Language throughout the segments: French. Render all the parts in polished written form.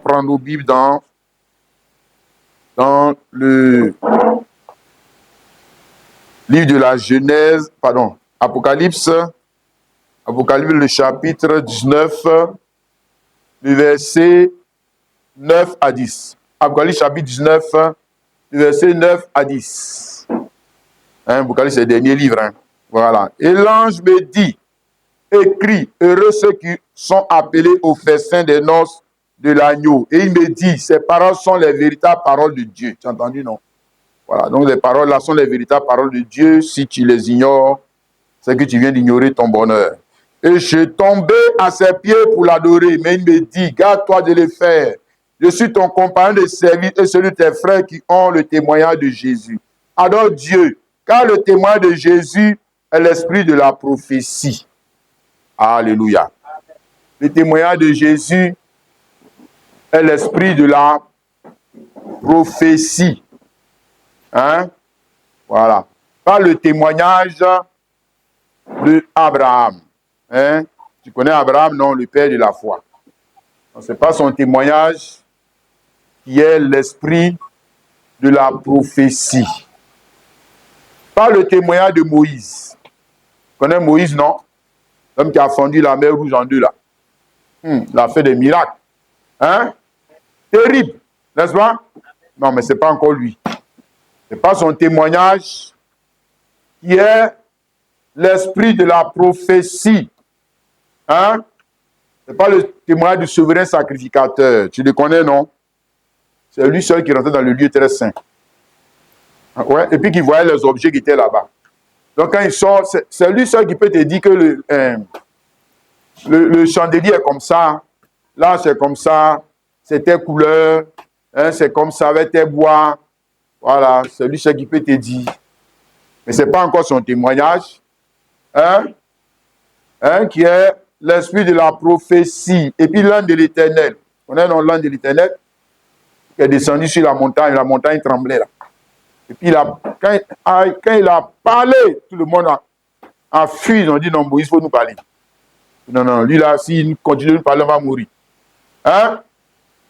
prendre nos Bibles dans le livre de la Genèse, pardon, Apocalypse, le chapitre 19, le verset 9 à 10. Apocalypse chapitre 19, le verset 9 à 10. Apocalypse, c'est le dernier livre. Voilà. Et l'ange me dit, écrit, heureux ceux qui sont appelés au festin des noces de l'agneau. Et il me dit, ces paroles sont les véritables paroles de Dieu. Tu as entendu, non? Voilà, donc les paroles là sont les véritables paroles de Dieu. Si tu les ignores, c'est que tu viens d'ignorer ton bonheur. Et je tombais à ses pieds pour l'adorer, mais il me dit, garde-toi de le faire. Je suis ton compagnon de service et celui de tes frères qui ont le témoignage de Jésus. Adore Dieu, car le témoignage de Jésus est l'esprit de la prophétie. Alléluia. Le témoignage de Jésus est l'esprit de la prophétie. Voilà. Pas le témoignage de Abraham. Tu connais Abraham, non, le père de la foi. Ce n'est pas son témoignage qui est l'esprit de la prophétie. Pas le témoignage de Moïse. Tu connais Moïse, non? L'homme qui a fendu la mer Rouge en deux, là. Il a fait des miracles. Terrible, n'est-ce pas? Non, mais ce n'est pas encore lui. Ce n'est pas son témoignage qui est l'esprit de la prophétie. Ce n'est pas le témoignage du souverain sacrificateur. Tu le connais, non? C'est lui seul qui rentrait dans le lieu très saint. Ouais, et puis qui voyait les objets qui étaient là-bas. Donc quand il sort, c'est lui seul qui peut te dire que le chandelier est comme ça. Là, c'est comme ça. C'est tes couleurs. C'est comme ça avec tes bois. Voilà, c'est lui seul qui peut te dire. Mais ce n'est pas encore son témoignage. Qui est l'esprit de la prophétie. Et puis l'âne de l'Éternel. On est dans l'âne de l'Éternel qui est descendu sur la montagne tremblait là. Et puis quand il a parlé, tout le monde a fui. Ils ont dit non, Moïse, il faut nous parler. Non, lui là, s'il continue de nous parler, on va mourir.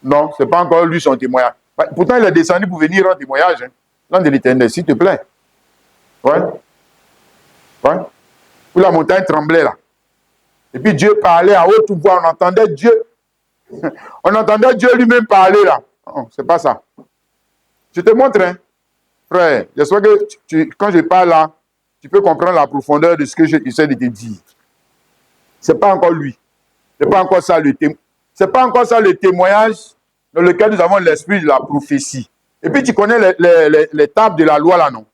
Non, ce n'est pas encore lui son témoignage. Pourtant, il est descendu pour venir rendre témoignage. L'âne de l'Éternel, s'il te plaît. Ouais. Où la montagne tremblait là. Et puis Dieu parlait à haute voix, on entendait Dieu. On entendait Dieu lui-même parler là. Non, c'est pas ça. Je te montre, frère. J'espère que quand je parle là, tu peux comprendre la profondeur de ce que j'essaie de te dire. C'est pas encore lui. C'est pas encore ça le témoignage. C'est pas encore ça le témoignage dans lequel nous avons l'esprit de la prophétie. Et puis tu connais les tables de la loi là, non?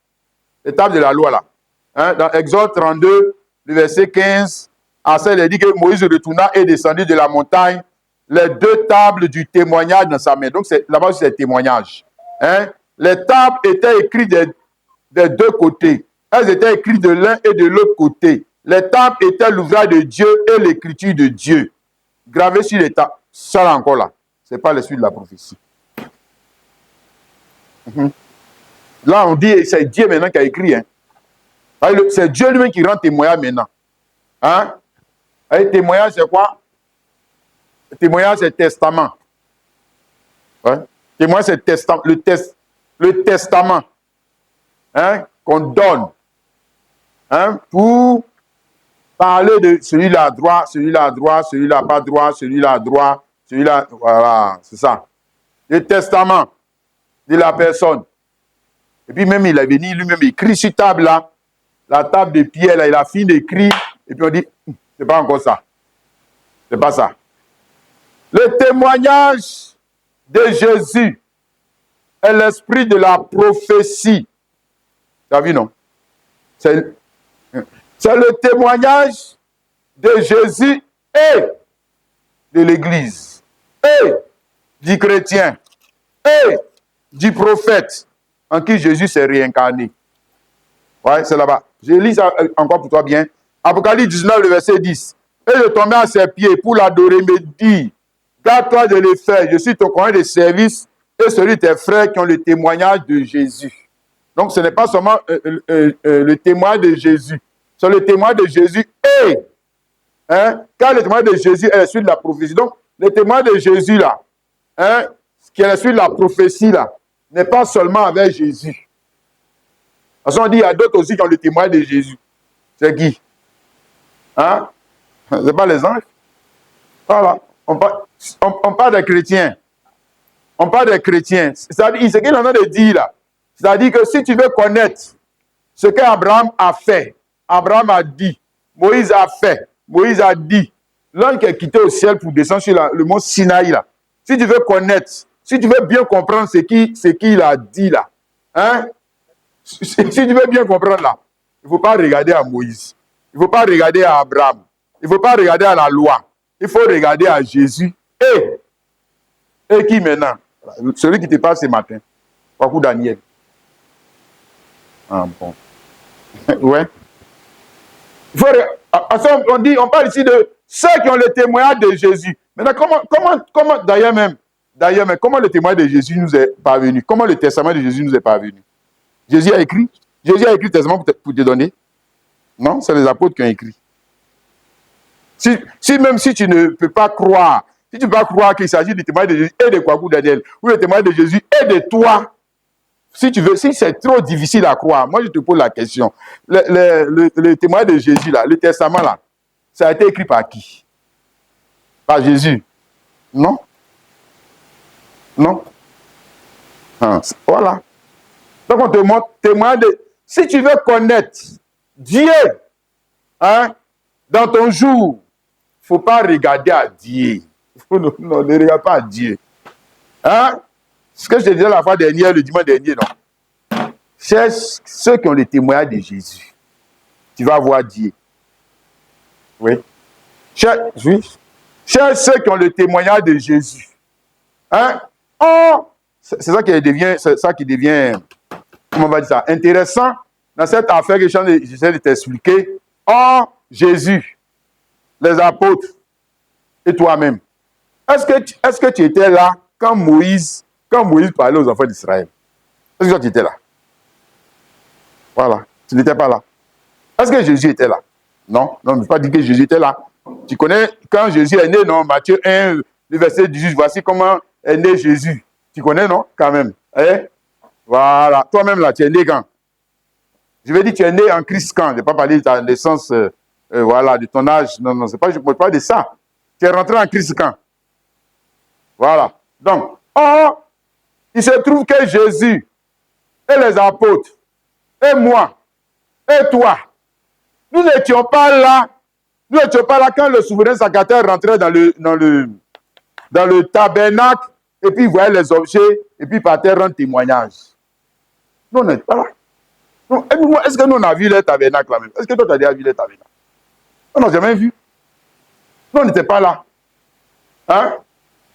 Les tables de la loi là. Dans Exode 32, le verset 15, il a dit que Moïse retourna et descendit de la montagne les deux tables du témoignage dans sa main. Donc là-bas, c'est le témoignage. Les tables étaient écrites des deux côtés. Elles étaient écrites de l'un et de l'autre côté. Les tables étaient l'ouvrage de Dieu et l'écriture de Dieu. Gravé sur les tables. Ça là encore là. Ce n'est pas l'esprit de la prophétie. Là, on dit, c'est Dieu maintenant qui a écrit. C'est Dieu lui-même qui rend témoignage maintenant. Et témoignage, c'est quoi? Témoignage, c'est testament. Témoignage, c'est testament. Le testament qu'on donne pour parler de celui-là droit, celui-là droit, celui-là pas droit, celui-là droit, celui-là. Voilà, c'est ça. Le testament de la personne. Et puis même, il est venu lui-même écrit sur table là. La table de pierre là, il a fini d'écrire. Et puis on dit, c'est pas encore ça. C'est pas ça. Le témoignage de Jésus est l'esprit de la prophétie. Tu as vu, non? C'est le témoignage de Jésus et de l'Église, et du chrétien, et du prophète en qui Jésus s'est réincarné. Ouais, c'est là-bas. Je lis ça encore pour toi bien. Apocalypse 19, le verset 10. Et je tombais à ses pieds pour l'adorer, me dit, garde-toi de le faire. Je suis ton compagnon de service et celui de tes frères qui ont le témoignage de Jésus. Donc, ce n'est pas seulement le témoignage de Jésus. C'est le témoignage de Jésus et, car le témoignage de Jésus est celui de la prophétie. Donc, le témoignage de Jésus, là, hein, qui est l'esprit de la prophétie, là, n'est pas seulement avec Jésus. Parce qu'on dit, il y a d'autres aussi qui ont le témoin de Jésus. C'est qui? Hein? C'est pas les anges? Voilà. On parle des chrétiens. On parle des chrétiens. C'est-à-dire, ce qu'il est en train de dire là, c'est-à-dire que si tu veux connaître ce qu'Abraham a fait, Abraham a dit, Moïse a fait, Moïse a dit, l'ange qui est quitté au ciel pour descendre sur le mont Sinaï là, si tu veux connaître, si tu veux bien comprendre ce qu'il a dit là, hein, si tu veux bien comprendre là, il ne faut pas regarder à Moïse, il ne faut pas regarder à Abraham, il ne faut pas regarder à la loi, il faut regarder à Jésus et qui maintenant? Celui qui te parle ce matin, Kwaku Daniel. Ah bon. Ouais. Il faut, on parle ici de ceux qui ont le témoignage de Jésus. Maintenant, comment d'ailleurs même, comment le témoignage de Jésus nous est parvenu? Comment le testament de Jésus nous est parvenu? Jésus a écrit le testament pour te donner? Non, c'est les apôtres qui ont écrit. Même si tu ne peux pas croire, si tu ne peux pas croire qu'il s'agit du témoignage de Jésus et de Kwaku Daniel, ou le témoignage de Jésus et de toi, si c'est trop difficile à croire, moi je te pose la question. Le témoignage de Jésus, là, le testament, là, ça a été écrit par qui? Par Jésus? Non? Non? Voilà. Donc on te montre témoignage de... Si tu veux connaître Dieu, hein, dans ton jour, il ne faut pas regarder à Dieu. Non, ne regarde pas à Dieu. Hein? Ce que je te disais la fois dernière, le dimanche dernier, non? Cherche ceux qui ont le témoignage de Jésus. Tu vas voir Dieu. Oui. Cherche ceux qui ont le témoignage de Jésus. Hein? Oh! C'est ça qui devient, comment on va dire ça, intéressant dans cette affaire que j'essaie de t'expliquer. Oh, Jésus, les apôtres et toi-même. Est-ce que tu étais là quand Moïse parlait aux enfants d'Israël? Est-ce que tu étais là? Voilà, tu n'étais pas là. Est-ce que Jésus était là? Non, ne veux pas dire que Jésus était là. Tu connais quand Jésus est né, non? Matthieu 1, le verset 18, voici comment est né Jésus. Tu connais, non? Quand même. Eh? Voilà, toi-même là, tu es né quand? Je vais dire, tu es né en Christ quand? Je ne vais pas parler de ta naissance, voilà, de ton âge. Non, c'est pas, je ne parle pas de ça. Tu es rentré en Christ quand? Voilà. Donc, il se trouve que Jésus et les apôtres, et moi, et toi, nous n'étions pas là. Nous n'étions pas là quand le souverain sacrificateur rentrait dans le tabernacle et puis il voyait les objets et puis il partait rendre témoignage. Nous, on n'était pas là. Est-ce que nous, on a vu les tabernacles là même? Est-ce que toi, tu as déjà vu les tabernacles? On n'a jamais vu. Nous, on n'était pas là. Hein?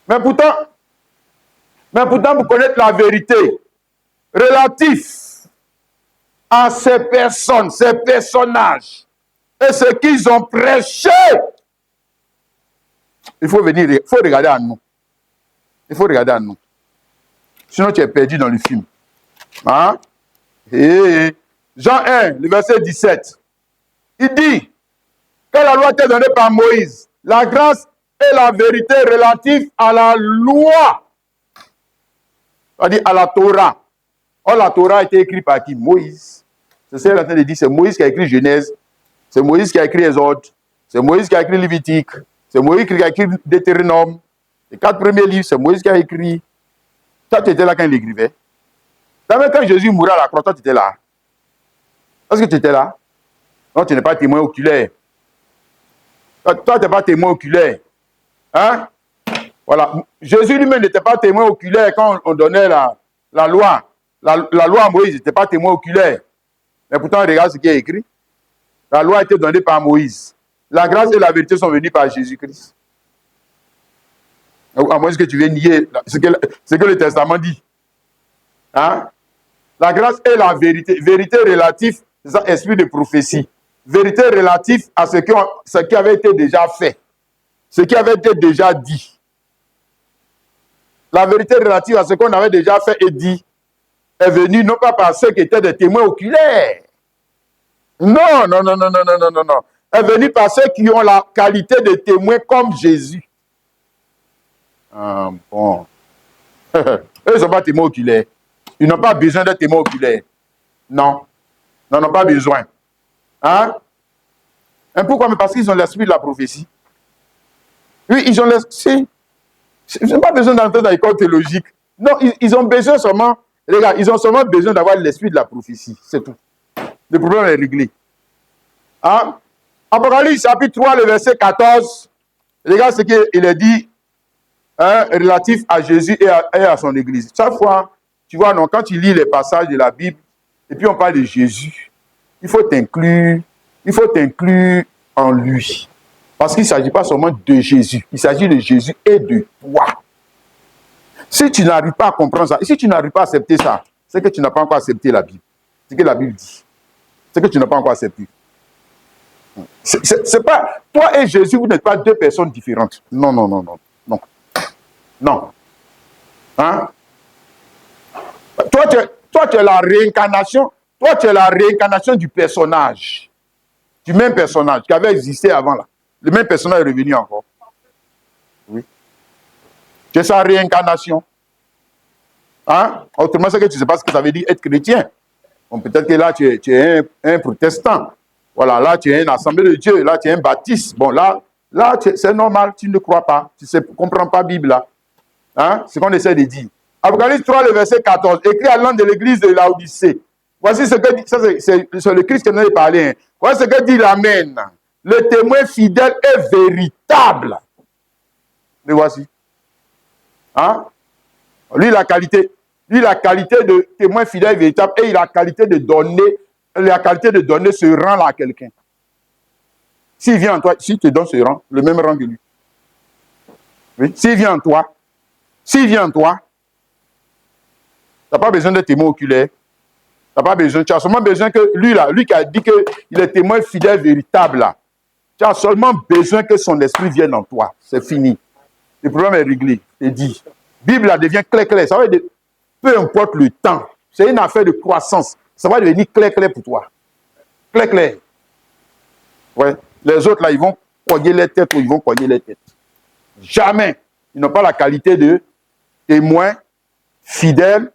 Mais pourtant, pour connaître la vérité relative à ces personnes, ces personnages, et ce qu'ils ont prêché, il faut regarder à nous. Il faut regarder à nous. Sinon, tu es perdu dans le film. Hein? Et Jean 1, le verset 17, il dit que la loi était donnée par Moïse, la grâce et la vérité relative à la loi, c'est-à-dire à la Torah. Or, la Torah a été écrite par qui? Moïse. C'est ce qu'il est en train de dire, c'est Moïse qui a écrit Genèse, c'est Moïse qui a écrit Exode, c'est Moïse qui a écrit Lévitique, c'est Moïse qui a écrit Deutéronome. Les 4 premiers livres, c'est Moïse qui a écrit. Toi, tu étais là quand il écrivait. D'abord, quand Jésus mourait à la croix, toi, tu étais là. Est-ce que tu étais là? Non, tu n'es pas témoin oculaire. Toi, tu n'es pas témoin oculaire. Hein? Voilà. Jésus lui-même n'était pas témoin oculaire quand on donnait la loi. La loi à Moïse n'était pas témoin oculaire. Mais pourtant, regarde ce qui est écrit. La loi a été donnée par Moïse. La grâce et la vérité sont venues par Jésus-Christ. À moins que tu viennes nier ce que le Testament dit. Hein? La grâce et la vérité. Vérité relative, c'est ça, esprit de prophétie. Vérité relative à ce qui avait été déjà fait. Ce qui avait été déjà dit. La vérité relative à ce qu'on avait déjà fait et dit est venue non pas par ceux qui étaient des témoins oculaires. Non. Est venue par ceux qui ont la qualité de témoins comme Jésus. Bon. Eux, ils ne sont pas témoins oculaires. Ils n'ont pas besoin d'être témoins oculaires. Non. Ils n'en ont pas besoin. Hein? Et pourquoi? Mais parce qu'ils ont l'esprit de la prophétie. Oui, ils ont l'esprit. Ils n'ont pas besoin d'entrer dans l'école théologique. Non, ils ont besoin seulement, les gars, ils ont seulement besoin d'avoir l'esprit de la prophétie. C'est tout. Le problème est réglé. Hein? Apocalypse chapitre 3, le verset 14. Les gars, c'est qu'il est dit relatif à Jésus et à son église. Chaque fois, tu vois, non, quand tu lis les passages de la Bible, et puis on parle de Jésus, il faut t'inclure en lui. Parce qu'il ne s'agit pas seulement de Jésus, il s'agit de Jésus et de toi. Si tu n'arrives pas à comprendre ça, et si tu n'arrives pas à accepter ça, c'est que tu n'as pas encore accepté la Bible. C'est ce que la Bible dit. C'est que tu n'as pas encore accepté. C'est pas, toi et Jésus, vous n'êtes pas deux personnes différentes. Non, non, non, non, non. Non. Hein? Toi, tu es la réincarnation. Toi, tu es la réincarnation du personnage. Du même personnage qui avait existé avant là. Le même personnage est revenu encore. Oui. C'est sa réincarnation. Hein? Autrement, c'est que tu ne sais pas ce que ça veut dire être chrétien. Bon, peut-être que là, tu es un protestant. Voilà, là, tu es une assemblée de Dieu. Là, tu es un baptiste. Bon, là c'est normal, tu ne crois pas. Tu ne comprends pas la Bible là. Hein? C'est ce qu'on essaie de dire. Apocalypse 3, le verset 14. Écrit à l'ange de l'église de Laodicée. Voici ce que dit, ça c'est le Christ qui en a parlé. Hein. Voici ce que dit l'Amen. Le témoin fidèle est véritable. Le voici. Hein? Lui, la qualité de témoin fidèle et véritable, et il a la qualité de donner ce rang-là à quelqu'un. S'il vient en toi, s'il te donne ce rang, le même rang que lui. Oui? S'il vient en toi, tu n'as pas besoin de témoin oculaire. Tu as seulement besoin que lui qui a dit qu'il est témoin fidèle, véritable, là. Tu as seulement besoin que son esprit vienne en toi. C'est fini. Le problème est réglé. C'est dit. Bible là devient clair. Ça va être, peu importe le temps. C'est une affaire de croissance. Ça va devenir clair pour toi. Clair. Ouais. Les autres là, ils vont cogner les têtes ou ils vont cogner les têtes. Jamais. Ils n'ont pas la qualité de témoin fidèle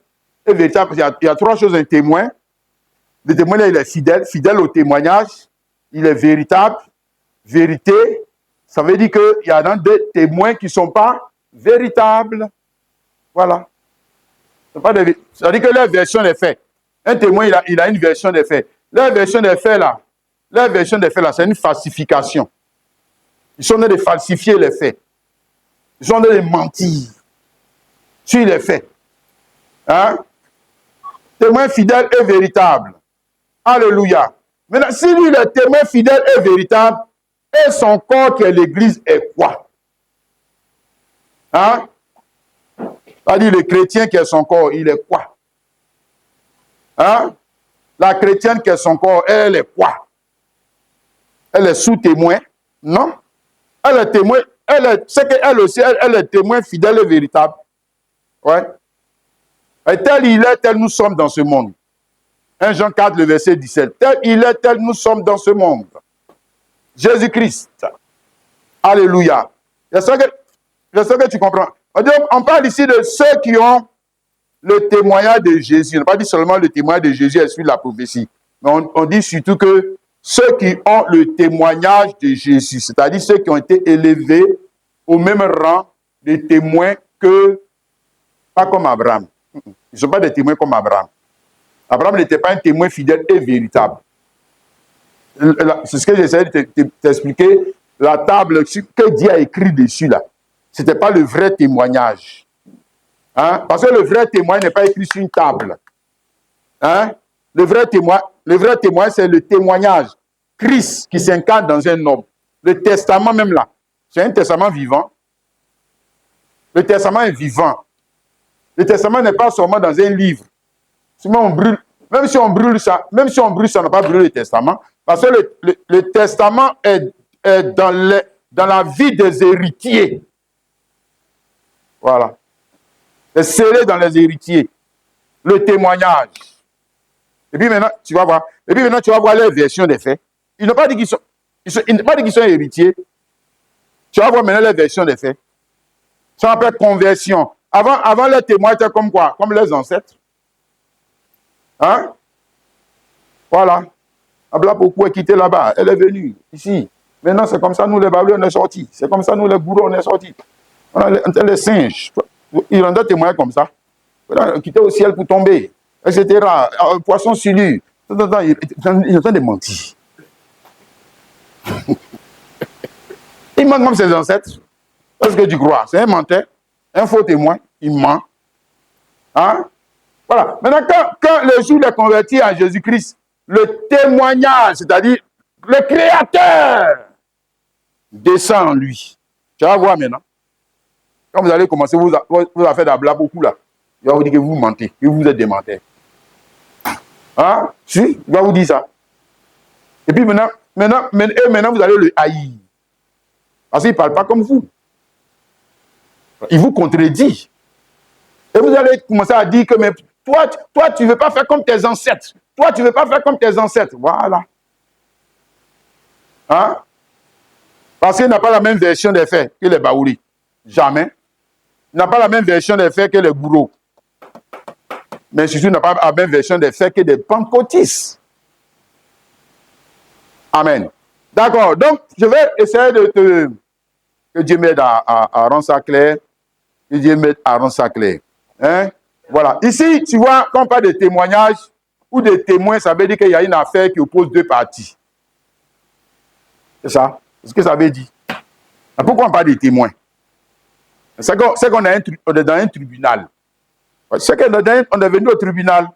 et véritable. Il y a trois choses, un témoin. Le témoin, là, il est fidèle au témoignage. Il est véritable. Vérité, ça veut dire qu'il y a des témoins qui ne sont pas véritables. Voilà. Ça veut dire que leur version des faits. Un témoin, il a une version des faits. Leur version des faits, là, c'est une falsification. Ils sont en train de falsifier les faits. Ils sont en train de mentir sur les faits. Hein? Témoin fidèle et véritable. Alléluia. Maintenant, si lui, le témoin fidèle et véritable, et son corps qui est l'église est quoi? Hein? C'est-à-dire le chrétien qui est son corps, il est quoi? Hein? La chrétienne qui est son corps, elle est quoi? Elle est sous témoin? Non? Elle est témoin, c'est qu'elle aussi, elle est témoin fidèle et véritable. Ouais. Et tel il est, tel nous sommes dans ce monde. 1 Jean 4, le verset 17. Tel il est, tel nous sommes dans ce monde. Jésus-Christ. Alléluia. J'espère que tu comprends. On parle ici de ceux qui ont le témoignage de Jésus. On n'a pas dit seulement le témoignage de Jésus est celui de la prophétie. Mais on dit surtout que ceux qui ont le témoignage de Jésus, c'est-à-dire ceux qui ont été élevés au même rang de témoins que, pas comme Abraham. Ils ne sont pas des témoins comme Abraham. Abraham n'était pas un témoin fidèle et véritable. C'est ce que j'essaie de t'expliquer. La table que Dieu a écrit dessus, là, ce n'était pas le vrai témoignage. Hein? Parce que le vrai témoignage n'est pas écrit sur une table. Hein? Le vrai témoignage, c'est le témoignage. Christ qui s'incarne dans un homme. Le testament même là, c'est un testament vivant. Le testament est vivant. Le testament n'est pas seulement dans un livre. Sinon on brûle. Même si on brûle ça, on n'a pas brûlé le testament. Parce que le testament est dans la vie des héritiers. Voilà. C'est scellé dans les héritiers. Le témoignage. Et puis maintenant, tu vas voir. Les versions des faits. Ils n'ont pas dit qu'ils sont héritiers. Tu vas voir maintenant les versions des faits. Ça s'appelle conversion. Avant les témoins étaient comme quoi? Comme les ancêtres. Hein? Voilà. Abla beaucoup est quitté là-bas. Elle est venue ici. Maintenant, c'est comme ça, nous les Babylons, on est sortis. C'est comme ça, nous les gourous, on est sortis. On est les singes. Ils rendaient témoins comme ça. Quitter au ciel pour tomber, etc. Poisson sur lui. Ils sont en train de mentir. Il ment comme ses ancêtres. Qu'est-ce que tu crois? C'est un menteur, un faux témoin. Il ment. Hein? Voilà. Maintenant, quand le jour est converti à Jésus-Christ, le témoignage, c'est-à-dire le Créateur, descend en lui. Tu vas voir maintenant. Quand vous allez commencer, vous allez faire d'abla beaucoup là. Il va vous dire que vous mentez, que vous êtes des menteurs. Hein? Si, il va vous dire ça. Et puis maintenant, vous allez le haïr. Parce qu'il ne parle pas comme vous. Il vous contredit. Et vous allez commencer à dire que mais toi, tu ne veux pas faire comme tes ancêtres. Toi, tu ne veux pas faire comme tes ancêtres. Voilà. Hein? Parce qu'il n'a pas la même version des faits que les Baouli. Jamais. Il n'a pas la même version des faits que les bourreaux. Mais surtout, il n'a pas la même version des faits que des pentecôtistes. Amen. D'accord. Donc, je vais essayer que Dieu m'aide à rendre ça clair. Que Dieu m'aide à rendre ça clair. Hein? Voilà. Ici, tu vois, quand on parle de témoignage ou de témoins, ça veut dire qu'il y a une affaire qui oppose deux parties. C'est ça. C'est ce que ça veut dire. Pourquoi on parle de témoins? C'est qu'on est dans un tribunal. C'est qu'on est venu au tribunal.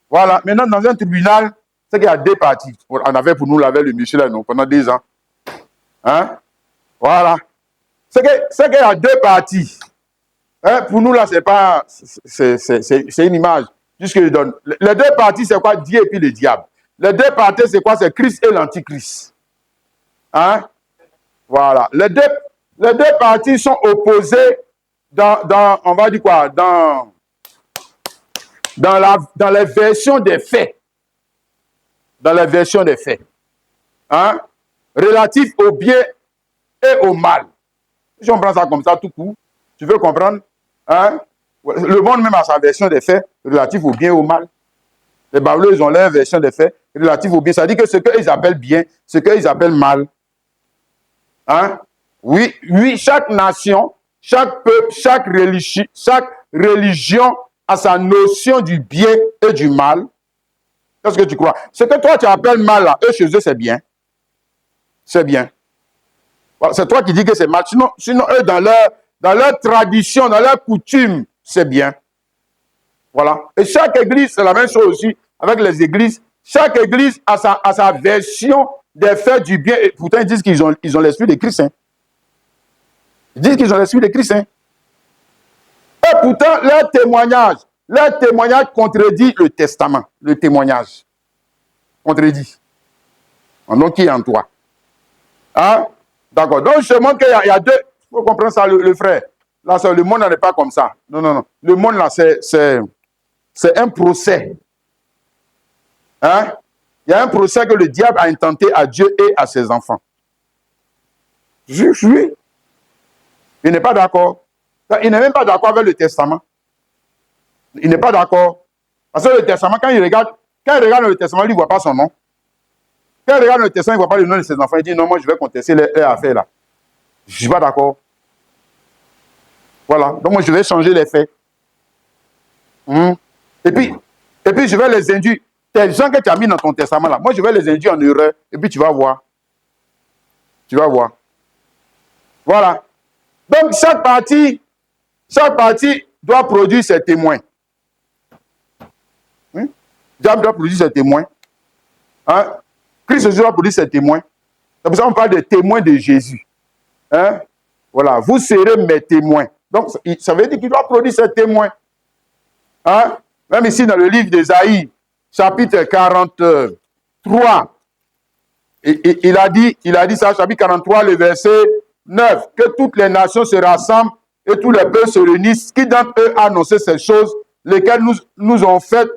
Voilà. Maintenant, dans un tribunal, c'est qu'il y a deux parties. On avait pour nous laver le monsieur là, non, pendant 2 ans. Hein? Voilà. C'est qu'il y a deux parties. Hein? Pour nous, là, c'est pas. C'est une image. Juste que je donne. Les deux parties, c'est quoi? Dieu et puis le diable. Les deux parties, c'est quoi? C'est Christ et l'Antichrist. Hein? Voilà. Les deux parties sont opposées dans on va dire quoi? Dans les versions des faits. Dans les versions des faits. Hein? Relatif au bien et au mal. Si on prend ça comme ça tout court, tu veux comprendre? Hein? Le monde même a sa version des faits relatif au bien et au mal. Les Babylons, ils ont leur version des faits relatif au bien. Ça dit que ce qu'ils appellent bien, ce qu'ils appellent mal. Hein? Oui, chaque nation, chaque peuple, chaque religion a sa notion du bien et du mal. Qu'est-ce que tu crois? Ce que toi tu appelles mal, là, eux chez eux, c'est bien. C'est bien. C'est toi qui dis que c'est mal. Sinon, eux, dans leur tradition, dans leur coutume, c'est bien. Voilà. Et chaque église, c'est la même chose aussi avec les églises. Chaque église a sa version des faits du bien. Et pourtant, ils disent qu'ils ont l'esprit de Christ. Hein. Ils disent qu'ils ont l'esprit de Christ. Hein. Et pourtant, leur témoignage contredit le testament. Le témoignage contredit. Donc, qui est en toi? Hein? D'accord. Donc, je montre qu'il y a deux. Il faut comprendre ça, le frère. Là, le monde n'est pas comme ça. Non. Le monde, là, c'est un procès. Hein? Il y a un procès que le diable a intenté à Dieu et à ses enfants. Oui. Il n'est pas d'accord. Il n'est même pas d'accord avec le testament. Il n'est pas d'accord. Parce que le testament, quand il regarde le testament, il ne voit pas son nom. Quand il regarde le testament, il ne voit pas le nom de ses enfants. Il dit non, moi je vais contester les affaires là. Je ne suis pas d'accord. Voilà. Donc moi je vais changer les faits. Et puis je vais les induire. Tes gens que tu as mis dans ton testament là, moi je vais les induire en erreur. Et puis tu vas voir. Tu vas voir. Voilà. Donc chaque partie doit produire ses témoins. Diable doit produire ses témoins. Hein? Christ Jésus doit produire ses témoins. C'est pour ça qu'on parle des témoins de Jésus. Hein? Voilà. Vous serez mes témoins. Donc ça veut dire qu'il doit produire ses témoins. Hein? Même ici dans le livre d'Ésaïe, chapitre 43, il a dit ça, chapitre 43, le verset 9, que toutes les nations se rassemblent et tous les peuples se réunissent. Qui d'entre eux a annoncé ces choses, lesquelles nous ont fait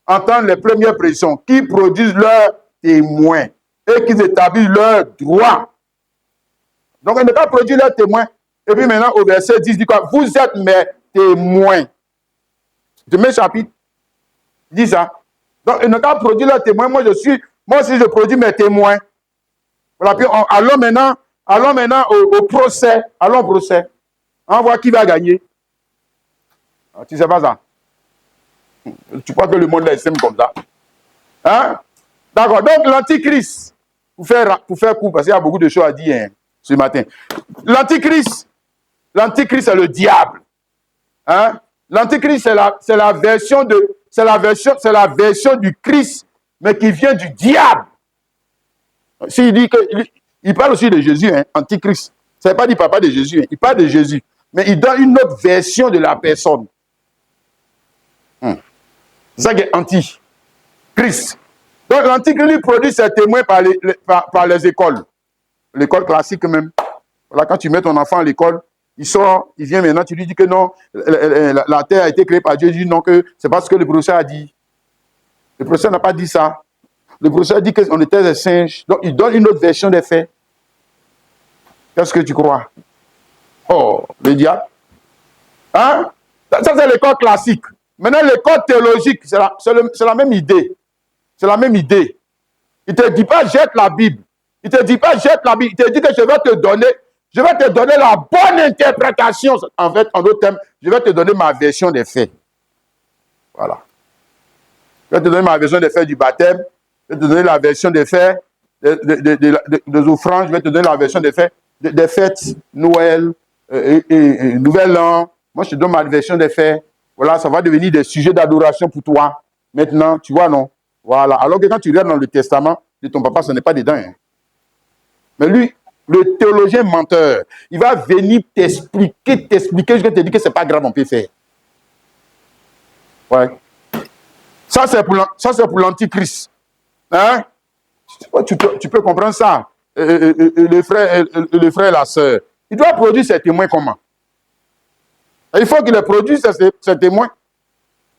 entendre les premières prédictions, qui produisent leurs témoins et qui établissent leurs droits. Donc, on ne peut pas produire leurs témoins. Et puis maintenant, au verset 10, il dit quoi? Vous êtes mes témoins. Demain chapitre dit ça. Donc, ils n'ont qu'à produire leurs témoins. Moi aussi, je produis mes témoins. Voilà, puis allons maintenant au procès. Allons au procès. On voit qui va gagner. Ah, tu ne sais pas ça. Tu crois que le monde est simple comme ça. Hein? D'accord. Donc, l'antichrist, pour faire court, parce qu'il y a beaucoup de choses à dire hein, ce matin. L'antichrist, c'est le diable. Hein? L'antichrist, c'est la version du Christ, mais qui vient du diable. S'il dit que, il parle aussi de Jésus, hein, antichrist. Ça ne veut pas dire papa de Jésus, hein, il parle de Jésus. Mais il donne une autre version de la personne. C'est ça qui est anti-Christ. Donc l'antichrist lui produit ses témoins par les écoles. L'école classique même. Voilà, quand tu mets ton enfant à l'école, il sort, il vient maintenant, tu lui dis que non, la terre a été créée par Dieu. Il dit non, que c'est pas ce que le professeur a dit. Le professeur n'a pas dit ça. Le professeur dit qu'on était des singes. Donc il donne une autre version des faits. Qu'est-ce que tu crois? Oh, le diable. Hein? Ça c'est l'école classique. Maintenant, l'école théologique, c'est la même idée. C'est la même idée. Il ne te dit pas jette la Bible. Il ne te dit pas jette la Bible. Il te dit que je vais te donner la bonne interprétation. En fait, en d'autres termes, je vais te donner ma version des faits. Voilà. Je vais te donner ma version des faits du baptême. Je vais te donner la version des faits des offrandes. Je vais te donner la version des faits des fêtes, Noël, et Nouvel An. Moi, je te donne ma version des faits. Voilà, ça va devenir des sujets d'adoration pour toi. Maintenant, tu vois, non? Voilà. Alors que quand tu regardes dans le testament de ton papa, ce n'est pas dedans. Hein. Mais lui, le théologien menteur, il va venir t'expliquer, je te dis que ce n'est pas grave, on peut faire. Ouais. Ça, c'est pour l'antichrist. Hein? Tu peux comprendre ça. Le frère et la sœur. Il doit produire ses témoins comment? Il faut qu'il les produise, ses témoins.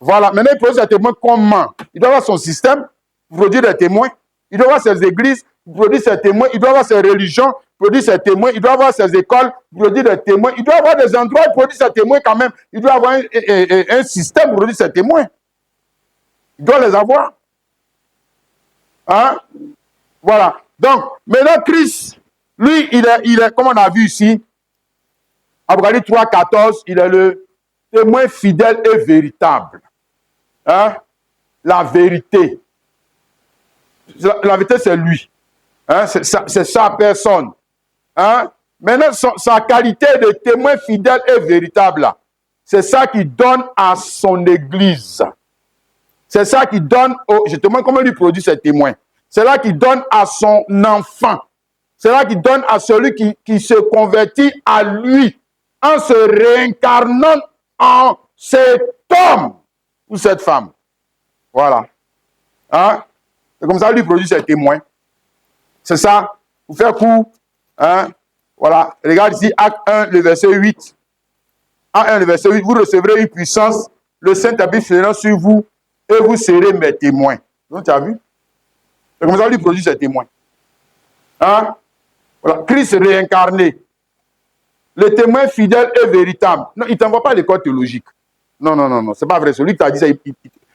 Voilà. Maintenant, il produit ses témoins comment? Il doit avoir son système pour produire des témoins. Il doit avoir ses églises pour produire ses témoins. Il doit avoir ses religions pour produire ses témoins. Il doit avoir ses écoles pour produire des témoins. Il doit avoir des endroits pour produire ses témoins quand même. Il doit avoir un système pour produire ses témoins. Il doit les avoir. Hein? Voilà. Donc, maintenant, Christ, lui, il est, comme on a vu ici, Apocalypse 3, 14, il est le témoin fidèle et véritable. Hein? La vérité. La vérité, c'est lui. Hein? C'est sa personne. Hein? Maintenant, sa qualité de témoin fidèle et véritable, c'est ça qu'il donne à son église. C'est ça qu'il donne, je te demande comment il produit ses témoins. C'est là qu'il donne à son enfant. C'est là qu'il donne à celui qui se convertit à lui en se réincarnant en cet homme ou cette femme. Voilà. Hein? C'est comme ça qu'il produit ses témoins. C'est ça. Pour faire court. Hein? Voilà. Regarde ici, Acte 1, le verset 8. Acte 1, le verset 8. Vous recevrez une puissance. Le Saint-Esprit sera sur vous et vous serez mes témoins. Donc, tu as vu? C'est comme ça qu'il produit ses témoins. Hein? Voilà. Christ réincarné. Le témoin fidèle et véritable. Non, il ne t'envoie pas à l'école théologique. Non, non, non, non. Ce n'est pas vrai. Celui qui t'a dit ça,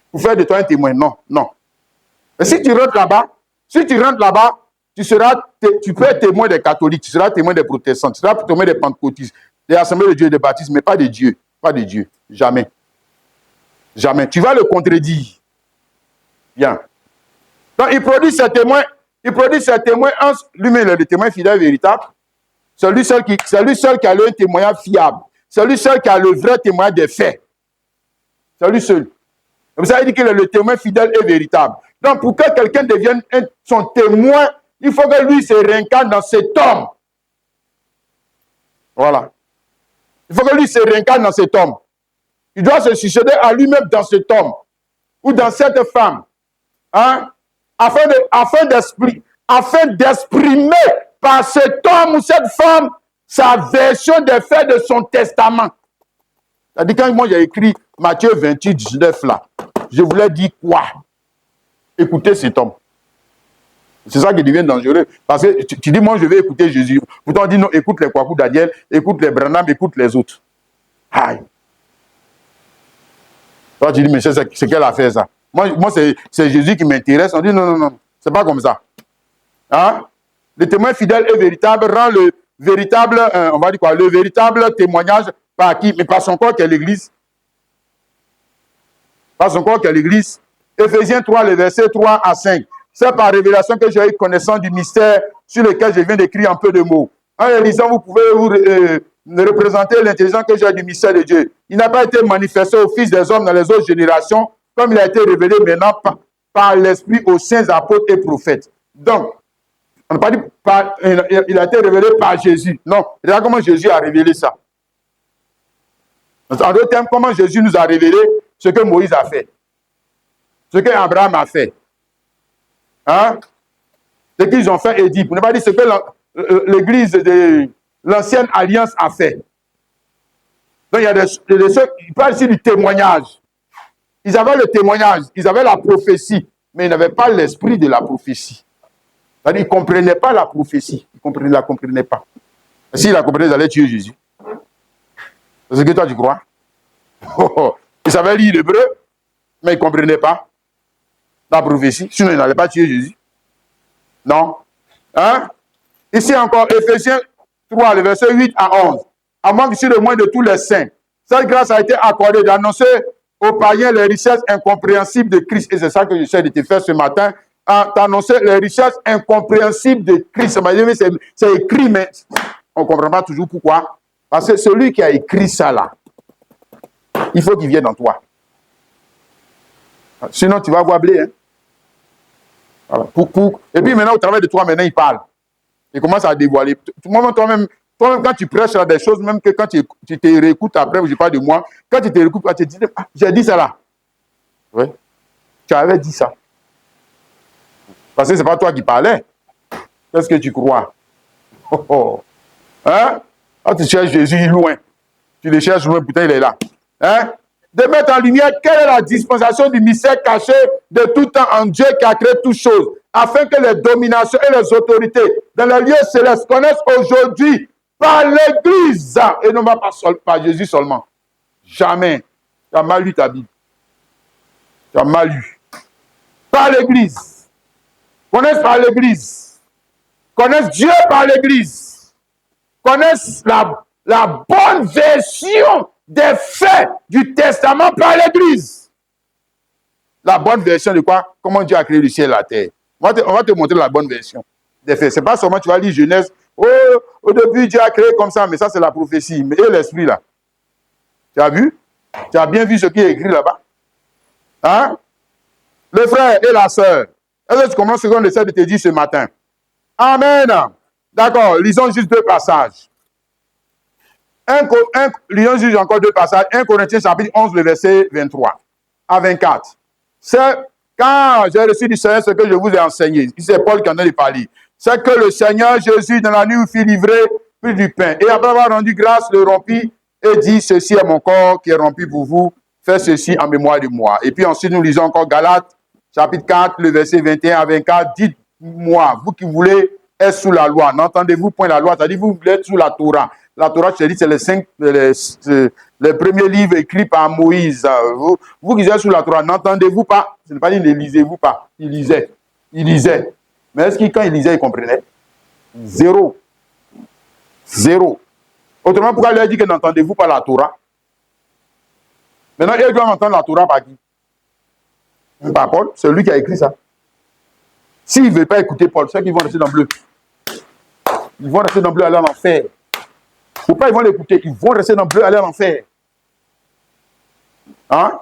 pour faire de toi un témoin. Non, non. Mais si tu rentres là-bas, tu peux être témoin des catholiques, tu seras témoin des protestants, tu seras témoin des pentecôtistes, des assemblées de Dieu et des baptistes, mais pas de Dieu. Pas de Dieu. Jamais. Jamais. Tu vas le contredire. Bien. Donc, il produit ses témoins lui-même, le témoin fidèle et véritable. C'est lui seul qui a le témoignage fiable. C'est lui seul qui a le vrai témoignage des faits. C'est lui seul. Comme ça, il dit qu'il est le témoin fidèle et véritable. Donc, pour que quelqu'un devienne son témoin, il faut que lui se réincarne dans cet homme. Voilà. Il faut que lui se réincarne dans cet homme. Il doit se succéder à lui-même dans cet homme ou dans cette femme. Hein? Afin d'exprimer par cet homme ou cette femme sa version des faits de son testament. C'est-à-dire, quand moi j'ai écrit Matthieu 28, 19 là, je voulais dire quoi? Écoutez cet homme. C'est ça qui devient dangereux. Parce que tu dis, moi je vais écouter Jésus. Pourtant on dit non, écoute les Kwaku Daniel, écoute les Branham, écoute les autres. Aïe. Toi, tu dis, mais c'est quelle affaire ça? Moi c'est Jésus qui m'intéresse. On dit, non, non, non, c'est pas comme ça. Hein? Le témoin fidèle et véritable rend le véritable, on va dire quoi, le véritable témoignage par qui? Mais par son corps qui est l'Église. Par son corps qui est l'Église. Éphésiens 3, le verset 3 à 5. C'est par révélation que j'ai eu connaissance du mystère sur lequel je viens d'écrire un peu de mots. En réalisant, vous pouvez vous représenter l'intelligence que j'ai du mystère de Dieu. Il n'a pas été manifesté aux fils des hommes dans les autres générations, comme il a été révélé maintenant par l'Esprit aux saints apôtres et prophètes. Donc, on n'a pas dit il a été révélé par Jésus. Non, regarde comment Jésus a révélé ça. En d'autres termes, comment Jésus nous a révélé ce que Moïse a fait, ce que Abraham a fait. Hein? Ce qu'ils ont fait et dit. Pour ne pas dire ce que l'église de l'ancienne alliance a fait. Donc il y a des ceux qui parlent ici du témoignage. Ils avaient le témoignage, ils avaient la prophétie, mais ils n'avaient pas l'esprit de la prophétie. C'est-à-dire ils ne comprenaient pas la prophétie. Ils ne la comprenaient pas. S'ils la comprenaient, ils allaient tuer Jésus. C'est ce que toi tu crois? Ils savaient lire l'hébreu, mais ils ne comprenaient pas la prophétie. Sinon, ils n'allaient pas tuer Jésus. Non. Hein? Ici encore, Éphésiens 3, le verset 8 à 11. À moins que sur le moins de tous les saints, cette grâce a été accordée d'annoncer aux païens les richesses incompréhensibles de Christ. Et c'est ça que j'essaie de te faire ce matin. D'annoncer les richesses incompréhensibles de Christ. C'est écrit, mais on ne comprend pas toujours pourquoi. Parce que celui qui a écrit ça là, il faut qu'il vienne en toi. Sinon, tu vas avoir blé. Hein? Voilà. Et puis maintenant, au travers de toi, maintenant, il parle. Il commence à dévoiler. Toi-même, quand tu prêches des choses, même que quand tu te réécoutes après, je parle de moi, quand tu te réécoutes, tu te dis, ah, j'ai dit ça là. Oui. Tu avais dit ça. Parce que ce n'est pas toi qui parlais. Qu'est-ce que tu crois? Oh, oh. Hein? Quand tu cherches Jésus loin, tu le cherches loin, putain, il est là. Hein? De mettre en lumière quelle est la dispensation du mystère caché de tout temps en Dieu qui a créé toutes choses, afin que les dominations et les autorités dans les lieux célestes connaissent aujourd'hui par l'Église, et non pas par Jésus seulement. Jamais. Tu as mal lu ta Bible. Tu as mal lu. Par l'Église. Connaissent par l'Église. Connaissent Dieu par l'Église. Connaissent la bonne version des faits du testament par l'Église. La bonne version de quoi? Comment Dieu a créé le ciel et la terre. On va te montrer la bonne version des faits. Ce n'est pas seulement tu vas lire Genèse. Oh, au début, Dieu a créé comme ça, mais ça, c'est la prophétie. Mais et l'esprit, là? Tu as vu? Tu as bien vu ce qui est écrit là-bas? Hein? Le frère et la sœur. Est-ce que tu comprends ce qu'on essaie de te dire ce matin? Amen. D'accord, lisons juste deux passages. Lisons juste encore deux passages. 1 Corinthiens chapitre 11, le verset 23 à 24. C'est quand j'ai reçu du Seigneur ce que je vous ai enseigné. C'est Paul qui en a parlé. C'est que le Seigneur Jésus, dans la nuit où il fut livré, prit du pain. Et après avoir rendu grâce, le rompit et dit, ceci est mon corps qui est rompu pour vous. Faites ceci en mémoire de moi. Et puis ensuite, nous lisons encore Galates, chapitre 4, le verset 21 à 24. Dites-moi, vous qui voulez être sous la loi, n'entendez-vous point la loi? C'est-à-dire, vous voulez être sous la Torah. La Torah, je te dis, c'est les premiers livres écrits par Moïse. Vous qui êtes sous la Torah, n'entendez-vous pas? Ce n'est pas dit ne lisez-vous pas. Il lisait. Il lisait. Mais est-ce que quand il lisait, il comprenait? Zéro. Zéro. Autrement, pourquoi il a dit que n'entendez-vous pas la Torah? Maintenant, il doit entendre la Torah par qui? Par Paul, c'est lui qui a écrit ça. S'ils ne veulent pas écouter Paul, c'est qu'ils vont rester dans le bleu. Ils vont rester dans le bleu, aller en enfer. Pourquoi ils vont l'écouter? Ils vont rester dans le bleu, aller en enfer. Hein?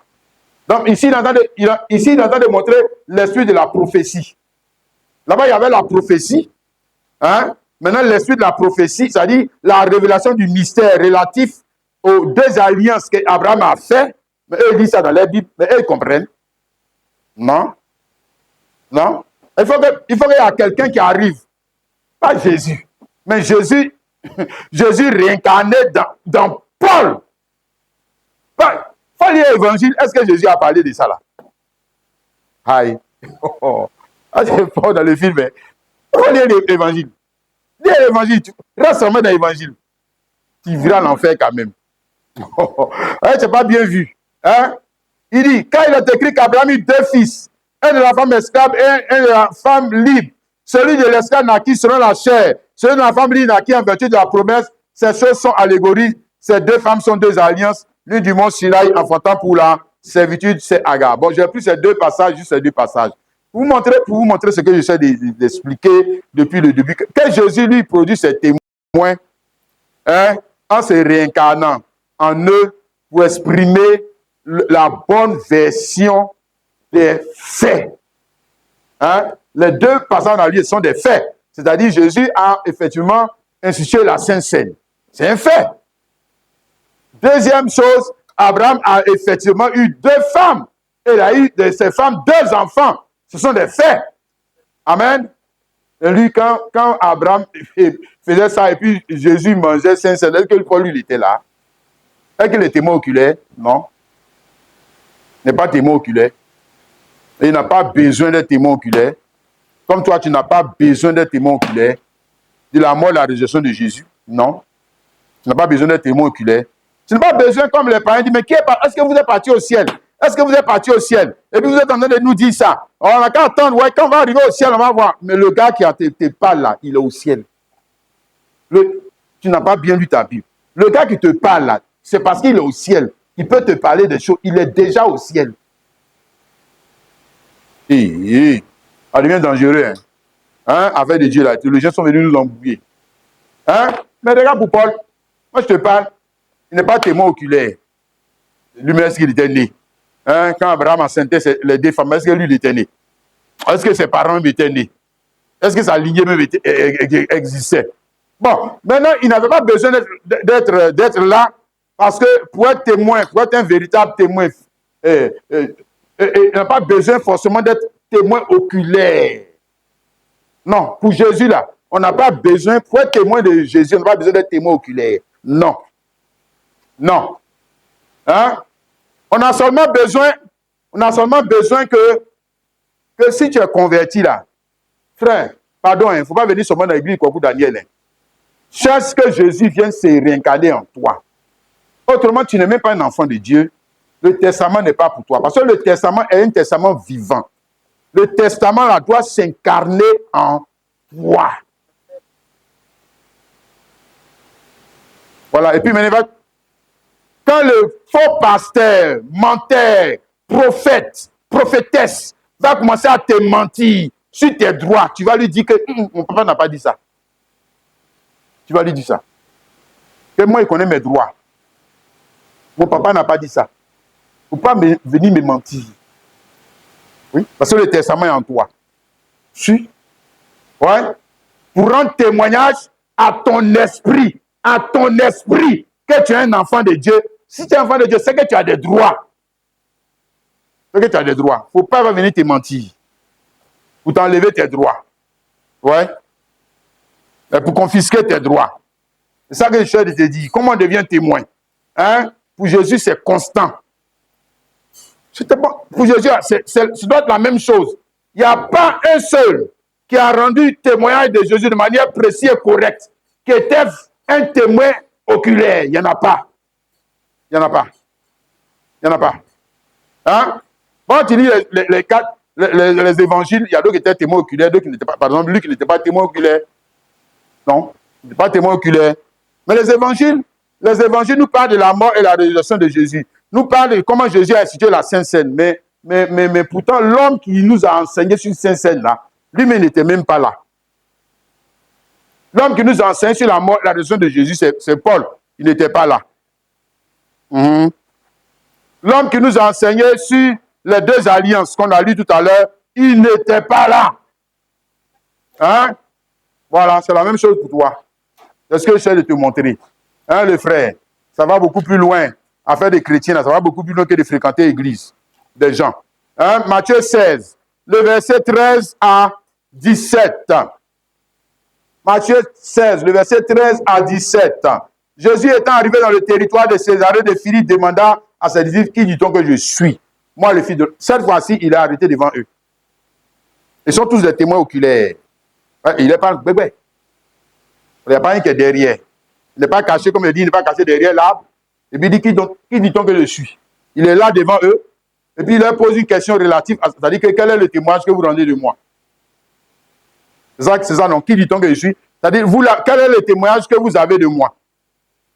Donc ici, il est en train de montrer l'esprit de la prophétie. Là-bas, il y avait la prophétie. Hein? Maintenant, l'esprit de la prophétie, c'est-à-dire la révélation du mystère relatif aux deux alliances qu'Abraham a fait. Mais eux, ils disent ça dans leur Bible, mais eux, ils comprennent. Non? Non? Il faut qu'il y ait quelqu'un qui arrive. Pas Jésus. Mais Jésus réincarné dans Paul. Il faut lire l'évangile. Est-ce que Jésus a parlé de ça là? Aïe. C'est Paul dans le film. Il faut lire l'évangile. Lis l'évangile. Reste seulement dans l'évangile. Tu verras l'enfer quand même. Tu n'as pas bien vu. Hein? Il dit, quand il est écrit qu'Abraham eut 2 fils, un de la femme esclave et un de la femme libre, celui de l'esclave naquit selon la chair, celui de la femme libre naquit en vertu de la promesse. Ces choses sont allégories. Ces 2 femmes sont 2 alliances. L'une du mont Sinaï enfantant pour la servitude, c'est Agar. Bon, j'ai pris ces 2 passages, juste ces 2 passages. Pour vous montrer ce que j'essaie d'expliquer depuis le début. Que Jésus, lui, produit ses témoins, hein, en se réincarnant en eux pour exprimer la bonne version des faits. Hein? Les 2 passages dans la Bible sont des faits. C'est-à-dire, Jésus a effectivement institué la Sainte Seine. C'est un fait. Deuxième chose, Abraham a effectivement eu 2 femmes. Il a eu de ces femmes 2 enfants. Ce sont des faits. Amen. Et lui, quand Abraham faisait ça et puis Jésus mangeait Sainte Seine, est-ce que Paul, lui, il était là? Est-ce qu'il est témoin oculaire? Non. Il n'est pas témoin oculaire. Et il n'a pas besoin d'être témoin oculaire. Comme toi, tu n'as pas besoin d'être témoin oculaire de la mort et la résurrection de Jésus. Non. Tu n'as pas besoin d'être témoin oculaire. Tu n'as pas besoin, comme les parents disent, mais est-ce que vous êtes parti au ciel? Est-ce que vous êtes parti au ciel? Et puis vous êtes en train de nous dire ça. On n'a qu'à attendre, ouais, quand on va arriver au ciel, on va voir. Mais le gars qui te parle là, il est au ciel. Tu n'as pas bien lu ta Bible. Le gars qui te parle là, c'est parce qu'il est au ciel. Il peut te parler des choses. Il est déjà au ciel. Ça devient dangereux. Hein? Avec des dieux là. Les gens sont venus nous embrouiller. Hein? Mais regarde pour Paul. Moi, je te parle. Il n'est pas témoin oculaire. Lui-même, est-ce qu'il était né? Hein? Quand Abraham enceintait les 2 femmes, est-ce que lui, il était né? Est-ce que ses parents même étaient nés? Est-ce que sa lignée même existait? Bon, maintenant, il n'avait pas besoin d'être là parce que pour être témoin, pour être un véritable témoin, il n'a pas besoin forcément d'être témoin oculaire. Non, pour Jésus, là, on n'a pas besoin, pour être témoin de Jésus, on n'a pas besoin d'être témoin oculaire. Non. Non. Hein? On a seulement besoin que si tu es converti là, frère, pardon, il ne faut pas venir seulement dans l'église comme pour Daniel. Hein. Cherche que Jésus vienne se réincarner en toi. Autrement, tu n'es même pas un enfant de Dieu. Le testament n'est pas pour toi. Parce que le testament est un testament vivant. Le testament là, doit s'incarner en toi. Voilà. Et puis maintenant, quand le faux pasteur, menteur, prophète, prophétesse va commencer à te mentir sur tes droits, tu vas lui dire que mon papa n'a pas dit ça. Tu vas lui dire ça. Que moi, il connaît mes droits. Mon papa n'a pas dit ça. Il ne faut pas venir me mentir. Oui, parce que le testament est en toi. Si. Ouais. Pour rendre témoignage à ton esprit que tu es un enfant de Dieu. Si tu es un enfant de Dieu, c'est que tu as des droits. C'est que tu as des droits. Il ne faut pas venir te mentir. Pour t'enlever tes droits. Ouais. Et pour confisquer tes droits. C'est ça que je suis en train de te dire. Comment on devient témoin? Hein? Pour Jésus, c'est constant. Pour Jésus, ça doit être la même chose. Il n'y a pas un seul qui a rendu témoignage de Jésus de manière précise et correcte, qui était un témoin oculaire. Il n'y en a pas. Il n'y en a pas. Il n'y en a pas. Hein? Quand tu lis les évangiles, il y a d'autres qui étaient témoins oculaires, d'autres qui n'étaient pas. Par exemple, Luc n'était pas témoin oculaire. Non, il n'était pas témoin oculaire. Mais les évangiles nous parlent de la mort et la résurrection de Jésus. Nous parlent de comment Jésus a institué la Sainte Seine. Mais pourtant, l'homme qui nous a enseigné sur Sainte Seine là, lui-même n'était même pas là. L'homme qui nous a enseigné sur la mort et la résurrection de Jésus, c'est Paul. Il n'était pas là. L'homme qui nous a enseigné sur les 2 alliances qu'on a lues tout à l'heure, il n'était pas là. Hein? Voilà, c'est la même chose pour toi. C'est ce que j'essaie de te montrer. Hein, le frère, ça va beaucoup plus loin. Affaire des chrétiens, ça va beaucoup plus loin que de fréquenter l'église des gens. Hein? Matthieu 16, le verset 13 à 17. Matthieu 16, le verset 13 à 17. Jésus étant arrivé dans le territoire de Césarée de Philippe, demanda à ses disciples, qui dit-on que je suis? Moi, le fils de... Cette fois-ci, il est arrêté devant eux. Ils sont tous des témoins oculaires. Il n'est pas bébé. Il n'y a pas un qui est derrière. Il n'est pas caché, comme il dit, il n'est pas caché derrière l'arbre. Et puis il dit, qui dit-on que je suis? Il est là devant eux. et puis il leur pose une question relative, c'est-à-dire que quel est le témoignage que vous rendez de moi? C'est ça, non? Qui dit-on que je suis? C'est-à-dire, vous, là, quel est le témoignage que vous avez de moi?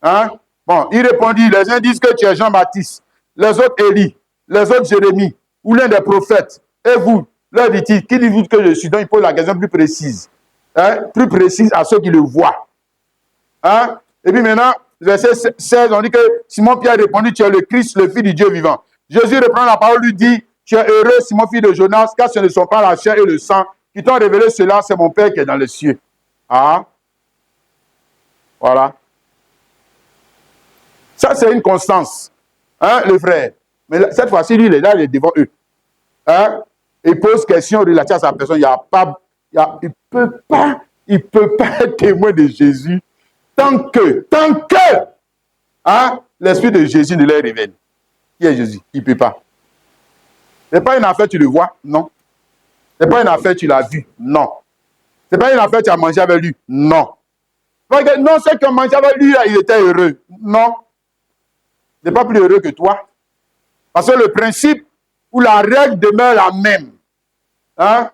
Hein? Bon, il répondit, les uns disent que tu es Jean-Baptiste, les autres Élie, les autres Jérémie, ou l'un des prophètes. Et vous, leur dit-il, qui dites-vous que je suis? Donc il pose la question plus précise. Hein? Plus précise à ceux qui le voient. Hein? Et puis maintenant, verset 16, on dit que Simon-Pierre répondit, tu es le Christ, le Fils du Dieu vivant. Jésus reprend la parole, lui dit, tu es heureux, Simon, fils de Jonas, car ce ne sont pas la chair et le sang qui t'ont révélé cela, c'est mon Père qui est dans les cieux. Ah, voilà. Ça, c'est une constance, hein, le frère. Mais là, cette fois-ci, lui, il est là, il est devant eux. Hein? Il pose question relative à sa personne. Il y a pas, il peut pas être témoin de Jésus tant que, hein, l'esprit de Jésus ne les révèle. Qui est Jésus? Il ne peut pas. Ce n'est pas une affaire, tu le vois? Non. Ce n'est pas une affaire, tu l'as vu? Non. Ce n'est pas une affaire, tu as mangé avec lui? Non. Non, ceux qui ont mangé avec lui, là, ils étaient heureux. Non. Il n'est pas plus heureux que toi. Parce que le principe ou la règle demeure la même. Hein?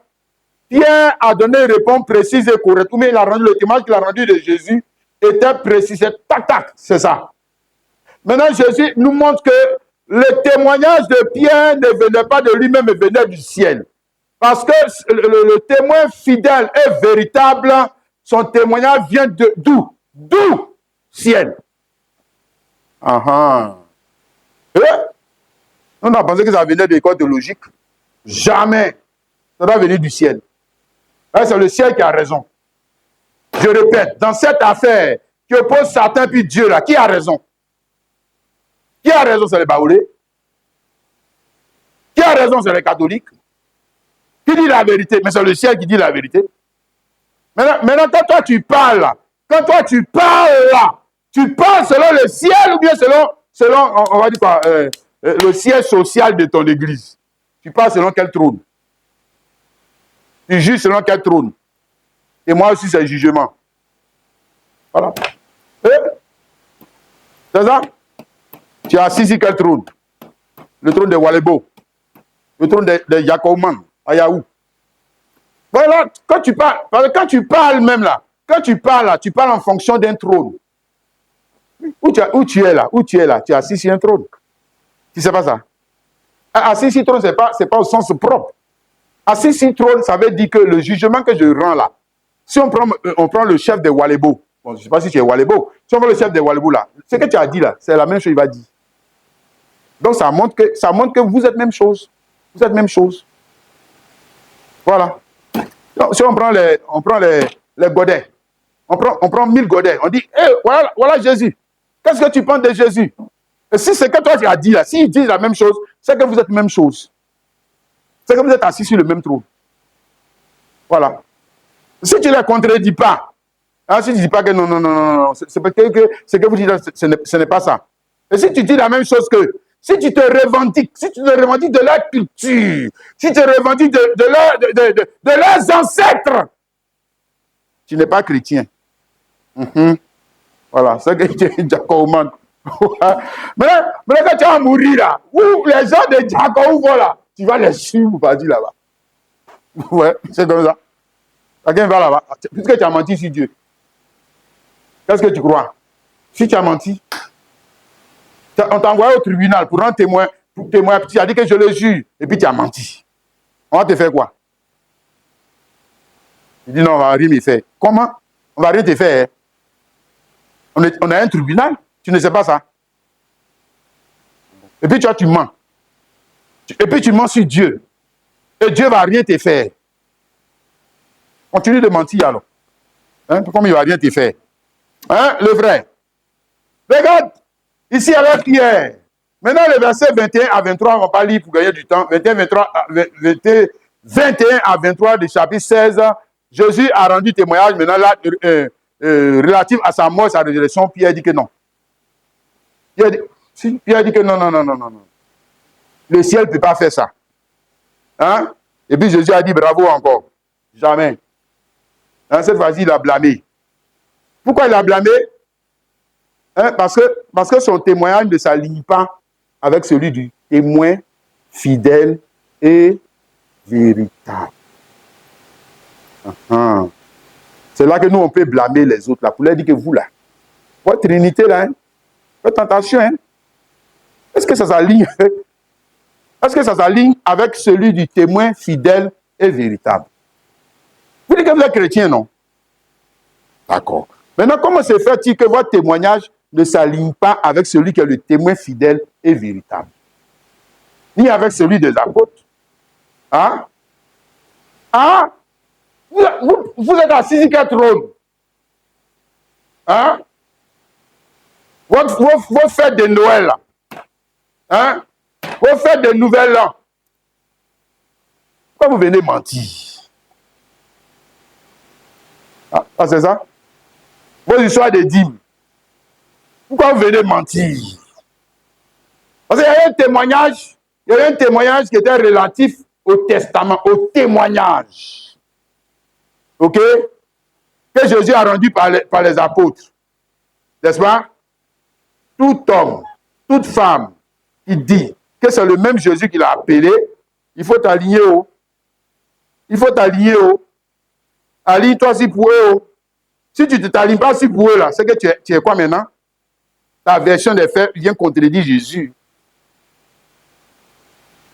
Pierre a donné une réponse précise et correcte. Mais il a rendu le témoignage qu'il a rendu de Jésus était précis. C'est tac, tac, c'est ça. Maintenant, Jésus nous montre que le témoignage de Pierre ne venait pas de lui-même, mais venait du ciel. Parce que le témoin fidèle et véritable, son témoignage vient d'où? D'où? Ciel. Et on a pensé que ça venait de l'école théologique. Jamais. Ça doit venir du ciel. C'est le ciel qui a raison. Je répète, dans cette affaire qui oppose Satan puis Dieu, là, qui a raison? Qui a raison? C'est les Baoulés. Qui a raison? C'est les catholiques. Qui dit la vérité? Mais c'est le ciel qui dit la vérité. Maintenant, quand toi tu parles, tu parles selon le ciel ou bien selon on va dire quoi, le siège social de ton église. Tu parles selon quel trône? Tu juges selon quel trône? Et moi aussi, c'est le jugement. Voilà. C'est ça? Tu es assis sur quel trône? Le trône de Walebo. Le trône de Yakoman, à Yahoo. Voilà, quand tu parles même là, tu parles en fonction d'un trône. Où tu es là, tu es assis sur un trône. Tu sais pas ça? Assis sur trône, c'est pas au sens propre. Assis sur trône, ça veut dire que le jugement que je rends là, si on prend le chef de Walebo, bon, je ne sais pas si tu es Walebo, si on prend le chef de Walebo là, ce que tu as dit là, c'est la même chose qu'il va dire. Donc ça montre que vous êtes même chose. Vous êtes même chose. Voilà. Donc, si on prend les godets, on prend 1000 godets, on dit, hey, voilà Jésus. Qu'est-ce que tu penses de Jésus? Et si c'est que toi tu as dit là, s'ils disent la même chose, c'est que vous êtes même chose. C'est que vous êtes assis sur le même trône. Voilà. Si tu ne les contredis pas, hein, si tu ne dis pas que non, c'est parce que ce que vous dites, ce n'est pas ça. Et si tu dis la même chose que, si tu te revendiques de leur culture, si tu te revendiques de leurs ancêtres, tu n'es pas chrétien. Voilà, c'est que tu es Jacob. Maintenant, quand tu vas mourir là, où les gens de Jacob vont là, tu vas les suivre, pas dire là-bas. Ouais, c'est comme ça. Quelqu'un va là-bas, puisque tu as menti sur Dieu. Qu'est-ce que tu crois? Si tu as menti, on t'a envoyé au tribunal pour un témoin, tu as dit que je le jure, et puis tu as menti. On va te faire quoi? Tu dis non, on va rien me faire. Comment? On va rien te faire. On a un tribunal, tu ne sais pas ça. Et puis toi, tu mens. Et puis tu mens sur Dieu. Et Dieu ne va rien te faire. Continue de mentir alors. Hein? Comme il ne va rien te faire. Hein, le vrai. Regarde, ici avec Pierre. Maintenant, les versets 21 à 23, on ne va pas lire pour gagner du temps. 21 à 23 du chapitre 16, Jésus a rendu témoignage maintenant là, relatif à sa mort et sa résurrection. Pierre dit que non. Pierre dit que non. Le ciel ne peut pas faire ça. Hein? Et puis Jésus a dit bravo encore. Jamais. Hein, cette fois-ci, il a blâmé. Pourquoi il a blâmé? Hein, parce que son témoignage ne s'aligne pas avec celui du témoin fidèle et véritable. C'est là que nous, on peut blâmer les autres, là, pour leur dire que vous, là, votre trinité, là, hein, faites attention, hein. Est-ce que ça s'aligne avec celui du témoin fidèle et véritable? Vous dites que vous êtes chrétien, non? D'accord. Maintenant, comment se fait-il que votre témoignage ne s'aligne pas avec celui qui est le témoin fidèle et véritable? Ni avec celui des apôtres? Hein? Hein? Vous êtes assis sur quel trône? Hein? Vos fêtes de Noël, là. Hein? Vos fêtes de Nouvel An. Pourquoi vous venez mentir? Ah, c'est ça? Vos histoires de dîmes. Pourquoi vous venez mentir? Parce qu'il y a un témoignage qui était relatif au testament, au témoignage. OK? Que Jésus a rendu par les apôtres. N'est-ce pas? Tout homme, toute femme qui dit que c'est le même Jésus qui l'a appelé, il faut t'aligner au. Il faut t'aligner au. Aligne-toi si pour eux. Si tu ne t'alignes pas si pour eux, là, c'est que tu es quoi maintenant? Ta version des faits vient contredire Jésus.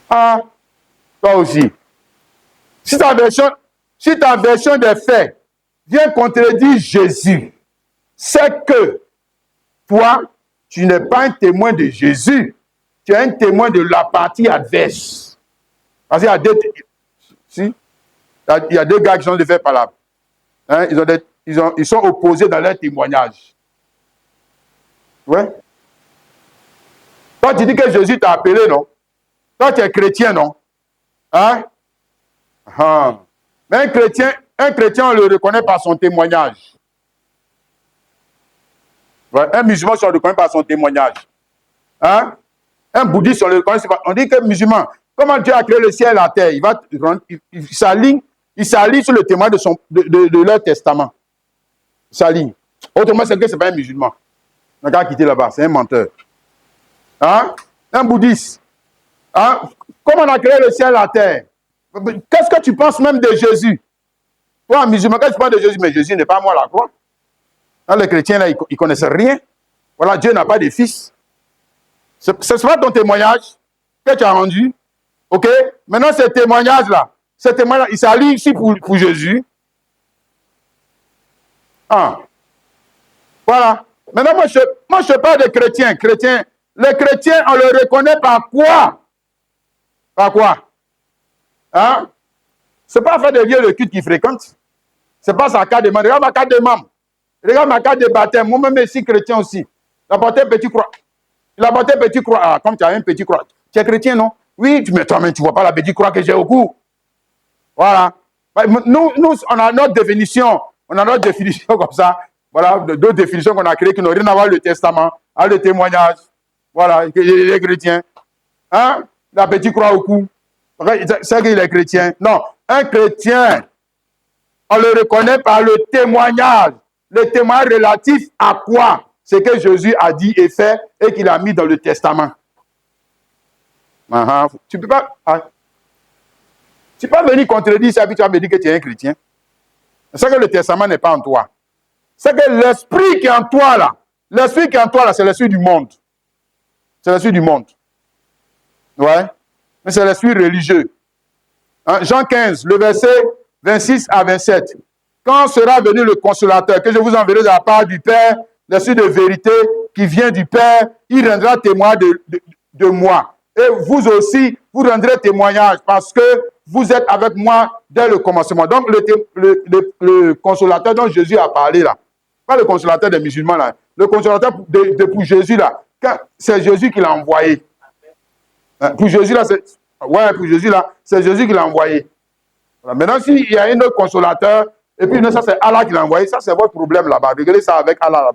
Ah, toi aussi. Si ta version des faits vient contredire Jésus, c'est que toi, tu n'es pas un témoin de Jésus, tu es un témoin de la partie adverse. Parce qu'il y a deux gars qui sont de faits valables. Hein, ils sont opposés dans leur témoignage. Ouais. Toi, tu dis que Jésus t'a appelé, non? Toi, tu es chrétien, non? Hein? Ah. Mais un chrétien, on le reconnaît par son témoignage. Ouais. Un musulman, on le reconnaît par son témoignage. Hein? Un bouddhiste, on le reconnaît par... On dit que musulman, comment Dieu a créé le ciel et la terre? Il s'aligne sur le témoin de leur testament. Il s'aligne. Autrement, c'est que ce n'est pas un musulman. On n'a qu'à quitter là-bas, c'est un menteur. Hein? Un bouddhiste. Hein? Comment on a créé le ciel et la terre? Qu'est-ce que tu penses même de Jésus? Toi, un musulman, quand tu penses de Jésus, mais Jésus n'est pas moi la croix. Hein, les chrétiens, là, ils ne connaissent rien. Voilà, Dieu n'a pas de fils. Ce sera ton témoignage que tu as rendu. OK? Maintenant, ce témoignage-là, il s'aligne ici pour Jésus. Ah. Voilà. Maintenant, moi, je parle de chrétiens. Les chrétiens, on le reconnaît par quoi? Par quoi? Hein? Ce n'est pas faire des lieux de culte qu'ils fréquentent. Ce n'est pas sa carte de membre. Regarde ma carte de membre. Regarde ma carte de baptême. Moi-même, je suis chrétien aussi. Il a porté un petit croix. Ah, comme tu as un petit croix. Tu es chrétien, non? Oui, mais toi-même, tu ne vois pas la petite croix que j'ai au cou. Voilà. Nous, on a notre définition. On a notre définition comme ça. Voilà, deux définitions qu'on a créées qui n'ont rien à voir avec le testament, avec le témoignage. Voilà, les chrétiens. Hein? La petite croix au cou. C'est qu'il est chrétien. Non, un chrétien, on le reconnaît par le témoignage. Le témoignage relatif à quoi? Ce que Jésus a dit et fait et qu'il a mis dans le testament. Tu ne peux pas... Tu peux pas venir contredire ça, puis tu vas me dire que tu es un chrétien. C'est que le testament n'est pas en toi. C'est que l'esprit qui est en toi, là, c'est l'esprit du monde. C'est l'esprit du monde. Ouais. Mais c'est l'esprit religieux. Hein? Jean 15, le verset 26 à 27. Quand sera venu le consolateur, que je vous enverrai de la part du Père, l'esprit de vérité qui vient du Père, il rendra témoin de moi. Et vous aussi, vous rendrez témoignage parce que vous êtes avec moi dès le commencement. Donc, le consolateur dont Jésus a parlé là, pas le consolateur des musulmans là, le consolateur pour Jésus là, c'est Jésus qui l'a envoyé. Pour Jésus là, c'est Jésus qui l'a envoyé. Voilà. Maintenant, s'il y a un autre consolateur, et puis ça c'est Allah qui l'a envoyé, ça c'est votre problème là-bas. Regardez ça avec Allah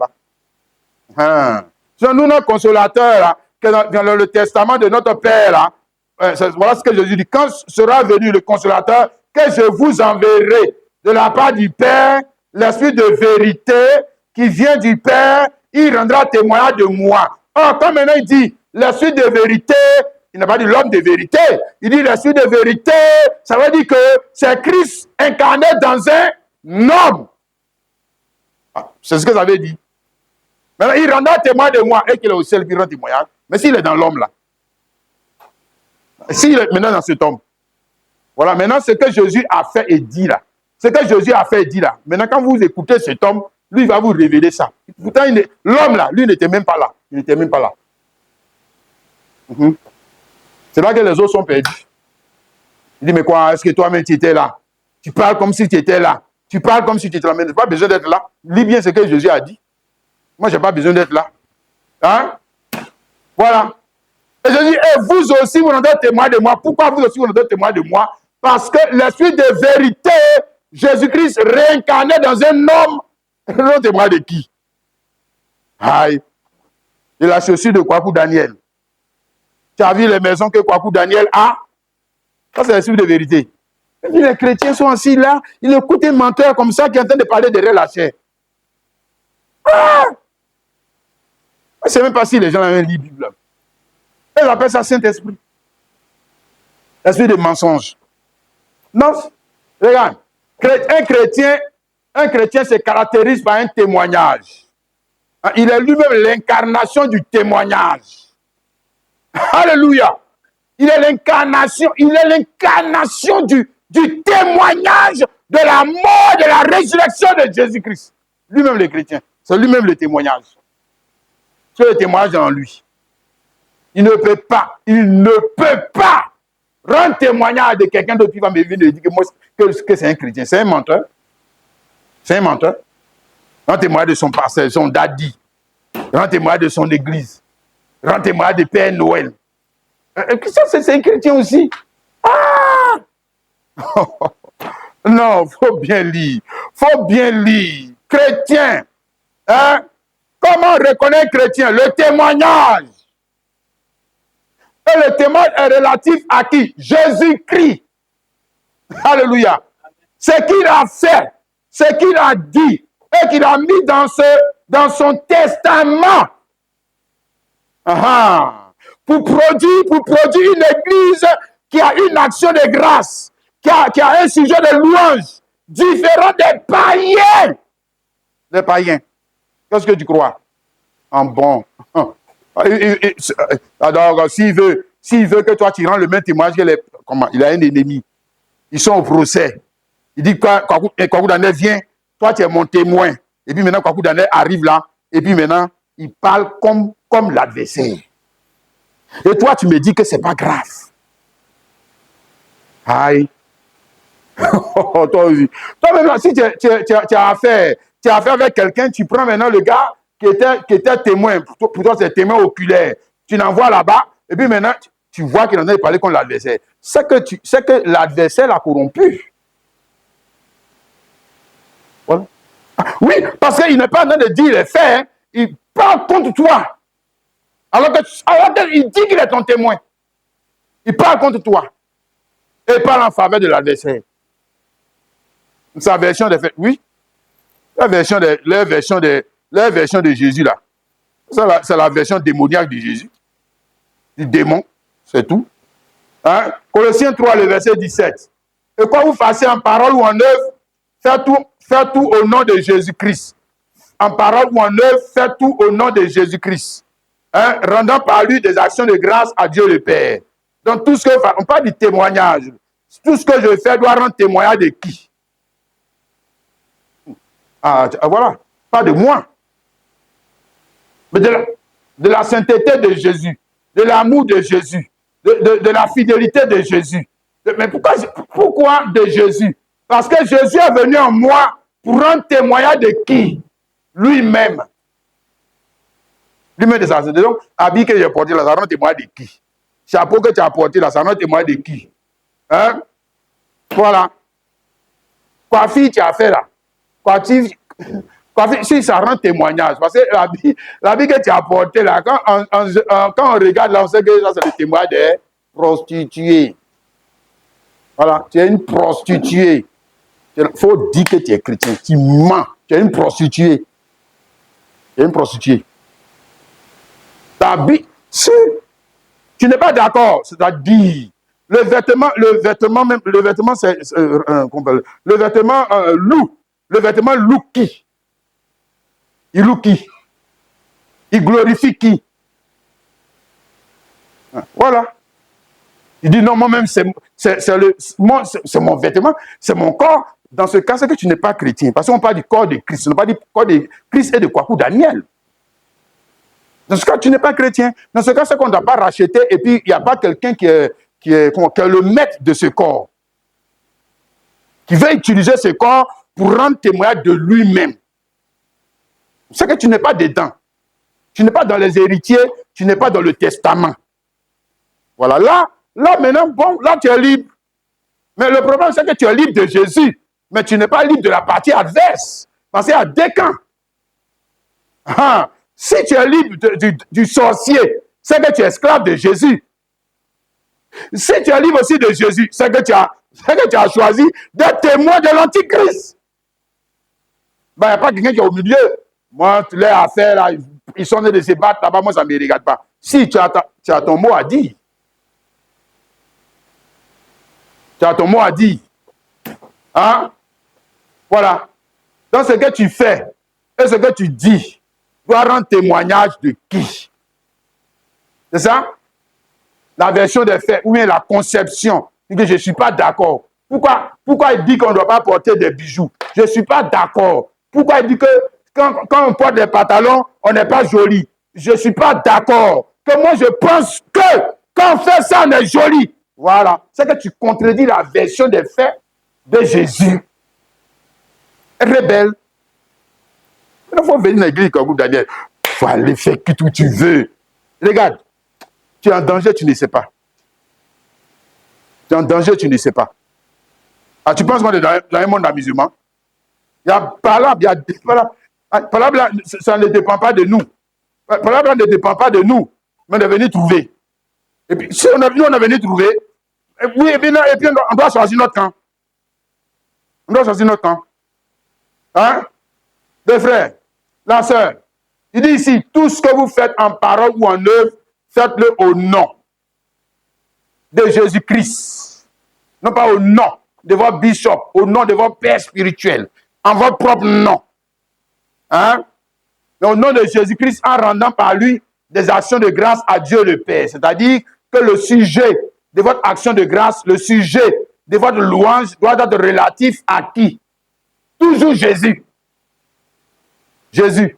là-bas. Nous, notre consolateur là, que dans le testament de notre Père là, voilà ce que Jésus dit. Quand sera venu le consolateur, que je vous enverrai de la part du Père, l'esprit de vérité qui vient du Père, il rendra témoignage de moi. Or, quand maintenant il dit l'esprit de vérité Il n'a pas dit l'homme de vérité. Il dit l'esprit de vérité. Ça veut dire que c'est Christ incarné dans un homme. C'est ce que ça veut dire. Maintenant, il rendra témoin de moi et qu'il est au ciel qui rend témoignage. Mais s'il est dans l'homme là, s'il est maintenant dans cet homme, voilà, maintenant ce que Jésus a fait et dit là, ce que Jésus a fait et dit là, maintenant quand vous écoutez cet homme, lui il va vous révéler ça. Pourtant, l'homme là, lui n'était même pas là. Il n'était même pas là. C'est là que les autres sont perdus. Il dit, mais quoi, est-ce que toi-même tu étais là? Tu parles comme si tu étais là. Tu parles comme si tu étais là, mais tu n'as pas besoin d'être là. Lis bien ce que Jésus a dit. Moi, je n'ai pas besoin d'être là. Hein? Voilà. Et je dis, et vous aussi, vous rendez témoin de moi. Pourquoi vous aussi, vous rendez témoin de moi? Parce que l'esprit de vérité, Jésus-Christ réincarné dans un homme, rendez témoin de qui? Aïe. De la chaussure de Kwaku Daniel. Tu as vu les maisons que Kwaku Daniel a? Ça, c'est l'esprit de vérité. Et puis les chrétiens sont assis là, ils écoutent un menteur comme ça qui est en train de parler derrière la chair. Ah! Je ne sais même pas si les gens avaient lu la Bible. Ils appellent ça Saint-Esprit. L'esprit de mensonge. Non, regarde, un chrétien se caractérise par un témoignage. Il est lui-même l'incarnation du témoignage. Alléluia. Il est l'incarnation du témoignage de la mort, de la résurrection de Jésus-Christ. Lui-même le chrétien. C'est lui-même le témoignage. C'est le témoignage en lui. Il ne peut pas rendre témoignage de quelqu'un d'autre qui va me venir et dire que c'est un chrétien. C'est un menteur. C'est un menteur. Rendre témoignage de son pasteur, son daddy. Rendre témoignage de son église. Rendre témoignage de Père Noël. C'est un chrétien aussi. Ah! Non, faut bien lire. Faut bien lire. Chrétien. Hein? Comment reconnaître chrétien? Le témoignage. Et le témoignage est relatif à qui? Jésus-Christ. Alléluia. Ce qu'il a fait, ce qu'il a dit, et qu'il a mis dans son testament. Pour produire une église qui a une action de grâce, qui a un sujet de louange, différent des païens. Les païens. Qu'est-ce que tu crois? En bon. Alors, s'il veut que toi tu rends le même témoignage il a un ennemi. Ils sont au procès. Il dit Kwaku Daniel vient, toi tu es mon témoin. Et puis maintenant Kwaku Daniel arrive là, et puis maintenant il parle comme l'adversaire. Et toi tu me dis que c'est pas grave. Aïe. Toi aussi. Toi maintenant, si tu as affaire avec quelqu'un, tu prends maintenant le gars qui était témoin. Pour toi, c'est témoin oculaire. Tu l'envoies là-bas, et puis maintenant, tu vois qu'il en a parlé contre l'adversaire. C'est que l'adversaire l'a corrompu. Voilà. Oui, parce qu'il n'est pas en train de dire les faits, hein. Il parle contre toi. Alors qu'il dit qu'il est ton témoin. Il parle contre toi. Et il parle en faveur de l'adversaire. Sa version des faits, oui. La version de Jésus là. C'est la version démoniaque de Jésus. Du démon, c'est tout. Hein? Colossiens 3, le verset 17. Et quoi vous fassiez en parole ou en œuvre, faites tout au nom de Jésus-Christ. En parole ou en œuvre, faites tout au nom de Jésus-Christ. Hein? Rendant par lui des actions de grâce à Dieu le Père. Donc tout ce que on parle du témoignage. Tout ce que je fais doit rendre témoignage de qui? Voilà, pas de moi. Mais de la sainteté de Jésus, de l'amour de Jésus, de la fidélité de Jésus. Mais pourquoi de Jésus? Parce que Jésus est venu en moi pour rendre témoignage de qui? Lui-même. Lui-même de sa sainteté. Donc, habit que j'ai porté là, ça rend témoignage de qui? Chapeau que tu as porté là, ça rend témoignage de qui? Hein? Voilà. Coiffure tu as fait là. Si ça rend témoignage, parce que la vie que tu as portée là, quand on regarde là, on sait que ça c'est le témoignage des prostituées. Voilà, tu es une prostituée. Il faut dire que tu es chrétien, tu mens, tu es une prostituée. Tu es une prostituée. Si Tu n'es pas d'accord, c'est-à-dire le vêtement c'est le vêtement loue. Le vêtement loue qui? Il loue qui? Il glorifie qui? Voilà. Il dit non, moi-même, c'est mon vêtement, c'est mon corps. Dans ce cas, c'est que tu n'es pas chrétien. Parce qu'on parle du corps de Christ. On ne parle pas du corps de Christ et de Kwaku Daniel. Dans ce cas, tu n'es pas chrétien. Dans ce cas, c'est qu'on ne doit pas racheter et puis il n'y a pas quelqu'un qui est le maître de ce corps, qui veut utiliser ce corps pour rendre témoignage de lui-même. C'est que tu n'es pas dedans. Tu n'es pas dans les héritiers, tu n'es pas dans le testament. Voilà, là maintenant, bon, là tu es libre. Mais le problème, c'est que tu es libre de Jésus, mais tu n'es pas libre de la partie adverse. Parce qu'il y a deux camps. Ah, si tu es libre du sorcier, c'est que tu es esclave de Jésus. Si tu es libre aussi de Jésus, c'est que tu as choisi d'être témoin de l'Antichrist. Ben, il n'y a pas quelqu'un qui est au milieu. Moi, les affaires, là, ils sont en train de se battre là-bas, moi, ça ne me regarde pas. Si tu as ton mot à dire, tu as ton mot à dire. Hein? Voilà. Donc, ce que tu fais et ce que tu dis doit rendre témoignage de qui? C'est ça? La version des faits ou bien la conception. Que je ne suis pas d'accord. Pourquoi il dit qu'on ne doit pas porter des bijoux? Je ne suis pas d'accord. Pourquoi il dit que quand on porte des pantalons, on n'est pas joli? Je ne suis pas d'accord. Que moi, je pense que quand on fait ça, on est joli. Voilà. C'est que tu contredis la version des faits de Jésus. Rebelle. Il faut venir à l'église comme Daniel. Il faut aller faire tout où tu veux. Regarde, tu es en danger, tu ne sais pas. Tu es en danger, tu ne sais pas. Ah, tu penses qu'on est dans un monde musulman? Il y a palabre, palabre, ça ne dépend pas de nous. Palabre ne dépend pas de nous, mais on est venu trouver. Et puis, si nous, on est venu trouver, oui, et puis on doit choisir notre camp. On doit choisir notre camp. Hein? Les frères, la sœur, il dit ici, tout ce que vous faites en parole ou en œuvre, faites-le au nom de Jésus-Christ. Non pas au nom de votre bishop, au nom de votre père spirituel, en votre propre nom. Hein? Au nom de Jésus-Christ, en rendant par lui des actions de grâce à Dieu le Père. C'est-à-dire que le sujet de votre action de grâce, le sujet de votre louange doit être relatif à qui? Toujours Jésus. Jésus.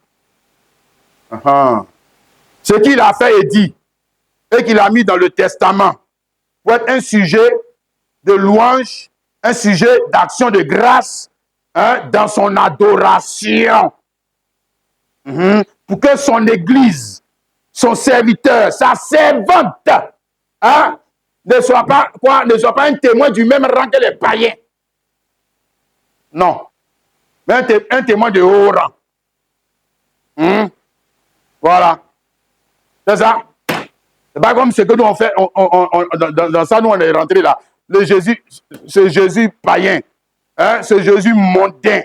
Ce qu'il a fait et dit, et qu'il a mis dans le testament, pour être un sujet de louange, un sujet d'action de grâce, hein, dans son adoration. Pour que son église, son serviteur, sa servante, hein, ne soit pas un témoin du même rang que les païens. Non. Mais un témoin de haut rang. Voilà. C'est ça. C'est pas comme ce que nous on fait. Dans ça, nous on est rentré là. Ce Jésus païen. Hein, ce Jésus mondain.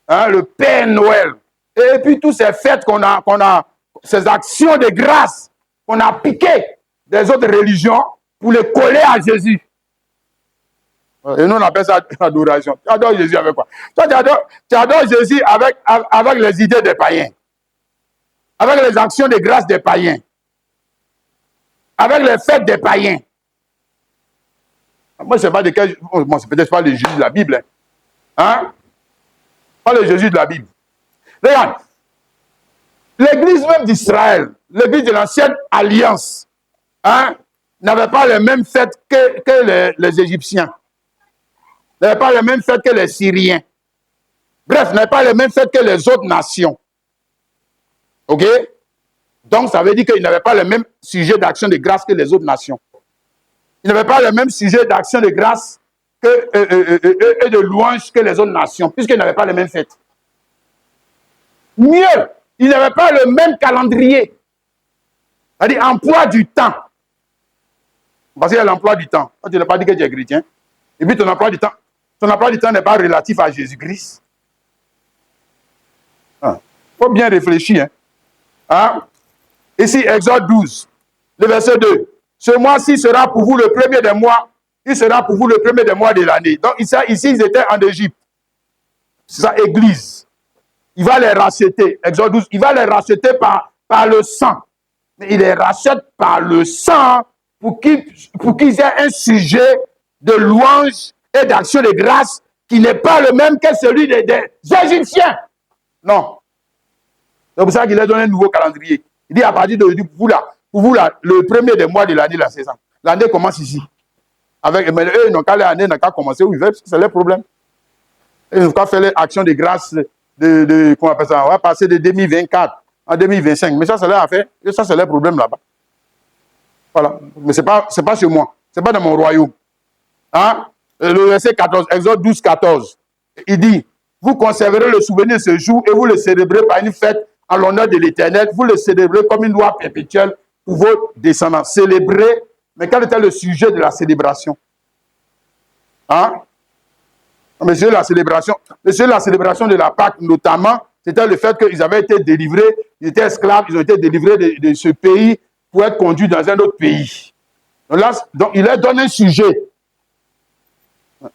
Hein, le Père Noël. Et puis toutes ces fêtes qu'on a, ces actions de grâce qu'on a piquées des autres religions pour les coller à Jésus. Et nous on appelle ça adoration. Tu adores Jésus avec quoi? Toi tu adores Jésus avec les idées des païens. Avec les actions de grâce des païens. Avec les fêtes des païens. Moi, je ne sais pas de quel... Bon, c'est peut-être pas le Jésus de la Bible. Hein? Pas le Jésus de la Bible. Regarde. L'église même d'Israël, l'église de l'ancienne alliance, hein, n'avait pas les mêmes fêtes que les Égyptiens. N'avait pas les mêmes fêtes que les Syriens. Bref, n'avait pas les mêmes fêtes que les autres nations. OK? Donc, ça veut dire qu'ils n'avaient pas le même sujet d'action de grâce que les autres nations. Ils n'avaient pas le même sujet d'action de grâce et de louange que les autres nations, puisqu'ils n'avaient pas les mêmes fêtes. Mieux, ils n'avaient pas le même calendrier. C'est-à-dire emploi du temps. Parce qu'il y a l'emploi du temps. Quand tu n'as pas dit que tu es chrétien, et puis ton emploi du temps n'est pas relatif à Jésus-Christ. Il faut bien réfléchir. Hein? Ici, Exode 12, le verset 2. ce mois-ci sera pour vous le premier des mois. Il sera pour vous le premier des mois de l'année. Donc ici, ils étaient en Égypte. C'est sa église. Il va les racheter. Exode 12, il va les racheter par le sang. Mais il les rachète par le sang pour qu'ils aient un sujet de louange et d'action de grâce qui n'est pas le même que celui des Égyptiens. Non. C'est pour ça qu'il a donné un nouveau calendrier. Il dit à partir de pour vous là, le premier des mois de l'année, là, c'est ça. L'année commence ici. Mais eux, ils n'ont qu'à l'année, n'a qu'à commencer où ils veulent, c'est leur problème. Ils n'ont qu'à faire l'action de grâce comment on appelle ça, on va passer de 2024 en 2025. Mais ça, c'est leur affaire. Et ça, c'est leur problème là-bas. Voilà. Mais ce n'est pas chez moi. Ce n'est pas dans mon royaume. Hein? Le verset 14, Exode 12, 14. Il dit, vous conserverez le souvenir de ce jour et vous le célébrez par une fête en l'honneur de l'Éternel. Vous le célébrez comme une loi perpétuelle pour vos descendants. Célébrer. Mais quel était le sujet de la célébration? Hein? Le sujet de la célébration de la Pâque, notamment, c'était le fait qu'ils avaient été délivrés, ils étaient esclaves, ils ont été délivrés de ce pays pour être conduits dans un autre pays. Donc, là, il leur donne un sujet.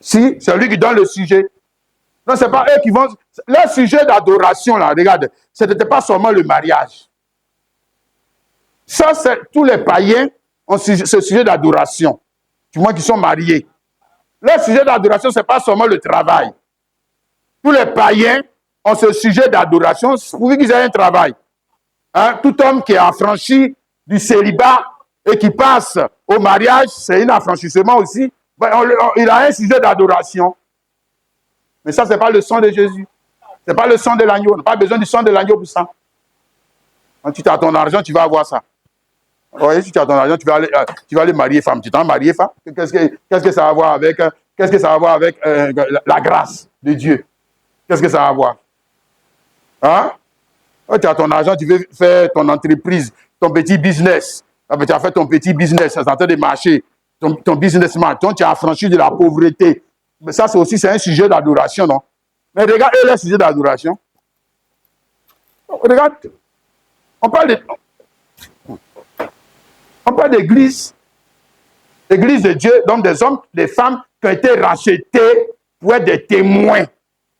Si, c'est lui qui donne le sujet. Non, ce n'est pas eux qui vont... Leur sujet d'adoration, là, regarde, ce n'était pas seulement le mariage. Ça, c'est tous les païens ont ce sujet d'adoration. Du moins qui sont mariés. Leur sujet d'adoration, ce n'est pas seulement le travail. Tous les païens ont ce sujet d'adoration pour qu'ils aient un travail. Hein? Tout homme qui est affranchi du célibat et qui passe au mariage, c'est un affranchissement aussi. Il a un sujet d'adoration. Mais ça, ce n'est pas le sang de Jésus. Ce n'est pas le sang de l'agneau. On n'a pas besoin du sang de l'agneau pour ça. Quand tu as ton argent, tu vas avoir ça. Oui, si tu as ton argent, tu vas aller marier femme. Tu t'en marié femme. Qu'est-ce que ça va avoir avec, la grâce de Dieu? Qu'est-ce que ça va avoir? Hein? Tu as ton argent, tu veux faire ton entreprise, ton petit business. Tu as fait ton petit business, ça est en train de marcher. Ton businessman, tu as affranchi de la pauvreté. Mais ça, c'est un sujet d'adoration, non? Mais regarde, eux, le sujet d'adoration. Regarde, on parle d'église. L'église de Dieu, donc des hommes, des femmes qui ont été rachetés pour être des témoins.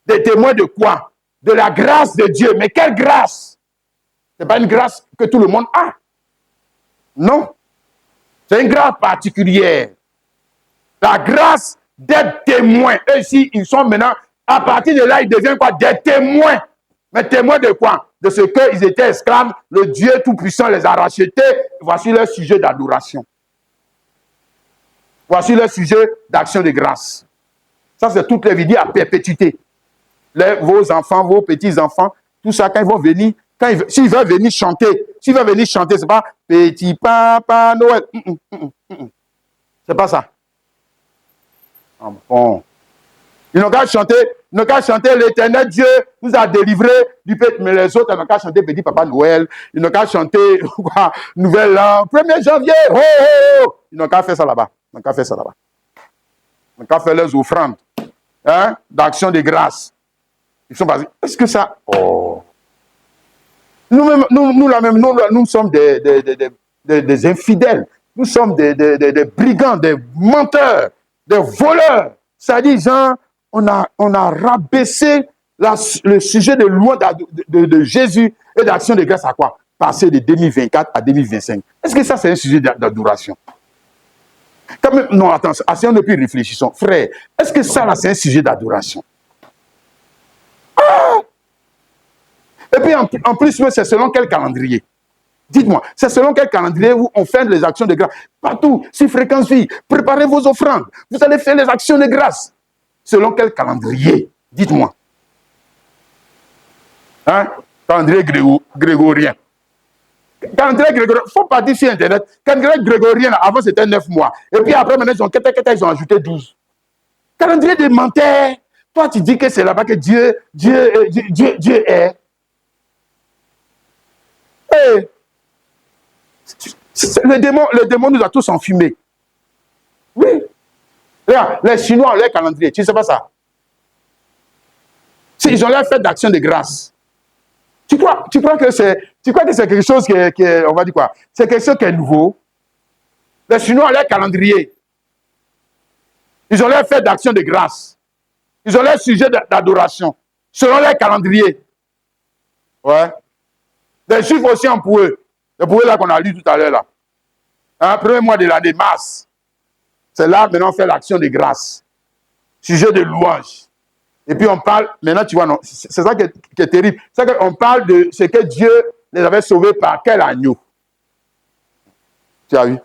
Des témoins de quoi? De la grâce de Dieu. Mais quelle grâce? Ce n'est pas une grâce que tout le monde a. Non. C'est une grâce particulière. La grâce d'être témoins. Eux ici, ils sont maintenant, à partir de là, ils deviennent quoi? Des témoins. Mais témoins de quoi? De ce qu'ils étaient esclaves. Le Dieu Tout-Puissant les a rachetés. Voici leur sujet d'adoration. Voici leur sujet d'action de grâce. Ça, c'est toute la vie à perpétuité. Vos enfants, vos petits-enfants, tout ça, quand ils vont venir, s'ils veulent venir chanter, ce n'est pas Petit Papa Noël. C'est pas ça. Ah bon. Ils n'ont qu'à chanter, l'Éternel Dieu nous a délivrés du péché. Mais les autres, ils n'ont qu'à chanter Petit Papa Noël. Ils n'ont qu'à chanter quoi, Nouvel An, 1er janvier. Oh, oh, oh. Ils n'ont qu'à faire ça là-bas. Ils n'ont qu'à faire leurs offrandes, hein, d'action de grâce. Ils sont basés. Est-ce que ça... Oh. Nous sommes des infidèles. Nous sommes des brigands, des menteurs, des voleurs. C'est-à-dire, genre, on a rabaissé le sujet de loi de Jésus et d'action de grâce à quoi? Passer de 2024 à 2025. Est-ce que ça, c'est un sujet d'adoration? Quand même, non, attends, asseyons nous puis réfléchissons. Frère, est-ce que ça, là, c'est un sujet d'adoration? Ah! Et puis, en plus, c'est selon quel calendrier? Dites-moi, c'est selon quel calendrier où on fait les actions de grâce? Partout, sur Fréquence Vie, préparez vos offrandes. Vous allez faire les actions de grâce. Selon quel calendrier? Dites-moi. Hein? Calendrier grégorien. Calendrier grégorien, il faut partir sur Internet. Calendrier grégorien, avant c'était 9 mois. Et puis après, maintenant, ils ont ajouté 12. Calendrier des menteurs. Toi, tu dis que c'est là-bas que Dieu est. Hey. Le démon nous a tous enfumés. Oui. Regarde, les Chinois ont leur calendrier. Tu ne sais pas ça? Ils ont leur fête d'action de grâce. Tu crois que c'est quelque chose qui est, on va dire quoi? C'est quelque chose qui est nouveau. Les Chinois ont leur calendrier. Ils ont leur fête d'action de grâce. Ils ont leur sujet d'adoration. Selon leur calendrier. Ouais. Les chiffres aussi en pour eux. Le pour eux là qu'on a lu tout à l'heure là. Hein, premier mois de l'année, mars. C'est là, maintenant, on fait l'action de grâce. Sujet de louange. Et puis on parle, maintenant tu vois, non, c'est ça qui est terrible. C'est qu'on parle de ce que Dieu les avait sauvés par quel agneau. Tu as vu?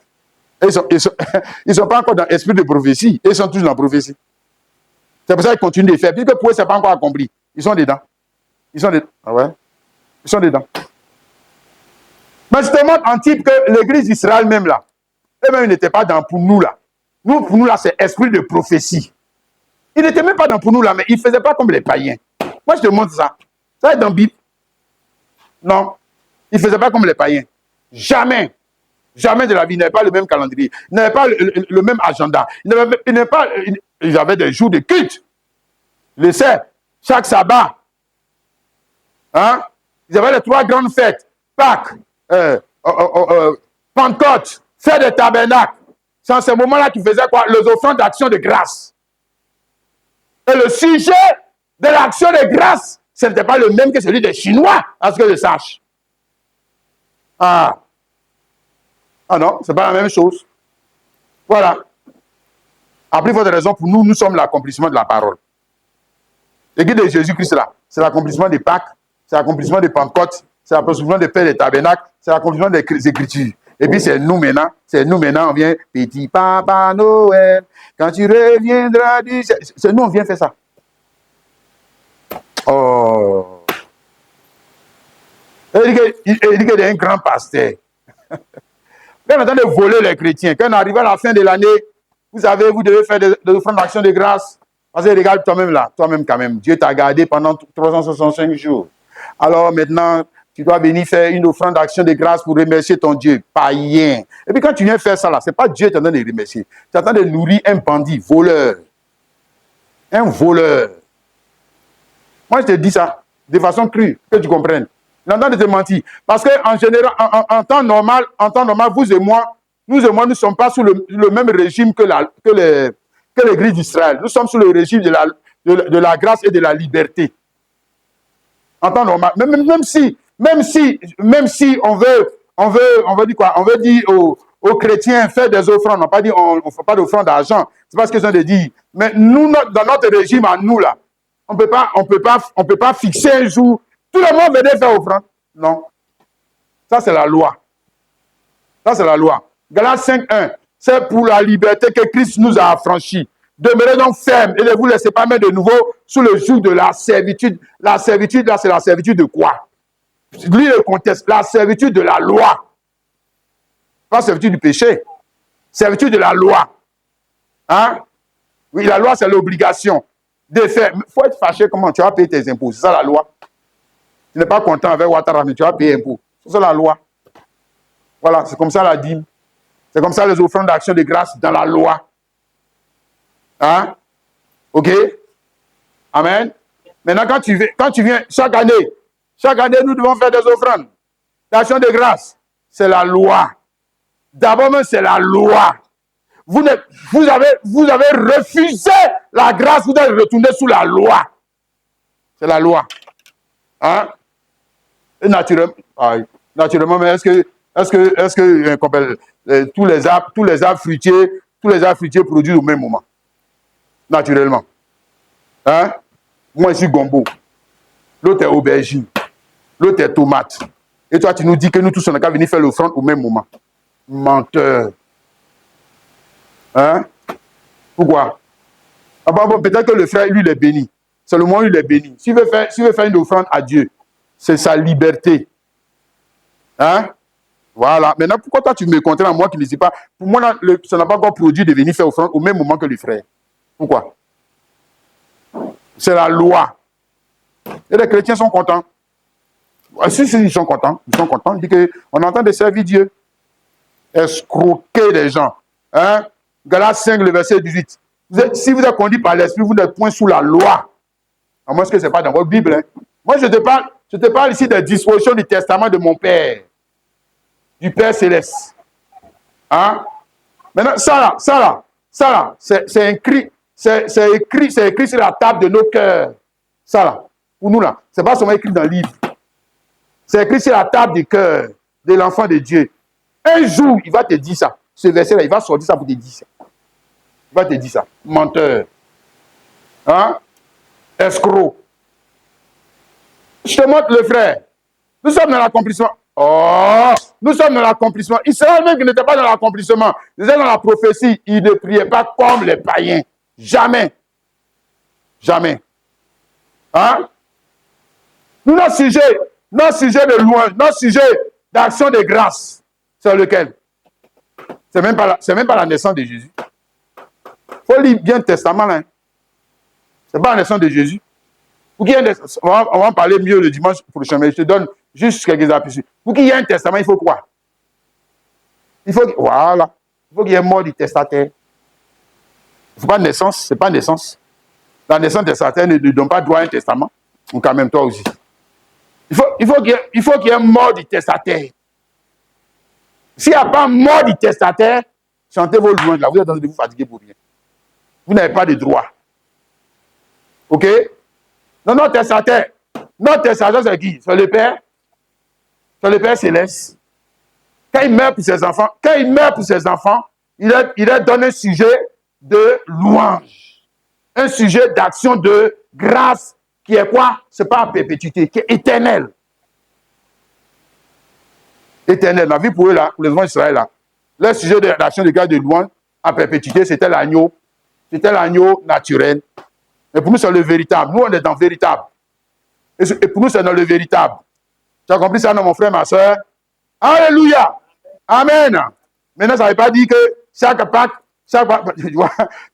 Ils sont pas encore dans l'esprit de prophétie. Ils sont tous dans la prophétie. C'est pour ça qu'ils continuent de faire. Puisque pour eux, ce n'est pas encore accompli. Ils sont dedans. Ils sont dedans. Ah ouais? Ils sont dedans. Mais je te montre en type que l'église d'Israël même là, eux-mêmes, ils n'étaient pas dans pour nous là. Nous, pour nous là, c'est esprit de prophétie. Ils n'étaient même pas dans pour nous là, mais ils ne faisaient pas comme les païens. Moi, je te montre ça. Ça est dans la Bible. Non. Ils ne faisaient pas comme les païens. Jamais. Jamais de la vie. Ils n'avaient pas le même calendrier. Ils n'avaient pas le même agenda. Ils avaient des jours de culte. Le sait. Chaque sabbat. Hein? Ils avaient les 3 grandes fêtes. Pâques. Pentecôte. Fête des tabernacles. C'est en ce moment-là qu'ils faisaient quoi? Les offrandes d'action de grâce. Et le sujet de l'action de grâce, ce n'était pas le même que celui des Chinois, à ce que je sache. Ah non, ce n'est pas la même chose. Voilà. À plus forte raison, pour nous, nous sommes l'accomplissement de la parole. L'église de Jésus-Christ, là, c'est l'accomplissement des Pâques, c'est l'accomplissement des Pentecôtes, c'est l'accomplissement des Pères des Tabernacles, c'est l'accomplissement des Écritures. Et puis c'est nous maintenant, on vient, petit Papa Noël, quand tu reviendras, c'est nous, on vient faire ça. Oh. Il dit qu'il est un grand pasteur. Quand on est en train de voler les chrétiens, quand on arrive à la fin de l'année, vous devez faire des offrandes d'action de grâce. Parce que regarde toi-même là, toi-même quand même, Dieu t'a gardé pendant 365 jours. Alors maintenant, tu dois venir faire une offrande d'action de grâce pour remercier ton Dieu, païen. Et puis quand tu viens faire ça là, c'est pas Dieu qui est en train de remercier. Tu es en train de nourrir un bandit, voleur. Un voleur. Moi je te dis ça, de façon crue, que tu comprennes. Il est en train de te mentir. Parce qu'en général, en temps normal, vous et moi, nous ne sommes pas sous le même régime que l'église d'Israël. Nous sommes sous le régime de la grâce et de la liberté. En temps normal. Même si on veut dire quoi? On veut dire aux chrétiens, faire des offrandes. On n'a pas dit on ne fait pas d'offrande d'argent. C'est pas ce qu'ils ont de dire. Mais nous, dans notre régime à nous, là, on peut pas fixer un jour. Tout le monde venait faire offrande. Non. Ça, c'est la loi. Ça, c'est la loi. Galates 5:1. C'est pour la liberté que Christ nous a affranchis. Demeurez donc fermes et ne vous laissez pas mettre de nouveau sous le joug de la servitude. La servitude, là, c'est la servitude de quoi? Lui, le contexte. La servitude de la loi. Pas servitude du péché. Servitude de la loi. Hein? Oui, la loi, c'est l'obligation de faire. Il faut être fâché comment tu vas payer tes impôts. C'est ça la loi. Tu n'es pas content avec Ouattara, mais tu vas payer impôts. C'est ça la loi. Voilà, c'est comme ça la dîme. C'est comme ça les offrandes d'action de grâce dans la loi. Hein? Ok? Amen. Maintenant, quand tu viens, chaque année, nous devons faire des offrandes d'action de grâce. C'est la loi. D'abord même, c'est la loi. Vous avez refusé la grâce, vous allez retourner sous la loi. C'est la loi. Hein? Et naturellement, mais est-ce que tous les arbres fruitiers produisent au même moment? Naturellement. Hein? Moi, je suis gombo. L'autre est aubergine. L'autre est tomate. Et toi, tu nous dis que nous tous, on n'a qu'à venir faire l'offrande au même moment. Menteur. Hein? Pourquoi? Ah bon, peut-être que le frère, lui, il est béni. C'est le moment où il est béni. S'il veut faire une offrande à Dieu, c'est sa liberté. Hein? Voilà. Maintenant, pourquoi toi, tu me contrains à moi qui ne sais pas? Pour moi, là, ça n'a pas encore produit de venir faire offrande au même moment que le frère. Pourquoi? C'est la loi. Et les chrétiens sont contents. Si, ils sont contents. Ils sont contents. Ils disent qu'on est en train de servir Dieu. Escroquer les gens. Hein? Galates 5, le verset 18. Si vous êtes conduit par l'esprit, vous n'êtes point sous la loi. À moins que ce n'est pas dans votre Bible. Hein? Moi, je te parle ici des dispositions du testament de mon Père. Du Père Céleste. Hein? Maintenant, ça là, c'est écrit, c'est écrit sur la table de nos cœurs. Ça là, pour nous là, c'est pas seulement écrit dans le livre. C'est écrit sur la table du cœur de l'enfant de Dieu. Un jour, il va te dire ça. Ce verset-là, il va sortir ça pour te dire ça. Il va te dire ça. Menteur. Hein? Escroc. Je te montre le frère. Nous sommes dans l'accomplissement. Oh, nous sommes dans l'accomplissement. Israël même qui n'était pas dans l'accomplissement, il était dans la prophétie. Il ne priait pas comme les païens. Jamais. Jamais. Hein? Nous, notre sujet de louange, notre sujet d'action de grâce, c'est lequel? C'est même pas la naissance de Jésus. Il faut lire bien le testament là. Hein? C'est pas la naissance de Jésus. Pour qu'il y ait on va en parler mieux le dimanche prochain, mais je te donne juste quelques appuis. Pour qu'il y ait un testament, il faut quoi? Voilà. Il faut qu'il y ait mort du testataire. Il ne faut pas de naissance, c'est pas naissance. La naissance testataire ne donne pas droit à un testament. Donc quand même toi aussi. Il faut qu'il y ait mort du testataire. S'il n'y a pas mort du testataire, chantez vos louanges là, vous êtes en train de vous fatiguer pour rien. Vous n'avez pas de droit. Ok? Non, notre testataire, c'est qui? C'est le Père. C'est le Père céleste. Quand il meurt pour ses enfants, il a donné un sujet de louange. Un sujet d'action de grâce qui est quoi? Ce n'est pas à perpétuité, qui est éternel. Éternel. La vie pour eux, là, pour les enfants d'Israël, là, leur sujet d'action de grâce de louange à perpétuité, c'était l'agneau. C'était l'agneau naturel. Mais pour nous, c'est le véritable. Nous, on est dans le véritable. Et pour nous, c'est dans le véritable. Tu as compris ça, non, mon frère, ma soeur? Alléluia! Amen! Maintenant, ça ne veut pas dire que chaque Pâques, ça ne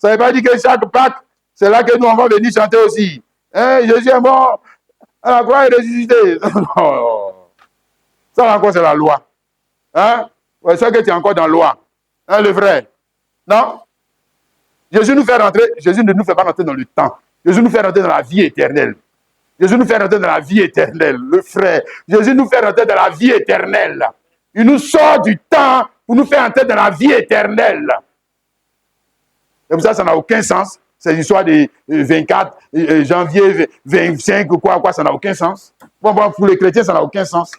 veut pas dire que chaque Pâques, c'est là que nous, on va venir chanter aussi. Hein, Jésus est mort, à la croix est ressuscité. Ça, encore, c'est la loi. Hein? Ouais, c'est que tu es encore dans la loi. Hein, le frère? Non? Jésus ne nous fait pas rentrer dans le temps. Jésus nous fait rentrer dans la vie éternelle. Jésus nous fait rentrer dans la vie éternelle, le frère. Jésus nous fait rentrer dans la vie éternelle. Il nous sort du temps pour nous faire entrer dans la vie éternelle. Et pour ça, ça n'a aucun sens. C'est l'histoire de 24 janvier 25 ou quoi, ça n'a aucun sens. Bon, pour les chrétiens, ça n'a aucun sens.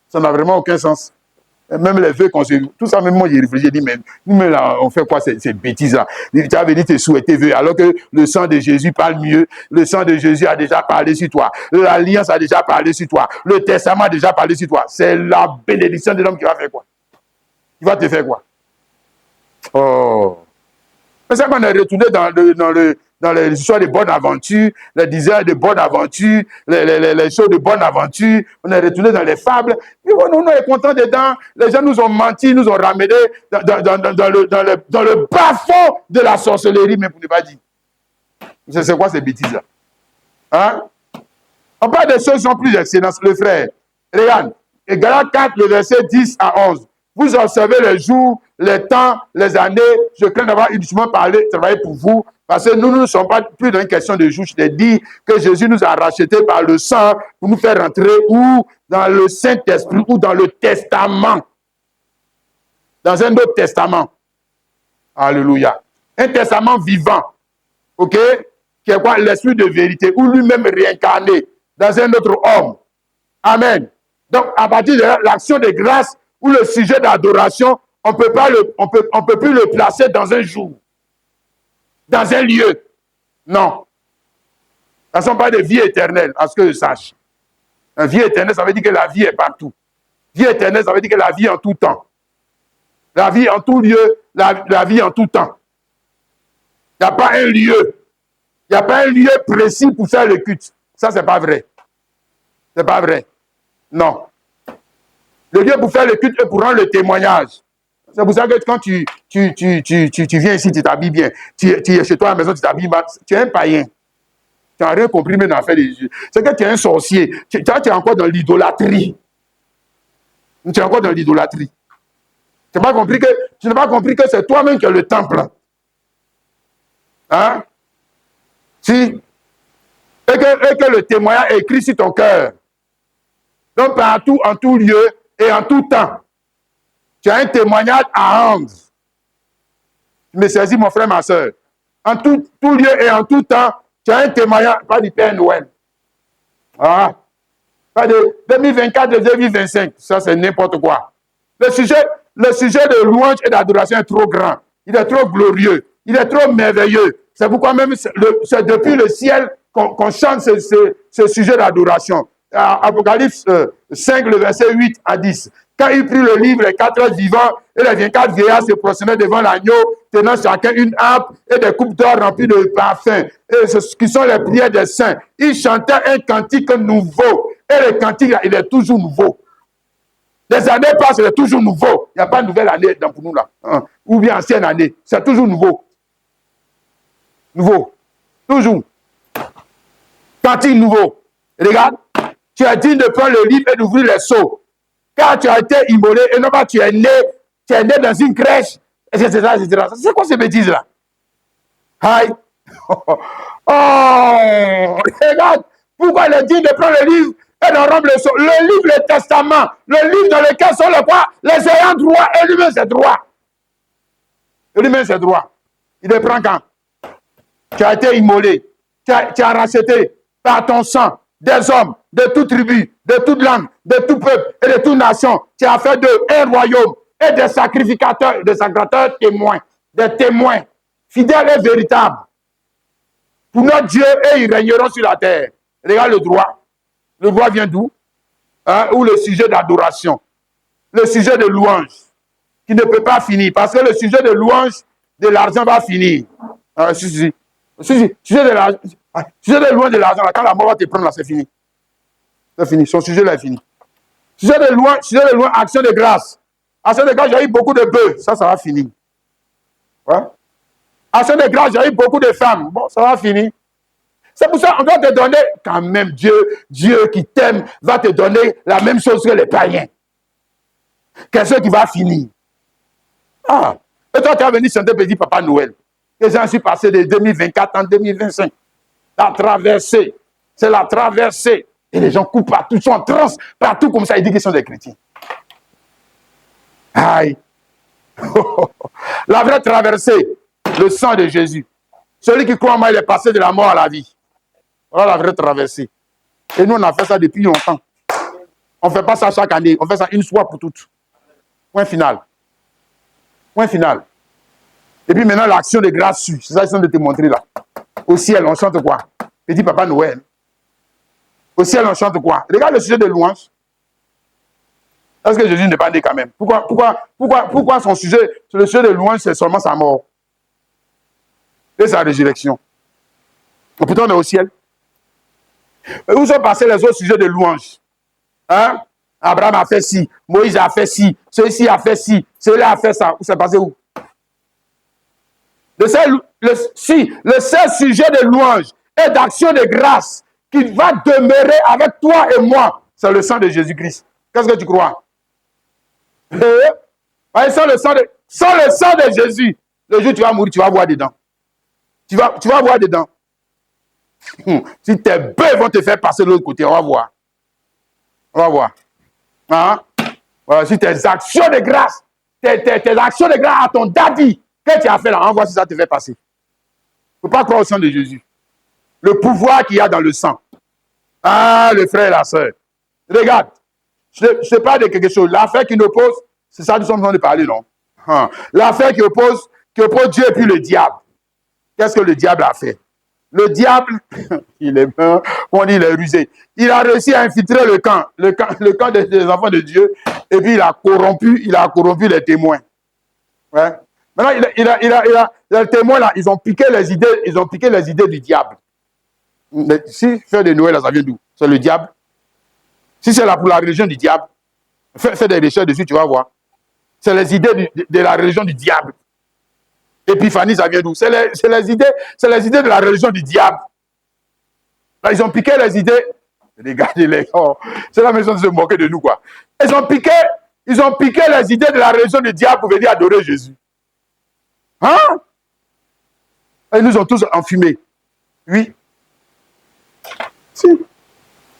Ça n'a vraiment aucun sens. Et même les vœux qu'on se... Tout ça, même moi, j'ai réfléchi, j'ai dit, mais nous, là, on fait quoi ces bêtises-là? Tu avais dit te souhaiter vœux, alors que le sang de Jésus parle mieux. Le sang de Jésus a déjà parlé sur toi. L'alliance a déjà parlé sur toi. Le testament a déjà parlé sur toi. C'est la bénédiction de l'homme qui va faire quoi? Il va te faire quoi? Oh! C'est ça qu'on est retourné dans les histoires de bonne aventure, les dizaines de bonne aventure, les choses de bonne aventure. On est retourné dans les fables. Et bon, nous, on est contents dedans. Les gens nous ont menti, nous ont ramené dans le bas-fond de la sorcellerie, mais pour ne pas dire. C'est quoi ces bêtises-là? Hein? On parle des choses qui sont plus excellentes, le frère. Regarde, Galates 4, le verset 10 à 11. Vous observez les jours, les temps, les années. Je crains d'avoir uniquement travaillé pour vous, parce que nous ne sommes pas plus dans une question de jours. Je t'ai dit que Jésus nous a rachetés par le sang pour nous faire rentrer ou dans le Saint-Esprit ou dans le testament. Dans un autre testament. Alléluia. Un testament vivant. OK? Qui est quoi? L'esprit de vérité, ou lui-même réincarné dans un autre homme. Amen. Donc, à partir de là, l'action de grâce ou le sujet d'adoration, on peut plus le placer dans un jour, dans un lieu. Non. Ça ne sont pas de vie éternelle, à ce que je sache. La vie éternelle, ça veut dire que la vie est partout. Vie éternelle, ça veut dire que la vie en tout temps. La vie en tout lieu, la vie en tout temps. Il n'y a pas un lieu. Il n'y a pas un lieu précis pour faire le culte. Ça, c'est pas vrai. C'est pas vrai. Non. Le lieu pour faire le culte et pour rendre le témoignage. C'est pour ça que quand tu viens ici, tu t'habilles bien. Tu es chez toi à la maison, tu t'habilles mal. Tu es un païen. Tu n'as rien compris même dans l'affaire des yeux. C'est que tu es un sorcier. Tu es encore dans l'idolâtrie. Tu es encore dans l'idolâtrie. Tu n'as pas compris que c'est toi-même qui es le temple. Hein? Si. Et que le témoignage est écrit sur ton cœur. Donc, partout, en tout lieu et en tout temps, tu as un témoignage à rendre. Tu me saisis, mon frère, ma soeur. En tout lieu et en tout temps, tu as un témoignage, pas du Père Noël. Ah, pas de 2024 de 2025. Ça, c'est n'importe quoi. Le sujet de louange et d'adoration est trop grand. Il est trop glorieux. Il est trop merveilleux. C'est pourquoi même c'est depuis le ciel qu'on chante ce sujet d'adoration. Apocalypse 5, le verset 8 à 10. Quand il prit le livre, les 4 êtres vivants et les 24 vieillards se prosternaient devant l'agneau, tenant chacun une harpe et des coupes d'or remplies de parfums, et ce qui sont les prières des saints. Ils chantaient un cantique nouveau. Et le cantique, il est toujours nouveau. Les années passent, il est toujours nouveau. Il n'y a pas de nouvelle année pour nous là. Ou bien ancienne année. C'est toujours nouveau. Nouveau. Toujours. Cantique nouveau. Regarde, tu es digne de prendre le livre et d'ouvrir les seaux. Car tu as été immolé et non pas tu es né dans une crèche, etc. C'est quoi ces bêtises là? Aïe. Oh, regarde, pourquoi il est digne de prendre le livre et d'en rompre le seau? Le livre, le testament, le livre dans lequel sont les ayants droit, et lui-même c'est droit. Et lui-même c'est droit. Il le prend quand? Tu as été immolé, tu as racheté par ton sang des hommes de toute tribu, de toute langue, de tout peuple et de toute nation. Tu as fait d'eux un royaume et des sacrificateurs témoins, des témoins fidèles et véritables pour notre Dieu, et ils régneront sur la terre. Regarde le droit. Le droit vient d'où? Ou le sujet d'adoration, le sujet de louange, qui ne peut pas finir, parce que le sujet de louange de l'argent va finir. Sujet de louange de l'argent, quand la mort va te prendre là, c'est fini. C'est fini, son sujet là est fini. Sujet de louange, action de grâce. Action de grâce, j'ai eu beaucoup de bœufs, ça va finir. Ouais. Action de grâce, j'ai eu beaucoup de femmes, bon, ça va finir. C'est pour ça qu'on doit te donner, quand même, Dieu qui t'aime va te donner la même chose que les païens. Quelque chose qui va finir. Ah, et toi, tu as venu chanter petit Papa Noël. Et j'en suis passé de 2024 en 2025. La traversée, c'est la traversée. Et les gens coupent partout, ils sont en transe, partout comme ça, ils disent qu'ils sont des chrétiens. Aïe. La vraie traversée, le sang de Jésus. Celui qui croit en moi, il est passé de la mort à la vie. Voilà la vraie traversée. Et nous, on a fait ça depuis longtemps. On ne fait pas ça chaque année. On fait ça une fois pour toutes. Point final. Point final. Et puis maintenant, l'action de grâce suit. C'est ça qu'ils sont de te montrer là. Au ciel, on chante quoi? Petit Papa Noël. Au ciel, on chante quoi? Regarde le sujet de louange. Est-ce que Jésus n'est pas né quand même? Pourquoi son sujet, le sujet de louange, c'est seulement sa mort et sa résurrection? Et pourtant, on est au ciel. Et où sont passés les autres sujets de louange? Hein? Abraham a fait ci, Moïse a fait ci, celui-ci a fait ci, celui-là a fait ça. Où c'est passé où? Le seul sujet de louange et d'action de grâce qui va demeurer avec toi et moi, c'est le sang de Jésus-Christ. Qu'est-ce que tu crois? Sans le sang de Jésus, le jour où tu vas mourir, tu vas voir dedans. Tu vas voir dedans. Si tes bœufs vont te faire passer de l'autre côté, on va voir. On va voir. Hein? Voilà, si tes actions de grâce, tes actions de grâce à ton daddy, que tu as fait là, on va voir si ça te fait passer. Il ne faut pas croire au sang de Jésus. Le pouvoir qu'il y a dans le sang. Ah, le frère et la soeur. Regarde, je parle de quelque chose. L'affaire qui nous oppose, c'est ça que nous sommes en train de parler, non? L'affaire qui oppose Dieu et puis le diable. Qu'est-ce que le diable a fait? Le diable, il est bien, on dit, il est rusé. Il a réussi à infiltrer le camp des enfants de Dieu, et puis il a corrompu les témoins. Ouais. Maintenant, les témoins là, ils ont piqué les idées du diable. Mais si faire de Noël, ça vient d'où? C'est le diable. Si c'est là pour la religion du diable, fais des recherches dessus, tu vas voir. C'est les idées de la religion du diable. Épiphanie, ça vient d'où? C'est les idées de la religion du diable. Là, ils ont piqué les idées. Regardez-les. Oh, c'est la maison de se moquer de nous, quoi. Ils ont piqué les idées de la religion du diable pour venir adorer Jésus. Hein? Ils nous ont tous enfumés. Oui. Si.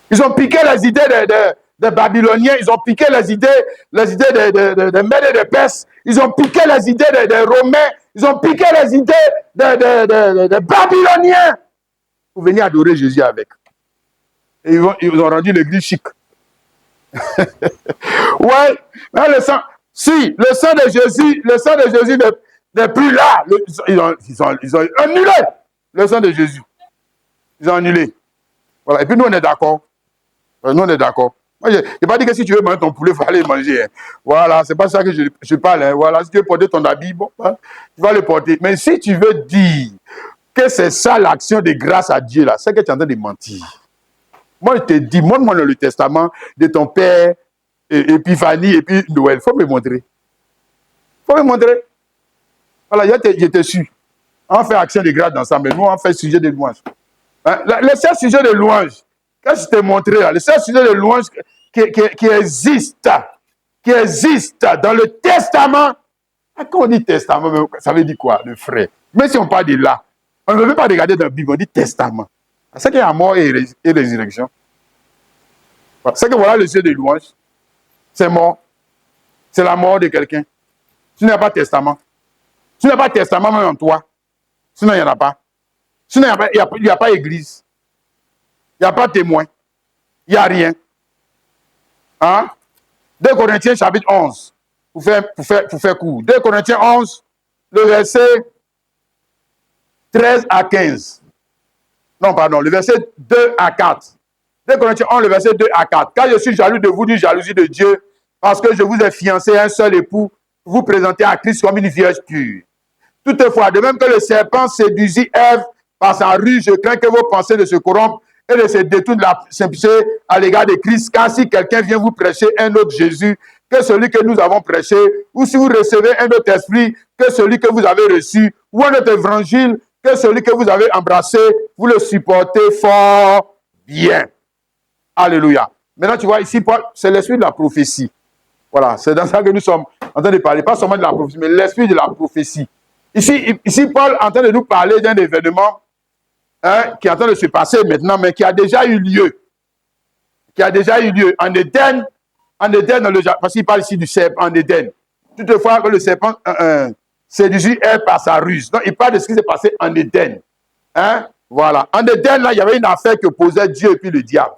Ils ont piqué les idées des Babyloniens, ils ont piqué les idées des Mèdes et des Perses, ils ont piqué les idées des Romains, ils ont piqué les idées des Babyloniens pour venir adorer Jésus avec. Et ils ont rendu l'église chic. Ouais, mais le sang de Jésus n'est plus là. Ils ont annulé le sang de Jésus. Ils ont annulé. Voilà. Et puis nous, on est d'accord. Nous, on est d'accord. Moi, je n'ai pas dit que si tu veux manger ton poulet, il faut aller manger. Hein. Voilà, c'est pas ça que je parle. Hein. Voilà, si tu veux porter ton habit, bon, hein, tu vas le porter. Mais si tu veux dire que c'est ça l'action de grâce à Dieu, là, c'est que tu es en train de mentir. Moi, je te dis, montre-moi le testament de ton père, Épiphanie, et puis Noël. Il faut me montrer. Il faut me montrer. Voilà, j'étais sûr. On fait action de grâce ensemble. Nous, on fait sujet de louange. Hein? Le seul sujet de louange, quand je t'ai montré, là, le seul sujet de louange qui existe dans le testament, quand on dit testament, ça veut dire quoi, le frère? Même si on parle de là, on ne veut pas regarder dans la Bible, on dit testament. C'est qu'il y a mort et résurrection. C'est que voilà le sujet de louange. C'est mort. C'est la mort de quelqu'un. Tu n'as pas de testament. Tu n'as pas de testament même en toi. Sinon, il n'y en a pas. Sinon, il n'y a pas d'église. Il n'y a pas de témoin. Il n'y a rien. Hein? 2 Corinthiens chapitre 11. Pour faire court. 2 Corinthiens 11, le verset 13 à 15. Non, pardon, le verset 2 à 4. 2 Corinthiens 11, le verset 2 à 4. Car je suis jaloux de vous d'une jalousie de Dieu, parce que je vous ai fiancé à un seul époux, pour vous présenter à Christ comme une vierge pure. Toutefois, de même que le serpent séduisit Ève par sa ruse, je crains que vos pensées ne se corrompent et ne se détournent de la simplicité à l'égard de Christ. Car si quelqu'un vient vous prêcher un autre Jésus que celui que nous avons prêché, ou si vous recevez un autre esprit que celui que vous avez reçu, ou un autre évangile que celui que vous avez embrassé, vous le supportez fort bien. Alléluia. Maintenant, tu vois, ici, Paul, c'est l'esprit de la prophétie. Voilà, c'est dans ça que nous sommes en train de parler. Pas seulement de la prophétie, mais l'esprit de la prophétie. Ici, Paul est en train de nous parler d'un événement qui est en train de se passer maintenant, mais qui a déjà eu lieu. Qui a déjà eu lieu en Éden, dans le jardin, parce qu'il parle ici du serpent en Éden. Toutefois, le serpent séduisit Ève par sa ruse. Donc, il parle de ce qui s'est passé en Éden. Hein? Voilà. En Éden, là, il y avait une affaire que posait Dieu et puis le diable.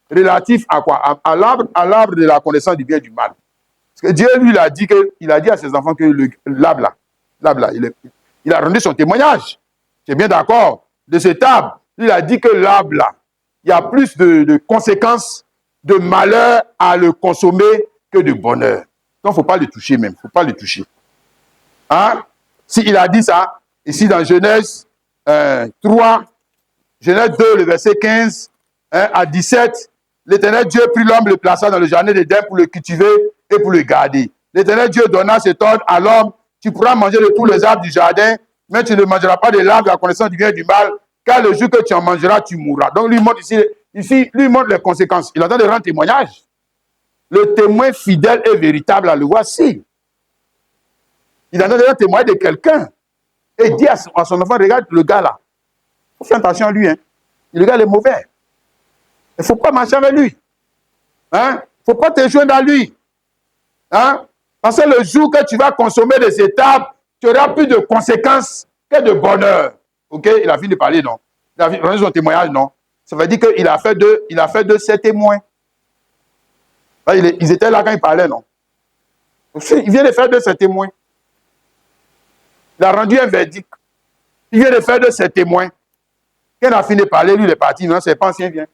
Relatif à quoi? À l'arbre de la connaissance du bien et du mal. Parce que Dieu, lui, il a dit à ses enfants que l'arbre là, il a rendu son témoignage. Tu es bien d'accord? De cet arbre, il a dit que l'arbre là, il y a plus de conséquences, de malheur à le consommer que de bonheur. Donc, il ne faut pas le toucher même. Il ne faut pas le toucher. Hein? Si il a dit ça, ici dans Genèse 3, Genèse 2, le verset 15 à 17, l'Éternel Dieu prit l'homme, le plaça dans le jardin d'Éden pour le cultiver et pour le garder. L'Éternel Dieu donna cet ordre à l'homme: tu pourras manger de tous les arbres du jardin, mais tu ne mangeras pas de l'arbre de la connaissance du bien et du mal, car le jour que tu en mangeras, tu mourras. Donc, lui montre ici, lui montre les conséquences. Il est en train de rendre témoignage. Le témoin fidèle et véritable, le voici. Il est en train de rendre témoignage de quelqu'un. Et il dit à son enfant: regarde le gars là. Il faut faire attention à lui. Hein. Le gars, il est mauvais. Il ne faut pas marcher avec lui. Hein? Il ne faut pas te joindre à lui. Hein? Parce que le jour que tu vas consommer des étapes, tu auras plus de conséquences que de bonheur. Ok? Il a fini de parler, non? Il a rendu son témoignage, non? Ça veut dire qu'il a fait de ses témoins. Là, ils étaient là quand il parlait, non? Il vient de faire de ses témoins. Il a rendu un verdict. Il vient de faire de ses témoins. Quand il a fini de parler, lui, il est parti. Non, c'est pas ancien, vient.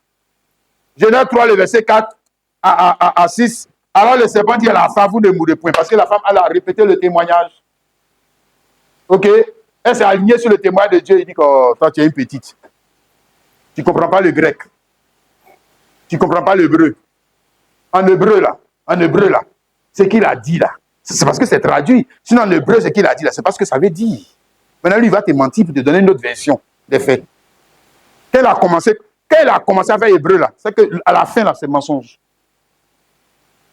Genèse 3, le verset 4 à 6. Alors le serpent dit à la femme: vous ne mourrez point. Parce que la femme, elle a répété le témoignage. Ok? Elle s'est alignée sur le témoignage de Dieu. Il dit que oh, toi, tu es une petite. Tu ne comprends pas le grec. Tu ne comprends pas l'hébreu. En hébreu, là, ce qu'il a dit, là, c'est parce que c'est traduit. Sinon, en hébreu, ce qu'il a dit, là, c'est parce que ça veut dire. Maintenant, lui, il va te mentir pour te donner une autre version des faits. Quand il a commencé à faire hébreu, là, c'est qu'à la fin, là, c'est mensonge.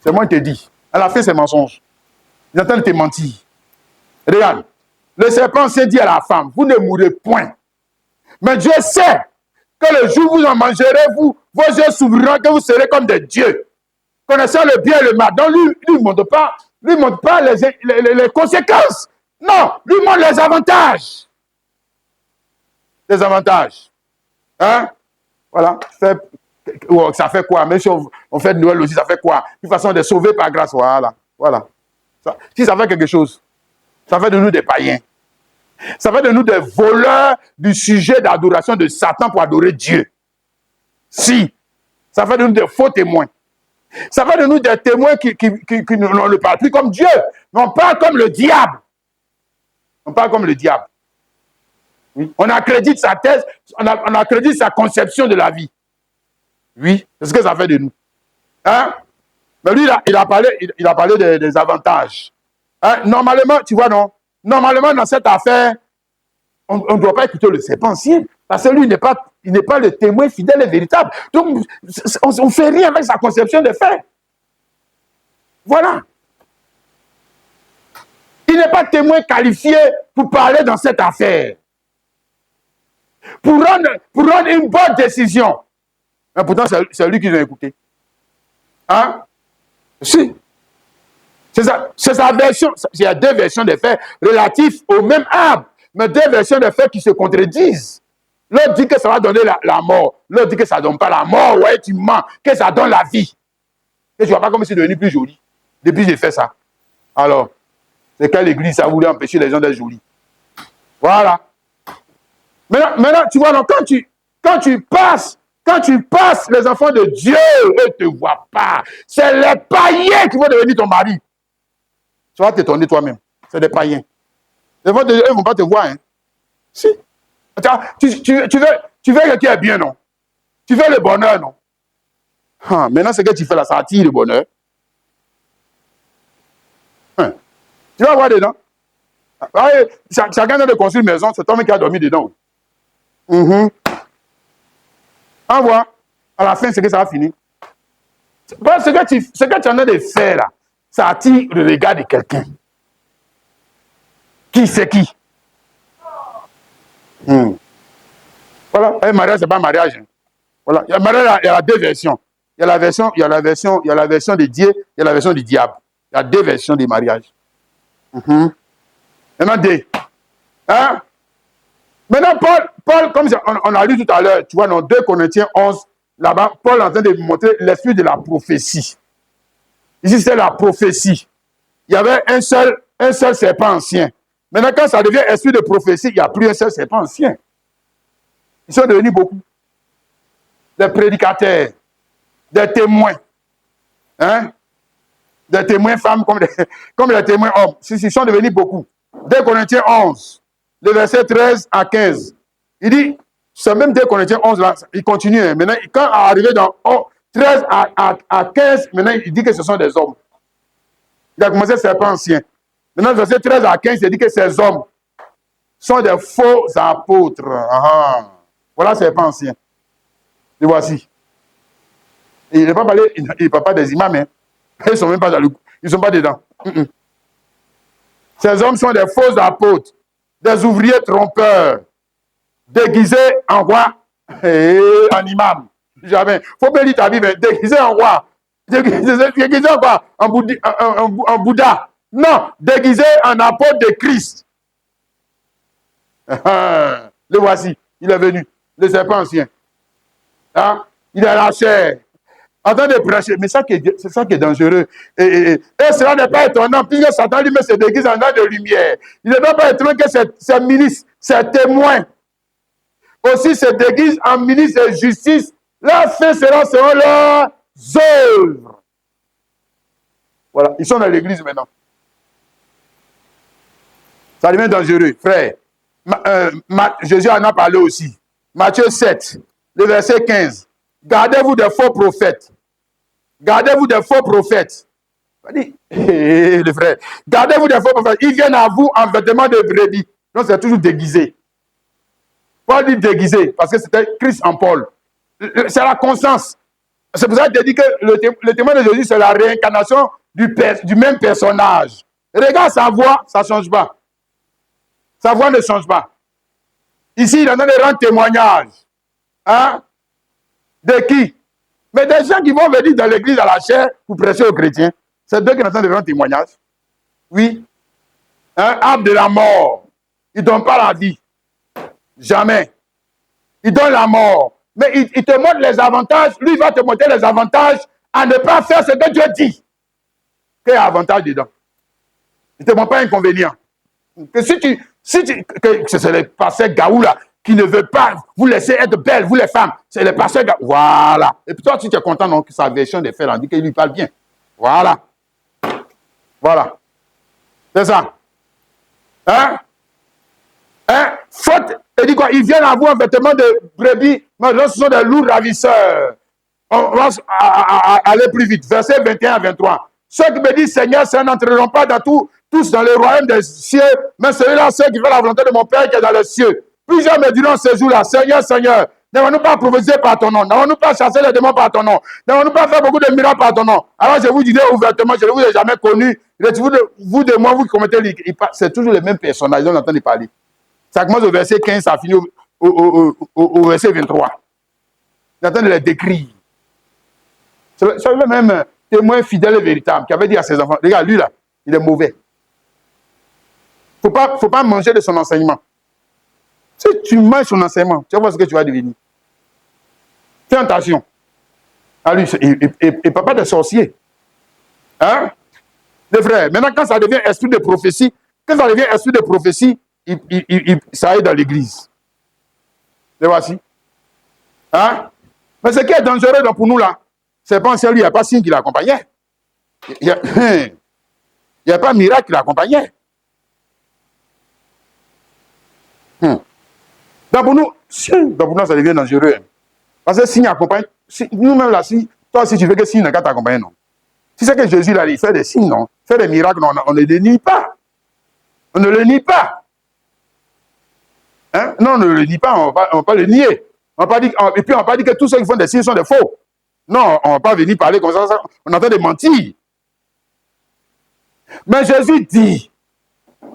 C'est moi qui te dis. À la fin, c'est mensonge. Il est en train de te mentir. Regarde. Le serpent s'est dit à la femme: vous ne mourrez point. Mais Dieu sait que le jour où vous en mangerez, vos yeux s'ouvriront, que vous serez comme des dieux. connaissant le bien et le mal. Donc lui ne montre pas, les conséquences. Non, lui montre les avantages. Les avantages. Hein? Voilà. Ça fait quoi? Même si on fait de Noël aussi, ça fait quoi? Une façon de sauver par grâce. Voilà. Voilà. Si ça fait quelque chose, ça fait de nous des païens. Ça fait de nous des voleurs du sujet d'adoration de Satan pour adorer Dieu. Si. Ça fait de nous des faux témoins. Ça fait de nous des témoins qui ne parlent plus comme Dieu, mais on parle comme le diable. On parle comme le diable. Oui. On accrédite sa thèse, on accrédite sa conception de la vie. Oui, c'est ce que ça fait de nous. Hein? Mais lui, il a parlé des avantages. Hein? Normalement, tu vois, non? Normalement, dans cette affaire, on ne doit pas écouter le serpentier, parce que lui, il n'est pas le témoin fidèle et véritable. Donc, on ne fait rien avec sa conception des faits. Voilà. Il n'est pas témoin qualifié pour parler dans cette affaire. Pour rendre une bonne décision. Mais pourtant, c'est lui qui l'a écouté. Hein? Si. C'est sa version. Il y a deux versions des faits relatifs au même arbre, mais deux versions des faits qui se contredisent. L'autre dit que ça va donner la mort. L'autre dit que ça ne donne pas la mort. Ouais, tu mens. Que ça donne la vie. Et je ne vois pas comme c'est devenu plus joli. Depuis que j'ai fait ça. Alors, c'est quelle église ça voulait empêcher les gens d'être jolis. Voilà. Maintenant, tu vois, donc, quand tu passes les enfants de Dieu, eux ne te voient pas. C'est les païens qui vont devenir ton mari. Tu vas t'étonner toi-même. C'est des païens. Eux ne vont pas te voir. Hein. Si. Tu veux que tu es bien, non? Tu veux le bonheur, non? Ah, maintenant, ce que tu fais là, ça attire le bonheur. Hein. Tu vas voir dedans. Chacun de construire une maison, c'est toi-même qui a dormi dedans. On voit. À la fin, c'est que ça va finir. Ce que tu es en train de faire là, ça attire le regard de quelqu'un. Qui c'est qui? Voilà. Un mariage, ce n'est pas un mariage. Hein. Voilà. Il y a deux versions. Il y a la version de Dieu, il y a la version du diable. Il y a deux versions des mariages. Maintenant, deux. Hein? Maintenant, Paul, comme on a lu tout à l'heure, tu vois, dans 2 Corinthiens 11, là-bas, Paul est en train de montrer l'esprit de la prophétie. Ici, c'est la prophétie. Il y avait un seul serpent ancien. Maintenant, quand ça devient esprit de prophétie, il n'y a plus un seul serpent ancien. Ils sont devenus beaucoup. Des prédicateurs, des témoins. Hein? Des témoins femmes comme des témoins hommes. Ils sont devenus beaucoup. 2 Corinthiens 11, le verset 13 à 15. Il dit, ce même 2 Corinthiens 11 là, il continue. Hein. Maintenant, quand arrivé dans 13 à 15, maintenant, il dit que ce sont des hommes. Il a commencé serpent ancien. Maintenant, verset 13 à 15, il dit que ces hommes sont des faux apôtres. Voilà serpent ancien. Et voici. Et il ne parle pas des imams. Hein. Ils ne sont même pas dans le coup. Ils ne sont pas dedans. Ces hommes sont des faux apôtres, des ouvriers trompeurs, déguisés en roi et en imam. Jamais. Il faut bien lire ta Bible, déguisés en roi. Déguisés en quoi? En Bouddha. Non, déguisés en apôtre de Christ. Le voici. Il est venu. Le serpent ancien. Hein? Il est la chair. En train de prêcher. Mais c'est ça qui est dangereux. Et cela n'est pas étonnant, puisque Satan lui-même se déguise en âme de lumière. Il ne doit pas étonnant que ces milices, ces témoins, aussi se déguisent en ministres de justice. Leurs faits seront selon leurs œuvres. Voilà, ils sont dans l'église maintenant. Ça devient dangereux, frère. Jésus en a parlé aussi. Matthieu 7, le verset 15. Gardez-vous des faux prophètes. Gardez-vous des faux prophètes. Le frère. Gardez-vous des faux prophètes. Ils viennent à vous en vêtements de brebis. Donc c'est toujours déguisé. Paul dit déguisé, parce que c'était Christ en Paul. C'est la conscience. C'est pour ça que je dis que le témoin de Jésus, c'est la réincarnation du même personnage. Regarde sa voix, ça ne change pas. Sa voix ne change pas. Ici, il est en train de rendre témoignage. Hein? De qui? Mais des gens qui vont venir dans l'église à la chair pour prêcher aux chrétiens, c'est d'eux qui sont en train de faire un témoignage. Oui. Un arbre de la mort. Ils ne donnent pas la vie. Jamais. Ils donnent la mort. Mais ils te montrent les avantages. Lui, il va te montrer les avantages à ne pas faire ce que Dieu dit. Quel avantage dedans? Il ne te montre pas inconvénient. Que que c'est les pasteurs Gaou là, qui ne veulent pas vous laisser être belles, vous les femmes. C'est les pasteurs Gaou. Voilà. Et puis toi, si tu es content, donc, sa version des faits, on dit qu'il lui parle bien. Voilà. Voilà. C'est ça. Hein? Hein? Faute. Il dit quoi? Ils viennent avoir un vêtement de brebis, mais là, ce sont des loups ravisseurs. On va aller plus vite. Verset 21 à 23. Ceux qui me disent Seigneur, Seigneur, n'entreront pas dans tous dans le royaume des cieux, mais celui-là, ceux qui font la volonté de mon Père qui est dans les cieux. Plusieurs me diront ce jour-là, Seigneur, Seigneur, n'avons-nous pas prophétisé par ton nom? N'avons-nous pas chassé les démons par ton nom? N'avons-nous pas fait beaucoup de miracles par ton nom? Alors je vous dirai ouvertement, je ne vous ai jamais connu. Vous de moi, vous qui commettez, c'est toujours les mêmes personnages dont on entend parler. Ça commence au verset 15, ça finit au verset 23. On entend les décrire. C'est le même témoin fidèle et véritable qui avait dit à ses enfants, regarde, lui là, il est mauvais. Faut pas manger de son enseignement. Si tu manges son enseignement, tu vas voir ce que tu vas devenir. Fais attention. À lui, et papa de sorcier. Hein? Les frères, maintenant quand ça devient esprit de prophétie, ça aide dans l'église. Les voici. Hein? Mais ce qui est dangereux pour nous là, c'est pas lui, il n'y a pas signe qui l'accompagnait. Il n'y a pas miracle qui l'accompagnait. Donc pour nous, ça devient dangereux. Parce que signe accompagne, nous-mêmes là, toi si tu veux que signe n'a qu'à t'accompagner, non. Si c'est que Jésus là, il fait des signes, non, fait des miracles, non, on ne le nie pas. On ne le nie pas. Hein? Non, on ne le nie pas, on ne va pas le nier. Et puis on ne va pas dire que tous ceux qui font des signes sont des faux. Non, on ne va pas venir parler comme ça, on est en train de mentir. Mais Jésus dit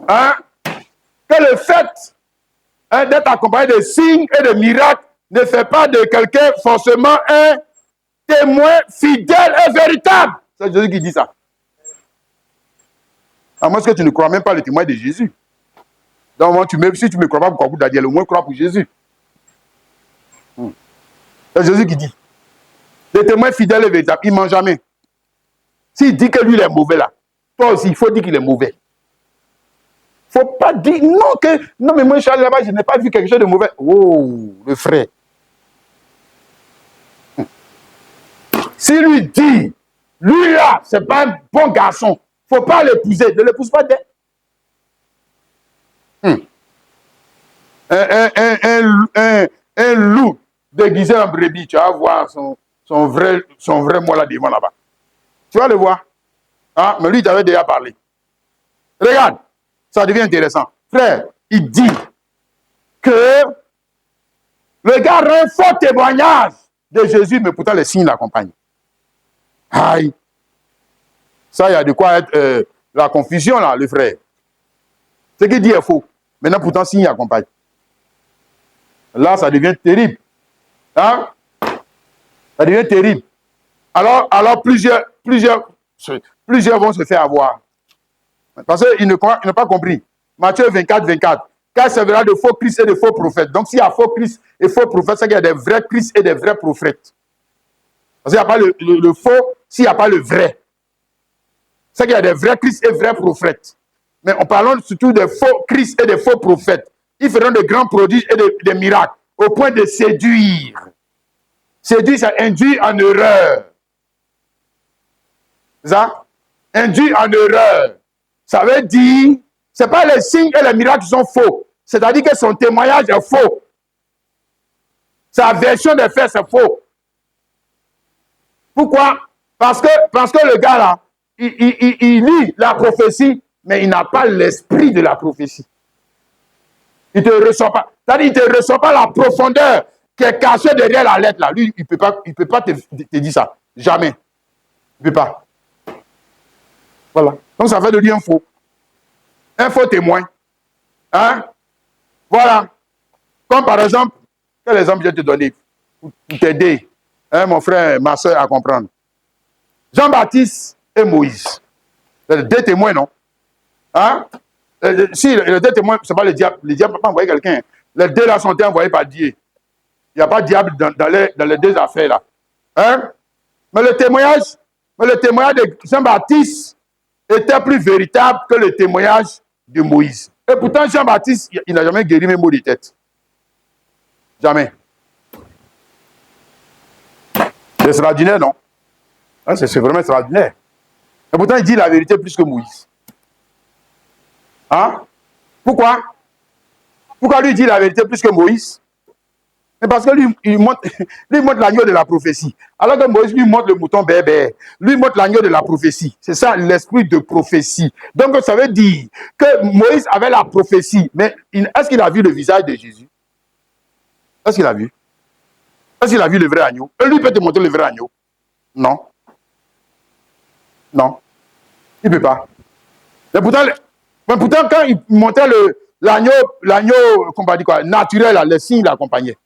hein, que le fait d'être accompagné de signes et de miracles ne fait pas de quelqu'un forcément un témoin fidèle et véritable. C'est Jésus qui dit ça. À moins que tu ne crois même pas le témoin de Jésus. Donc, si tu ne me crois pas pour Kabou Dadiel, au moins crois pour Jésus. C'est Jésus qui dit. Le témoin fidèle et véritable, il ne ment jamais. S'il dit que lui, il est mauvais là, toi aussi, il faut dire qu'il est mauvais. Il ne faut pas dire non, mais moi, je suis allé là-bas, je n'ai pas vu quelque chose de mauvais. Oh, le frère. Si lui dit, lui là, ce n'est pas un bon garçon, il ne faut pas l'épouser, ne l'épouse pas d'elle. Un loup déguisé en brebis, tu vas voir son vrai moi là devant là-bas. Tu vas le voir. Ah, mais lui, il t'avait déjà parlé. Regarde, ça devient intéressant. Frère, il dit que le gars rend un faux témoignage de Jésus, mais pourtant les signes l'accompagnent. Aïe. Ça, il y a de quoi être la confusion là, le frère. Ce qu'il dit est faux. Maintenant, pourtant, signes l'accompagnent. Là, ça devient terrible. Hein? Ça devient terrible. Alors plusieurs vont se faire avoir. Parce qu'ils n'ont pas compris. Matthieu 24, 24. Car ça verra de faux Christ et de faux prophètes. Donc, s'il y a faux Christ et faux prophètes, c'est qu'il y a des vrais Christ et des vrais prophètes. Parce qu'il n'y a pas le faux s'il n'y a pas le vrai. C'est qu'il y a des vrais Christ et vrais prophètes. Mais en parlant surtout des faux Christ et des faux prophètes. Ils feront de grands prodiges et des miracles au point de séduire. Séduire, ça induit en erreur. Ça? Induit en erreur. Ça veut dire, ce n'est pas les signes et les miracles qui sont faux. C'est-à-dire que son témoignage est faux. Sa version des faits, c'est faux. Pourquoi? Parce que le gars là, il lit la prophétie, mais il n'a pas l'esprit de la prophétie. Il ne te ressent pas. C'est-à-dire qu'il ne te ressent pas la profondeur qui est cachée derrière la lettre là. Lui, il ne peut pas te dire ça. Jamais. Il ne peut pas. Voilà. Donc ça fait de lui un faux. Un faux témoin. Hein? Voilà. Comme par exemple, quel exemple je vais te donner pour t'aider? hein, mon frère, ma soeur, à comprendre. Jean-Baptiste et Moïse. Les deux témoins, non? Hein? Si, les deux témoins, ce n'est pas le diable. Le diable ne peut pas envoyer quelqu'un. Les deux là sont envoyés par Dieu. Il n'y a pas de diable dans les deux affaires là. Hein? Mais le témoignage de Jean-Baptiste était plus véritable que le témoignage de Moïse. Et pourtant, Jean-Baptiste, il n'a jamais guéri mes maux de tête. Jamais. C'est extraordinaire, non? Hein, c'est vraiment extraordinaire. Et pourtant, il dit la vérité plus que Moïse. Hein? Pourquoi? Pourquoi lui dit la vérité plus que Moïse? Mais parce que lui, il montre l'agneau de la prophétie. Alors que Moïse lui montre le mouton bébé. Lui montre l'agneau de la prophétie. C'est ça l'esprit de prophétie. Donc ça veut dire que Moïse avait la prophétie. Mais est-ce qu'il a vu le visage de Jésus? Est-ce qu'il a vu? Est-ce qu'il a vu le vrai agneau? Et lui peut te montrer le vrai agneau? Non. Non. Il ne peut pas. Mais pourtant, quand il montrait l'agneau, comment on dit quoi, naturel, les signes l'accompagnaient.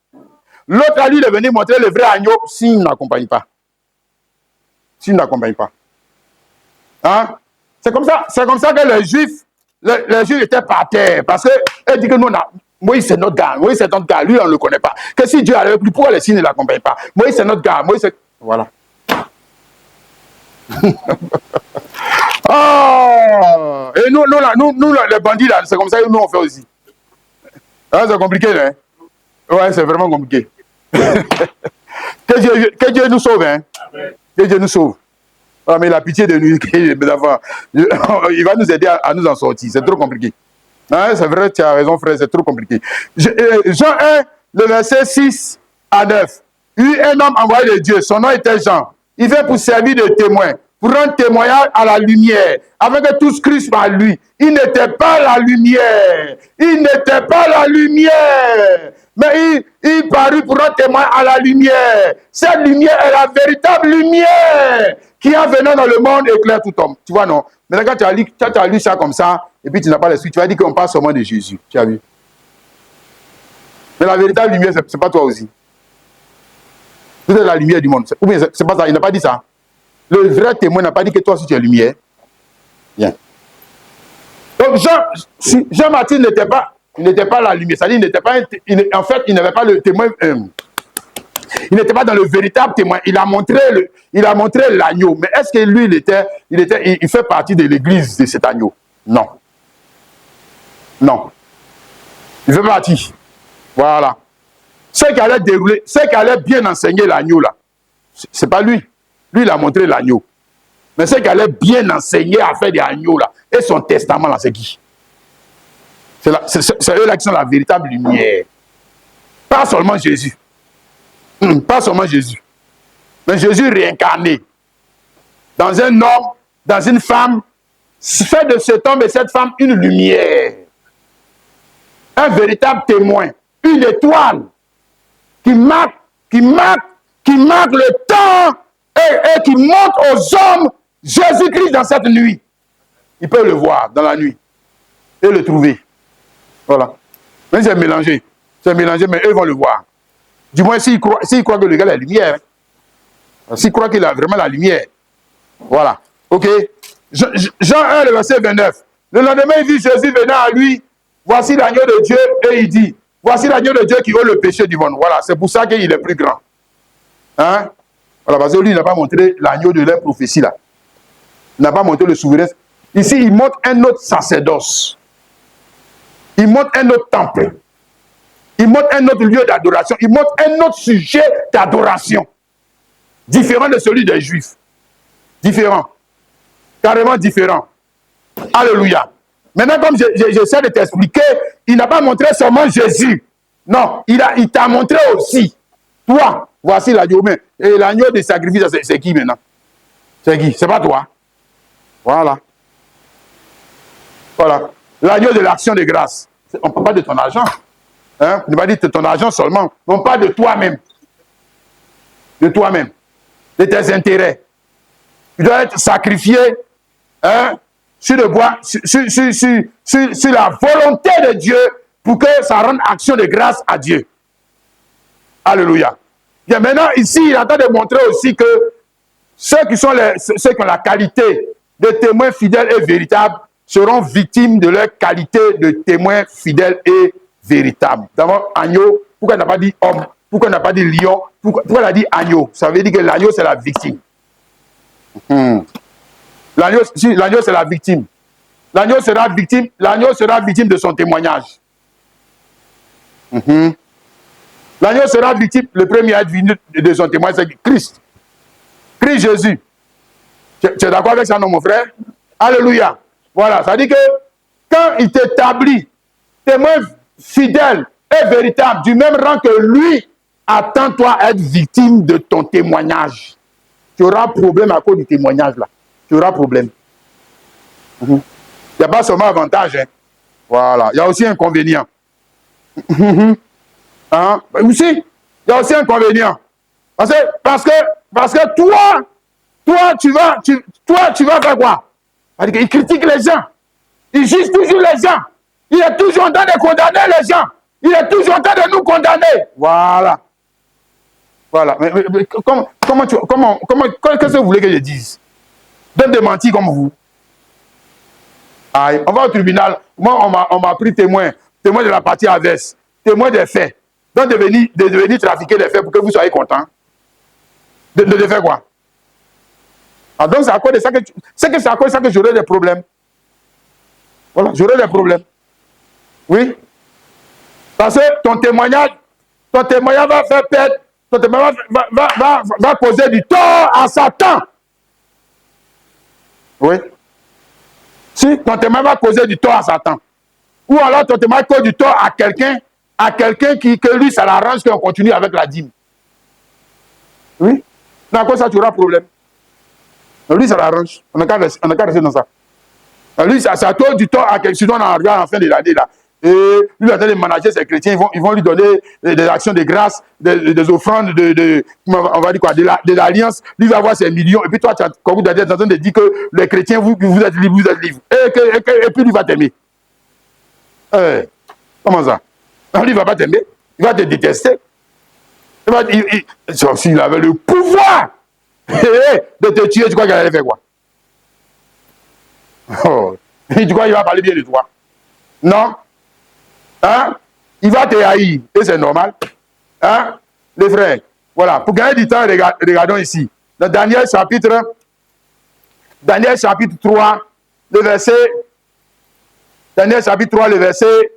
L'autre, à lui, il est venu montrer le vrai agneau, signe n'accompagne pas. Signe n'accompagne pas. Hein? C'est comme ça que les Juifs étaient par terre. Parce qu'ils disent que nous, Moïse, c'est notre gars. Moïse, c'est notre gars. Lui, on ne le connaît pas. Que si Dieu allait plus, pourquoi les signes ne l'accompagnent pas? Moïse, c'est notre gars. Moïse, c'est... Voilà. Oh! Et nous, les bandits, là, c'est comme ça que nous, on fait aussi. Hein, c'est compliqué, hein? Ouais, c'est vraiment compliqué. Que Dieu nous sauve, hein? Que Dieu nous sauve. Ah, mais il a pitié de nous. Il va nous aider à nous en sortir. C'est trop compliqué. Hein, c'est vrai, tu as raison, frère, c'est trop compliqué. Jean 1, le verset 6 à 9. Il y a un homme envoyé de Dieu, son nom était Jean. Il vient pour servir de témoin, pour rendre témoignage à la lumière, afin que tous crissent par lui. Il n'était pas la lumière. Il n'était pas la lumière. Mais il parut pour rendre témoin à la lumière. Cette lumière est la véritable lumière qui en venant dans le monde éclaire tout homme. Tu vois, non? Maintenant, quand tu as lu ça comme ça, et puis tu n'as pas l'esprit, tu vas dire qu'on parle seulement de Jésus. Tu as vu? Mais la véritable lumière, ce n'est pas toi aussi. Vous êtes la lumière du monde. Ou bien, c'est pas ça, il n'a pas dit ça. Le vrai témoin n'a pas dit que toi aussi tu es lumière. Bien. Donc, Jean-Baptiste n'était pas la lumière. C'est-à-dire, en fait, il n'avait pas le témoin. Il n'était pas dans le véritable témoin. Il a montré l'agneau. Mais est-ce que lui, il fait partie de l'église de cet agneau? Non. Non. Il fait partie. Voilà. Ceux qui allaient dérouler, ceux qui allaient bien enseigner l'agneau, là, c'est pas lui. Lui, il a montré l'agneau. Mais ceux qui allaient bien enseigner à faire des agneaux, là, et son testament, là, c'est qui? C'est eux là qui sont la véritable lumière. Pas seulement Jésus. Pas seulement Jésus. Mais Jésus réincarné. Dans un homme, dans une femme, fait de cet homme et cette femme une lumière. Un véritable témoin. Une étoile qui marque le temps et qui montre aux hommes Jésus-Christ dans cette nuit. Ils peuvent le voir dans la nuit et le trouver. Voilà. Mais c'est mélangé. C'est mélangé, mais eux vont le voir. Du moins, s'ils croient que le gars a la lumière. S'ils croient qu'il a vraiment la lumière. Voilà. Ok. Jean 1, le verset 29. Le lendemain, il vit Jésus venant à lui. Voici l'agneau de Dieu. Et il dit, voici l'agneau de Dieu qui ôte le péché du monde. Voilà. C'est pour ça qu'il est plus grand. Hein? Voilà. Parce que lui, il n'a pas montré l'agneau de leur prophétie là. Il n'a pas montré le souverain. Ici, il montre un autre sacerdoce. Il montre un autre temple. Il montre un autre lieu d'adoration. Il montre un autre sujet d'adoration. Différent de celui des Juifs. Différent. Carrément différent. Alléluia. Maintenant, comme j'essaie de t'expliquer, il n'a pas montré seulement Jésus. Non, il t'a montré aussi. Toi, voici l'agneau. Et l'agneau de sacrifice, c'est qui maintenant? C'est qui? C'est pas toi. Voilà. Voilà. L'agneau de l'action de grâce. On ne parle pas de ton argent. Hein? On ne parle pas de ton argent seulement. On parle de toi-même. De toi-même. De tes intérêts. Tu dois être sacrifié sur le bois, sur la volonté de Dieu pour que ça rende action de grâce à Dieu. Alléluia. Bien, maintenant, ici, il est en train de montrer aussi que ceux qui ont la qualité de témoins fidèles et véritables seront victimes de leur qualité de témoins fidèles et véritables. D'abord, agneau, pourquoi il n'a pas dit homme? Pourquoi il n'a pas dit lion? Pourquoi il a dit agneau? Ça veut dire que l'agneau, c'est la victime. L'agneau, c'est la victime. L'agneau sera victime de son témoignage. L'agneau sera victime, le premier à être victime de son témoignage, c'est Christ. Christ Jésus. Tu es d'accord avec ça, non, mon frère? Alléluia. Voilà, ça dit que quand il t'établit témoin fidèle et véritable, du même rang que lui, attends-toi à être victime de ton témoignage. Tu auras problème à cause du témoignage là. Tu auras problème. Il n'y a pas seulement avantage. Hein. Voilà. Il y a aussi inconvénient. Hein? Aussi, il y a aussi inconvénient. Parce que toi, tu vas faire quoi? Il critique les gens. Il juge toujours les gens. Il est toujours en train de condamner les gens. Il est toujours en train de nous condamner. Voilà. Voilà. Mais qu'est-ce que vous voulez que je dise? D'un démenti comme vous. Aïe, on va au tribunal. Moi, on m'a pris témoin de la partie adverse, témoin des faits. Donc, de venir trafiquer les faits pour que vous soyez content. De faire quoi? Ah, donc, c'est à cause de ça que j'aurai des problèmes. Voilà, j'aurai des problèmes. Oui. Parce que ton témoignage va faire perdre, ton témoignage va causer du tort à Satan. Oui. Si ton témoignage va causer du tort à Satan, ou alors ton témoignage cause du tort à quelqu'un que lui, ça l'arrange qu'on continue avec la dîme. Oui. Donc, à cause de ça, tu auras problème. Lui, ça l'arrange. On n'a qu'à rester dans ça. Lui, ça cause du tort à quelqu'un. Sinon, on arrive à la fin de l'année, là. Et lui, il est en train de manager ses chrétiens. Ils vont lui donner des actions de grâce, des offrandes, on va dire quoi, de l'alliance. Lui, il va avoir ses millions. Et puis, toi, quand vous êtes en train de dire que les chrétiens, vous êtes libres, vous êtes libres. Et puis, lui va t'aimer. Comment ça? Non, lui, il ne va pas t'aimer. Il va te détester. S'il avait le pouvoir de te tuer, tu crois qu'il allait faire quoi? Oh. Tu crois qu'il va parler bien de toi? Non? Hein? Il va te haïr. Et c'est normal. Hein? Les frères. Voilà. Pour gagner du temps, regardons ici. Dans Daniel chapitre 3, le verset. Daniel chapitre 3, le verset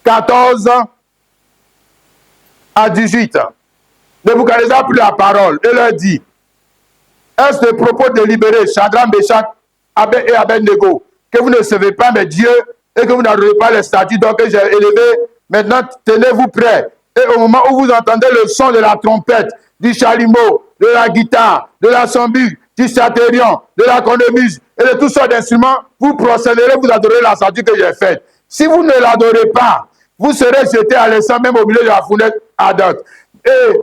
14 à 18. Nebuchadnezzar prit la parole et leur dit: est-ce le propos délibéré, Shadrach, Meshach et Abednego, que vous ne savez pas mes dieux et que vous n'adorez pas les statues que j'ai élevées? Maintenant, tenez-vous prêts. Et au moment où vous entendez le son de la trompette, du chalumeau, de la guitare, de la sambuc, du satyrion, de la cornemuse et de toutes sortes d'instruments, vous procéderez, vous adorez la statue que j'ai faite. Si vous ne l'adorez pas, vous serez jeté à l'instant même au milieu de la fournaise ardente. Et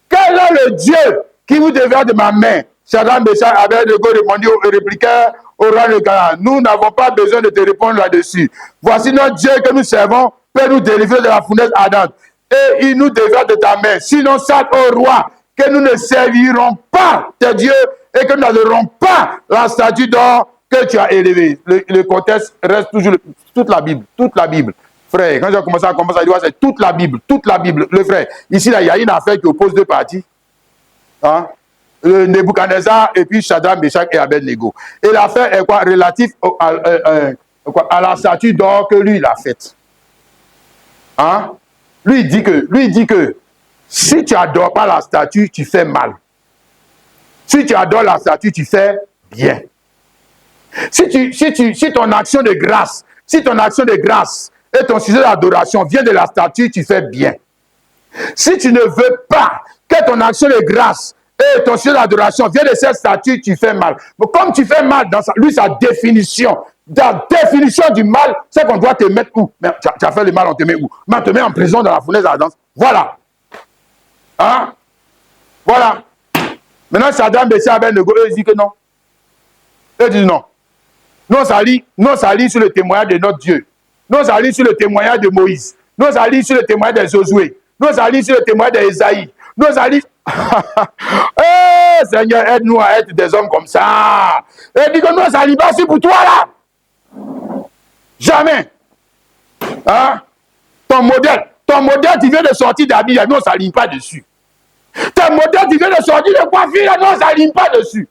quel est le Dieu qui vous déverse de ma main? Shadrach, Meshach, Abednego répondit et répliquèrent au roi de Canaan: nous n'avons pas besoin de te répondre là-dessus. Voici notre Dieu que nous servons peut nous délivrer de la fournaise ardente. Et il nous déverse de ta main. Sinon, sache au roi que nous ne servirons pas tes dieux et que nous n'adorerons pas la statue d'or que tu as élevée. Le contexte reste toujours toute la Bible. Toute la Bible. Frère, quand j'ai commencé à dire, c'est toute la Bible. Toute la Bible. Le frère, ici, là, il y a une affaire qui oppose deux parties. Hein? Nebuchadnezzar et puis Shadrach, Meshach et Abednego. Et l'affaire est quoi? Relative à la statue d'or que lui, il a faite. Hein? Lui, il dit que si tu n'adores pas la statue, tu fais mal. Si tu adores la statue, tu fais bien. Si ton action de grâce, et ton sujet d'adoration vient de la statue, tu fais bien. Si tu ne veux pas que ton action de grâce et ton sujet d'adoration vient de cette statue, tu fais mal. Mais comme tu fais mal, sa définition du mal, c'est qu'on doit te mettre où? Mais tu as fait le mal, on te met où? Mais on te met en prison dans la fournaise ardente. Voilà. Hein? Voilà. Maintenant, Shadrach, Meshach, Abednego, eux, ils disent que non. Eux disent non. Nous, ça lit sur le témoignage de notre Dieu. Nous, ça lit sur le témoignage de Moïse. Nous, ça lit sur le témoignage de Josué. Nous, ça lit sur le témoignage d'Esaïe. nous allons... Eh, Seigneur, aide-nous à être des hommes comme ça. Et dis que nous allons pas aussi pour toi là. Jamais. Hein? Ton modèle, tu viens de sortir d'habit, nous on ne s'aligne pas dessus. Ton modèle, tu viens de sortir de coiffure, nous on ne s'aligne pas dessus.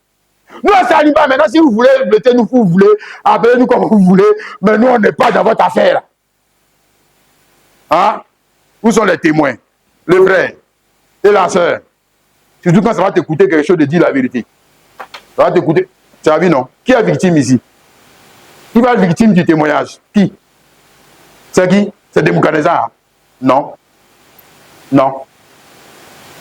Nous on ne s'aligne pas. Maintenant, si vous voulez, mettez-nous où vous voulez, appelez-nous comme vous voulez, mais nous on n'est pas dans votre affaire. Hein? Où sont les témoins? Le frère et la soeur. Surtout quand ça va t'écouter quelque chose de dire la vérité. Ça va t'écouter. Tu as vu, non? Qui est victime ici? Qui va être victime du témoignage? Qui? C'est qui? C'est Nebuchadnezzar? Non. Non.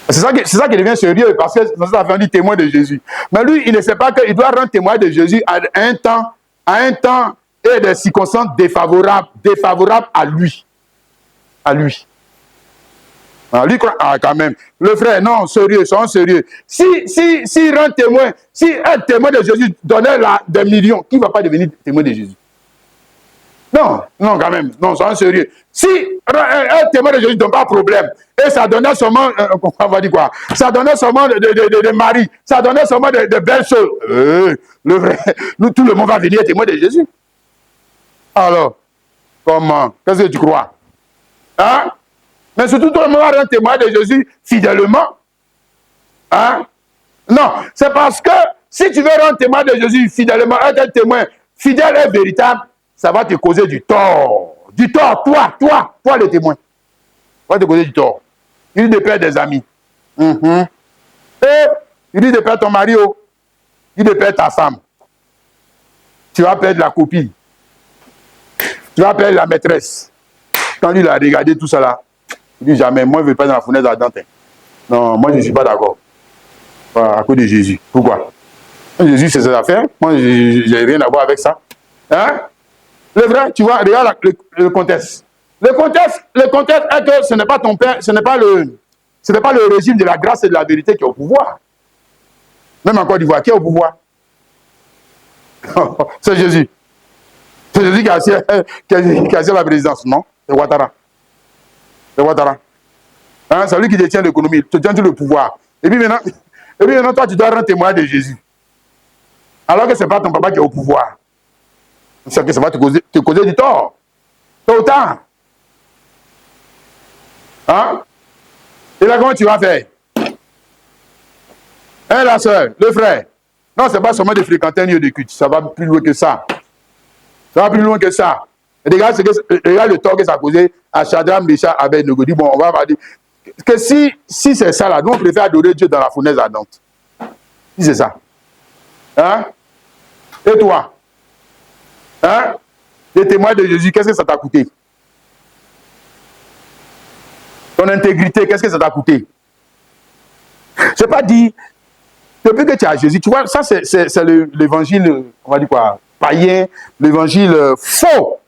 C'est ça qui devient sérieux, parce que ça fait un témoin de Jésus. Mais lui, il ne sait pas qu'il doit rendre témoin de Jésus à un temps et des circonstances défavorables à lui. À lui. Alors, lui, quand même. Le frère, non, sérieux, soyons sérieux. Si rend témoin, si un témoin de Jésus donnait des millions, qui ne va pas devenir témoin de Jésus? Non, non, quand même. Non, soyons sérieux. Si un témoin de Jésus ne donne pas de problème, et ça donnait seulement, on va dire quoi? Ça donnait seulement de mari, ça donnait seulement de belles choses. Le vrai, tout le monde va venir témoin de Jésus. Alors, comment? Qu'est-ce que tu crois? Hein? Mais surtout, tout le monde va rendre témoin de Jésus fidèlement. Hein? Non, c'est parce que si tu veux rendre témoin de Jésus fidèlement, être un témoin fidèle et véritable, ça va te causer du tort. Du tort, toi le témoin. Ça va te causer du tort. Il dit de perdre des amis. Et il dit de perdre ton mari. Il dit de perdre ta femme. Tu vas perdre la copine. Tu vas perdre la maîtresse. Quand lui il a regardé tout ça là, il dit jamais, moi je ne vais pas dans la fournaise ardente. Non, moi je ne suis pas d'accord. À cause de Jésus. Pourquoi? Jésus c'est ses affaires. Moi je n'ai rien à voir avec ça. Hein? Le vrai, tu vois, regarde le contexte. Le contexte est que ce n'est pas ton père, ce n'est pas le régime de la grâce et de la vérité qui est au pouvoir. Même en Côte d'Ivoire, qui est au pouvoir? C'est Jésus. C'est Jésus qui a assis la présidence, non? C'est Ouattara. C'est Ouattara. Hein? C'est lui qui détient l'économie, qui détient tout le pouvoir. Et puis maintenant, toi, tu dois rendre témoin de Jésus. Alors que ce n'est pas ton papa qui est au pouvoir. C'est que ça va te causer du tort. Tôt ou tard. Hein? Et là, comment tu vas faire? Hein, la soeur, le frère? Non, c'est pas seulement de fréquenter un lieu de culte. Ça va plus loin que ça. Ça va plus loin que ça. Et regarde le tort que ça a causé à Shadrach, Meshach, Abednego. Bon, on va dire que si c'est ça là, nous on préfère adorer Dieu dans la fournaise ardente. Si c'est ça. Hein? Et toi? Hein? Les témoins de Jésus, qu'est-ce que ça t'a coûté? Ton intégrité, qu'est-ce que ça t'a coûté? Je n'ai pas dit, depuis que tu as Jésus, tu vois, ça c'est l'évangile, on va dire quoi, païen, l'évangile faux.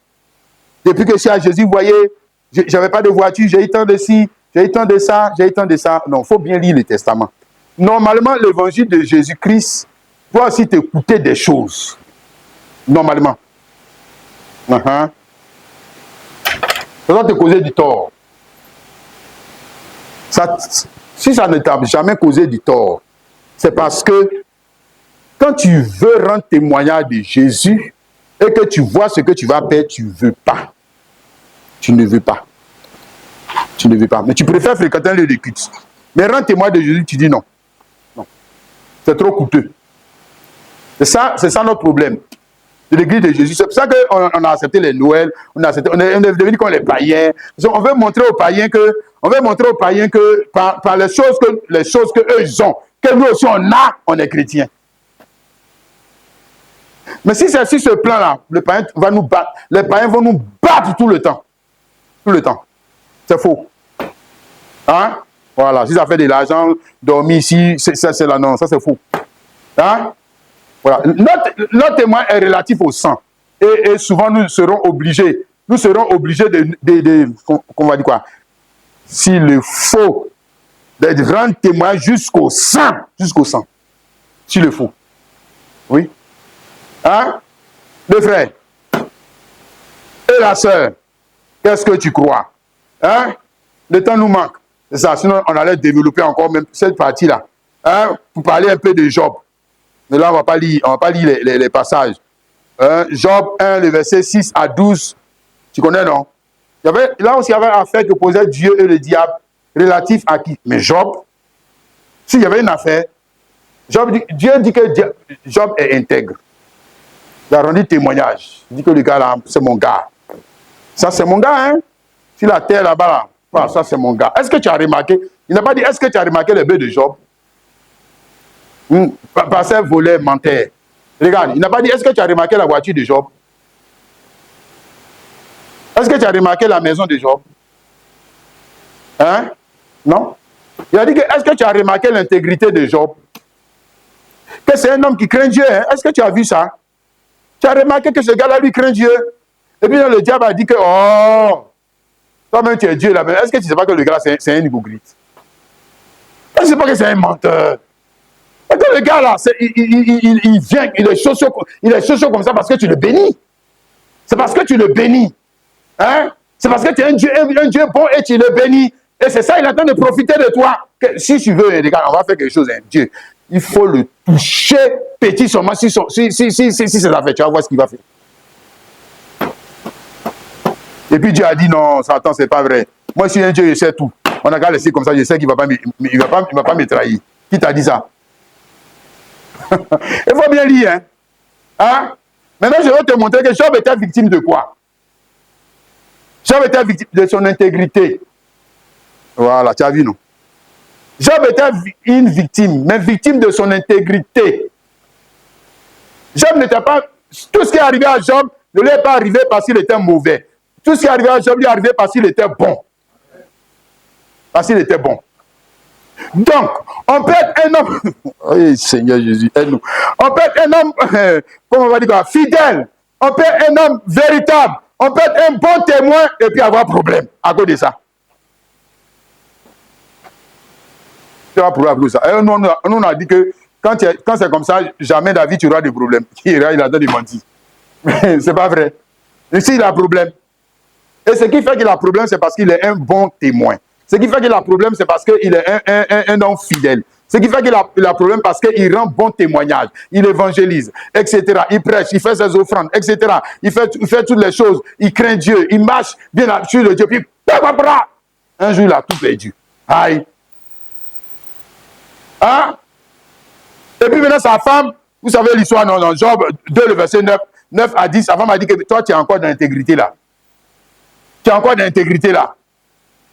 Depuis que tu as Jésus, vous voyez, j'avais pas de voiture, j'ai eu tant de ci, j'ai eu tant de ça, j'ai eu tant de ça. Non, il faut bien lire le testament. Normalement, l'évangile de Jésus-Christ doit aussi te coûter des choses. Normalement. Ça doit te causer du tort. Si ça ne t'a jamais causé du tort, c'est parce que quand tu veux rendre témoignage de Jésus et que tu vois ce que tu vas perdre, tu ne veux pas. Tu ne veux pas. Tu ne veux pas. Mais tu préfères fréquenter un lieu de culte. Mais rendre témoignage de Jésus, tu dis non. Non. C'est trop coûteux. C'est ça notre problème. De l'église de Jésus. C'est pour ça qu'on a accepté les Noëls, on est devenu comme les païens. On veut montrer aux païens que par les choses que eux ils ont, que nous aussi on a, on est chrétiens. Mais si c'est sur ce plan-là, les païens vont nous battre. Les païens vont nous battre tout le temps. Tout le temps. C'est faux. Hein? Voilà. Si ça fait de l'argent, dormir ici, c'est là, non, ça c'est faux. Hein? Voilà. Notre témoin est relatif au sang. Et souvent, nous serons obligés de qu'on va dire quoi? S'il faut, de rendre témoin jusqu'au sang. Jusqu'au sang. S'il le faut. Oui. Hein? Le frère. Et la sœur. Qu'est-ce que tu crois? Hein? Le temps nous manque. C'est ça, sinon on allait développer encore même cette partie-là. Hein, pour parler un peu de Job. Mais là, on ne va pas lire les passages. Job 1, le verset 6 à 12. Tu connais, non? Là aussi, il y avait une affaire que posait Dieu et le diable relatif à qui? Mais Job, s'il y avait une affaire, Dieu dit que Job est intègre. Il a rendu témoignage. Il dit que le gars là, c'est mon gars. Ça, c'est mon gars, hein? Sur la terre là-bas, là, ça, c'est mon gars. Est-ce que tu as remarqué? Il n'a pas dit, est-ce que tu as remarqué les bœufs de Job? Passeur, voleur, menteur. Regarde, il n'a pas dit, est-ce que tu as remarqué la voiture de Job? Est-ce que tu as remarqué la maison de Job? Hein? Non? Il a dit que, est-ce que tu as remarqué l'intégrité de Job? Que c'est un homme qui craint Dieu, hein? Est-ce que tu as vu ça? Tu as remarqué que ce gars-là, lui, craint Dieu? Et puis le diable a dit que, oh, toi-même tu es Dieu là-bas. Est-ce que tu ne sais pas que le gars, c'est un hypocrite? Est-ce que tu ne sais pas que c'est un menteur? Et que le gars là, il vient, il est chaud comme ça parce que tu le bénis. C'est parce que tu le bénis. Hein? C'est parce que tu es un Dieu bon et tu le bénis. Et c'est ça, il est en train de profiter de toi. Que, si tu veux, les gars, on va faire quelque chose, hein, Dieu. Il faut le toucher petit seulement si c'est la fête. Tu vas voir ce qu'il va faire. Et puis Dieu a dit non, Satan, c'est pas vrai. Moi, si un Dieu, je sais tout. On a qu'à laisser comme ça, je sais qu'il ne va pas me trahir. Qui t'a dit ça? Il faut bien lire. Hein? Hein? Maintenant, je vais te montrer que Job était victime de quoi? Job était victime de son intégrité. Voilà, tu as vu, non? Job était une victime, mais victime de son intégrité. Job n'était pas... Tout ce qui est arrivé à Job ne lui est pas arrivé parce qu'il était mauvais. Tout ce qui est arrivé à Job lui est arrivé parce qu'il était bon. Parce qu'il était bon. Donc, on peut être un homme... Oui, Seigneur Jésus, aide-nous. On peut être un homme, comment on va dire quoi, fidèle. On peut être un homme véritable. On peut être un bon témoin et puis avoir problème à cause de ça. Tu vas problème à cause de ça. Et nous, on a dit que quand c'est comme ça, jamais David, tu auras des problèmes. Il a le temps de mentir. C'est pas vrai. Ici, il a un problème. Et ce qui fait qu'il a problème, c'est parce qu'il est un bon témoin. Ce qui fait qu'il a problème, c'est parce qu'il est un homme fidèle. Ce qui fait qu'il a problème parce qu'il rend bon témoignage. Il évangélise, etc. Il prêche, il fait ses offrandes, etc. Il fait toutes les choses. Il craint Dieu. Il marche bien sur le Dieu. Puis, un jour, il a tout perdu. Aïe. Hein? Et puis maintenant, sa femme, vous savez l'histoire dans Job 2, le verset 9 à 10, sa femme a dit que toi, tu es encore dans l'intégrité là. Tu es encore dans l'intégrité là.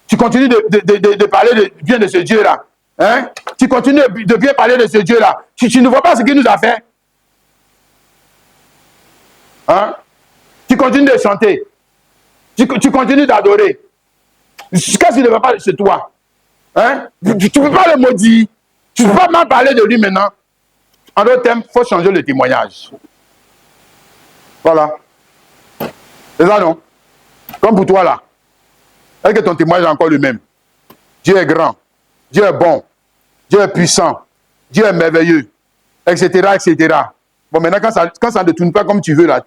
Tu continues de parler bien de ce Dieu-là. Hein? Tu continues de bien parler de ce Dieu-là. Tu ne vois pas ce qu'il nous a fait. Hein? Tu continues de chanter. Tu continues d'adorer. Qu'est-ce qu'il ne va pas chez toi? Hein? Tu ne peux pas le maudire. Tu ne peux pas mal parler de lui maintenant. En d'autres termes, il faut changer le témoignage. Voilà. C'est ça, non? Comme pour toi, là. Est-ce que ton témoignage est encore le même? Dieu est grand. Dieu est bon. Dieu est puissant. Dieu est merveilleux. Etc., etc. Bon, maintenant, quand ça ne tourne pas comme tu veux, là,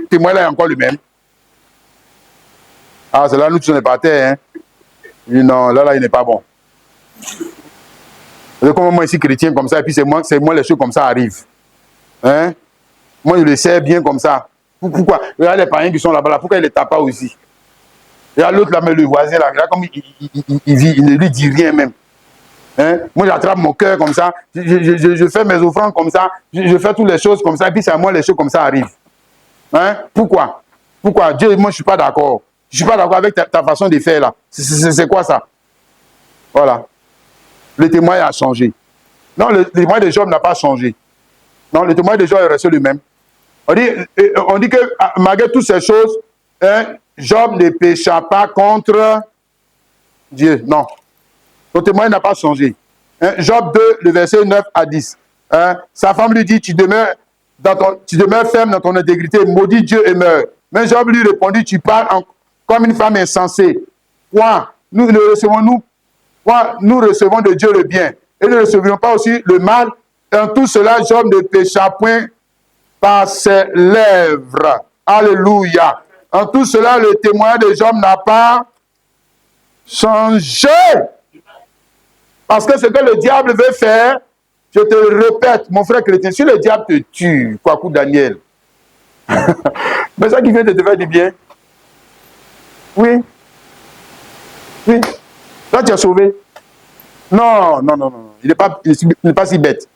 témoignage est encore le même. Ah, c'est là, nous, tu n'es pas terre, hein? Et non, là, il n'est pas bon. C'est comme moi, ici, chrétien, comme ça, et puis c'est moi, les choses comme ça arrivent. Hein? Moi, je le sais bien comme ça. Pourquoi? Regarde les païens qui sont là-bas, là, pourquoi il ne les tape pas aussi? Et l'autre là, mais le voisin là, comme il vit, il ne lui dit rien même. Hein? Moi, j'attrape mon cœur comme ça, je fais mes offrandes comme ça, je fais toutes les choses comme ça, et puis c'est à moi les choses comme ça arrivent. Hein? Pourquoi? Pourquoi? Dieu, moi, je ne suis pas d'accord. Je ne suis pas d'accord avec ta façon de faire là. C'est quoi ça? Voilà. Le témoignage a changé. Non, le témoignage de Job n'a pas changé. Non, le témoignage de Job est resté le même. On dit que malgré toutes ces choses, hein, Job ne pécha pas contre Dieu. Non. Son témoignage n'a pas changé. Hein, Job 2, le verset 9 à 10. Hein, sa femme lui dit, tu demeures ferme dans ton intégrité, maudit Dieu et meurs. Mais Job lui répondit, tu parles comme une femme insensée. Quoi? Nous recevons de Dieu le bien. Et ne recevions pas aussi le mal. En tout cela, Job ne pécha point par ses lèvres. Alléluia. En tout cela, le témoignage de Job n'a pas changé. Parce que ce que le diable veut faire, je te le répète, mon frère chrétien, si le diable te tue, quoi coup Daniel, mais ça qui vient de te faire du bien. Oui. Oui. Là, tu es sauvé. Non, non, non, non. Il n'est pas si bête.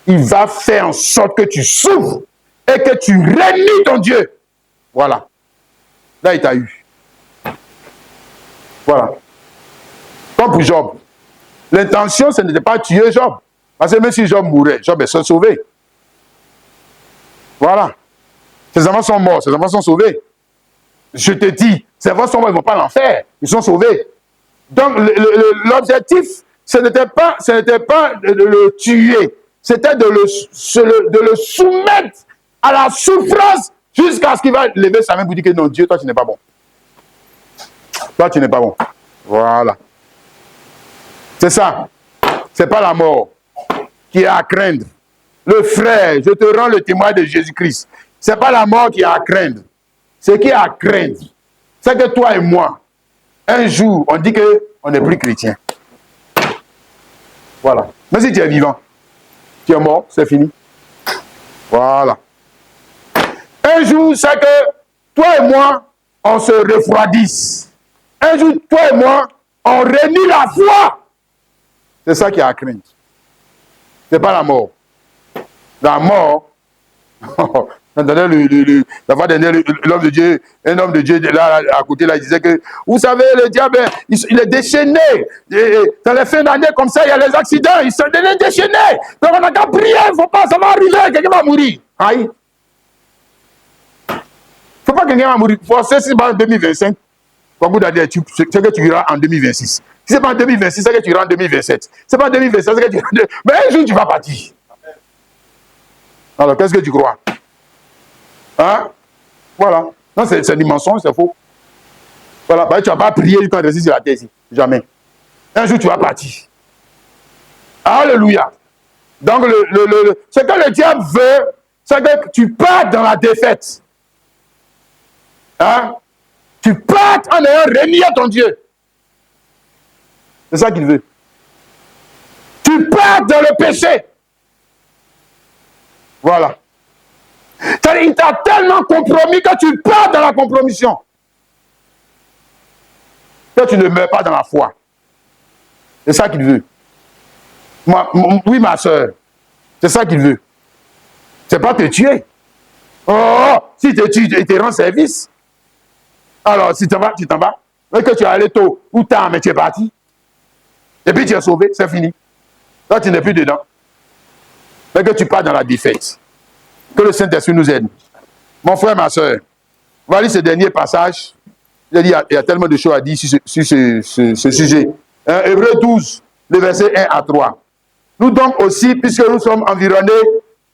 Il va faire en sorte que tu souffres et que tu réunis ton Dieu. Voilà. Là, il t'a eu. Voilà. Comme pour Job. L'intention, ce n'était pas tuer Job. Parce que même si Job mourait, Job est sauvé. Voilà. Ses enfants sont morts, ses enfants sont sauvés. Je te dis, ses enfants sont morts, ils ne vont pas l'enfer. Ils sont sauvés. Donc, l'objectif, ce n'était pas de le tuer. C'était de le soumettre à la souffrance jusqu'à ce qu'il va lever sa main pour dire que non, Dieu, toi, tu n'es pas bon. Toi, tu n'es pas bon. Voilà. C'est ça. Ce n'est pas la mort qui est à craindre. Le frère, je te rends le témoin de Jésus-Christ. Ce n'est pas la mort qui est à craindre. Ce qui est à craindre, c'est que toi et moi, un jour, on dit qu'on n'est plus chrétien. Voilà. Mais si tu es vivant, tu es mort, c'est fini. Voilà. Un jour, c'est que toi et moi, on se refroidisse. Un jour, toi et moi, on renie la foi. C'est ça qui est à craindre. Ce n'est pas la mort. La mort, la fois dernière, l'homme de Dieu, un homme de Dieu là à côté, là, il disait que, vous savez, le diable, il est déchaîné. Dans les fins d'année, comme ça, il y a les accidents, il se déchaîné. Donc on n'a qu'à prier, il ne faut pas, ça va arriver, quelqu'un va mourir. Aïe. Il ne faut pas que quelqu'un va mourir. Il faut c'est en 2025. Comme vous l'avez dit, c'est que tu iras en 2026. Si ce n'est pas en 2026, c'est que tu iras en 2027. C'est pas en 2027, c'est que tu iras en 2027. Mais un jour, tu vas partir. Alors, qu'est-ce que tu crois? Hein? Voilà. Non, c'est du mensonge, c'est faux. Voilà. Bah, tu ne vas pas prier quand tu es sur la terre ici. Jamais. Un jour, tu vas partir. Alléluia. Donc, ce que le diable veut, c'est que tu partes dans la défaite. Hein? Tu partes en ayant renié ton Dieu. C'est ça qu'il veut. Tu partes dans le péché. Voilà. Il t'a tellement compromis que tu pars dans la compromission. Que tu ne meurs pas dans la foi. C'est ça qu'il veut. Oui, ma soeur. C'est ça qu'il veut. C'est pas te tuer. Oh, si te tue, il te rend service. Alors, si tu vas, tu t'en vas. Mais que tu es allé tôt ou tard, mais tu es parti. Et puis tu es sauvé, c'est fini. Là, tu n'es plus dedans. Mais que tu pars dans la défaite. Que le Saint-Esprit nous aide. Mon frère, ma soeur, on va lire ce dernier passage. Il y a tellement de choses à dire sur ce sujet. Hébreux 12, le verset 1 à 3. Nous donc aussi, puisque nous sommes environnés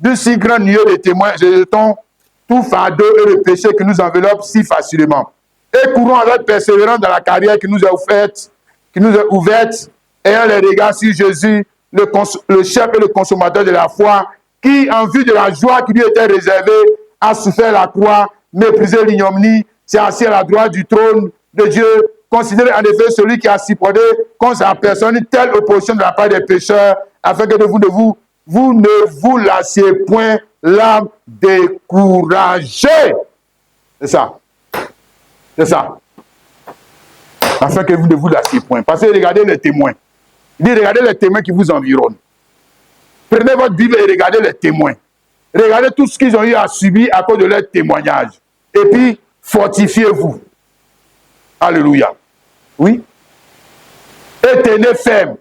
d'un si grand nuée de témoins, jetons tout fardeau et le péché qui nous enveloppe si facilement. Et courons avec persévérance dans la carrière qui nous est ouverte, ayant les regards sur Jésus, le chef et le consommateur de la foi, qui, en vue de la joie qui lui était réservée, a souffert la croix, méprisé l'ignominie, s'est assis à la droite du trône de Dieu. Considérez en effet celui qui a supporté contre sa personne une telle opposition de la part des pécheurs, afin que vous ne vous lassiez point l'âme découragée. C'est ça. C'est ça. Afin que vous ne vous lassiez point. Parce que regardez les témoins. Il dit, regardez les témoins qui vous environnent. Prenez votre Bible et regardez les témoins. Regardez tout ce qu'ils ont eu à subir à cause de leur témoignage. Et puis, fortifiez-vous. Alléluia. Oui. Et tenez ferme.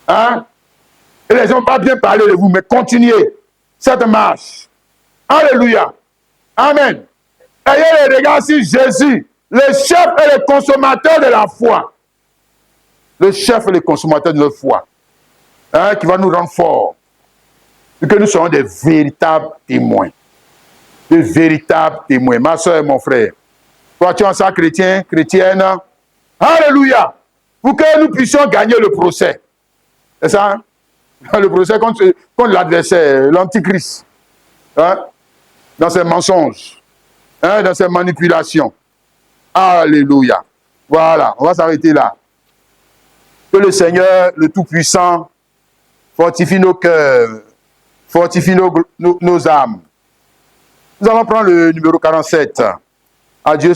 Hein? Et les gens n'ont pas bien parlé de vous, mais continuez cette marche. Alléluia. Amen. Ayez les regards sur Jésus, le chef et le consommateur de la foi. Le chef et le consommateur de notre foi. Hein, qui va nous rendre forts. Et que nous soyons des véritables témoins. Des véritables témoins. Ma soeur et mon frère. Toi, tu es en ça chrétien, chrétienne. Alléluia. Pour que nous puissions gagner le procès. C'est ça? Hein? Le procès contre l'adversaire, l'antichrist. Hein? Dans ses mensonges. Hein? Dans ses manipulations. Alléluia. Voilà. On va s'arrêter là. Que le Seigneur, le Tout-Puissant, fortifie nos cœurs, fortifie nos âmes. Nous allons prendre le numéro 47. Adieu.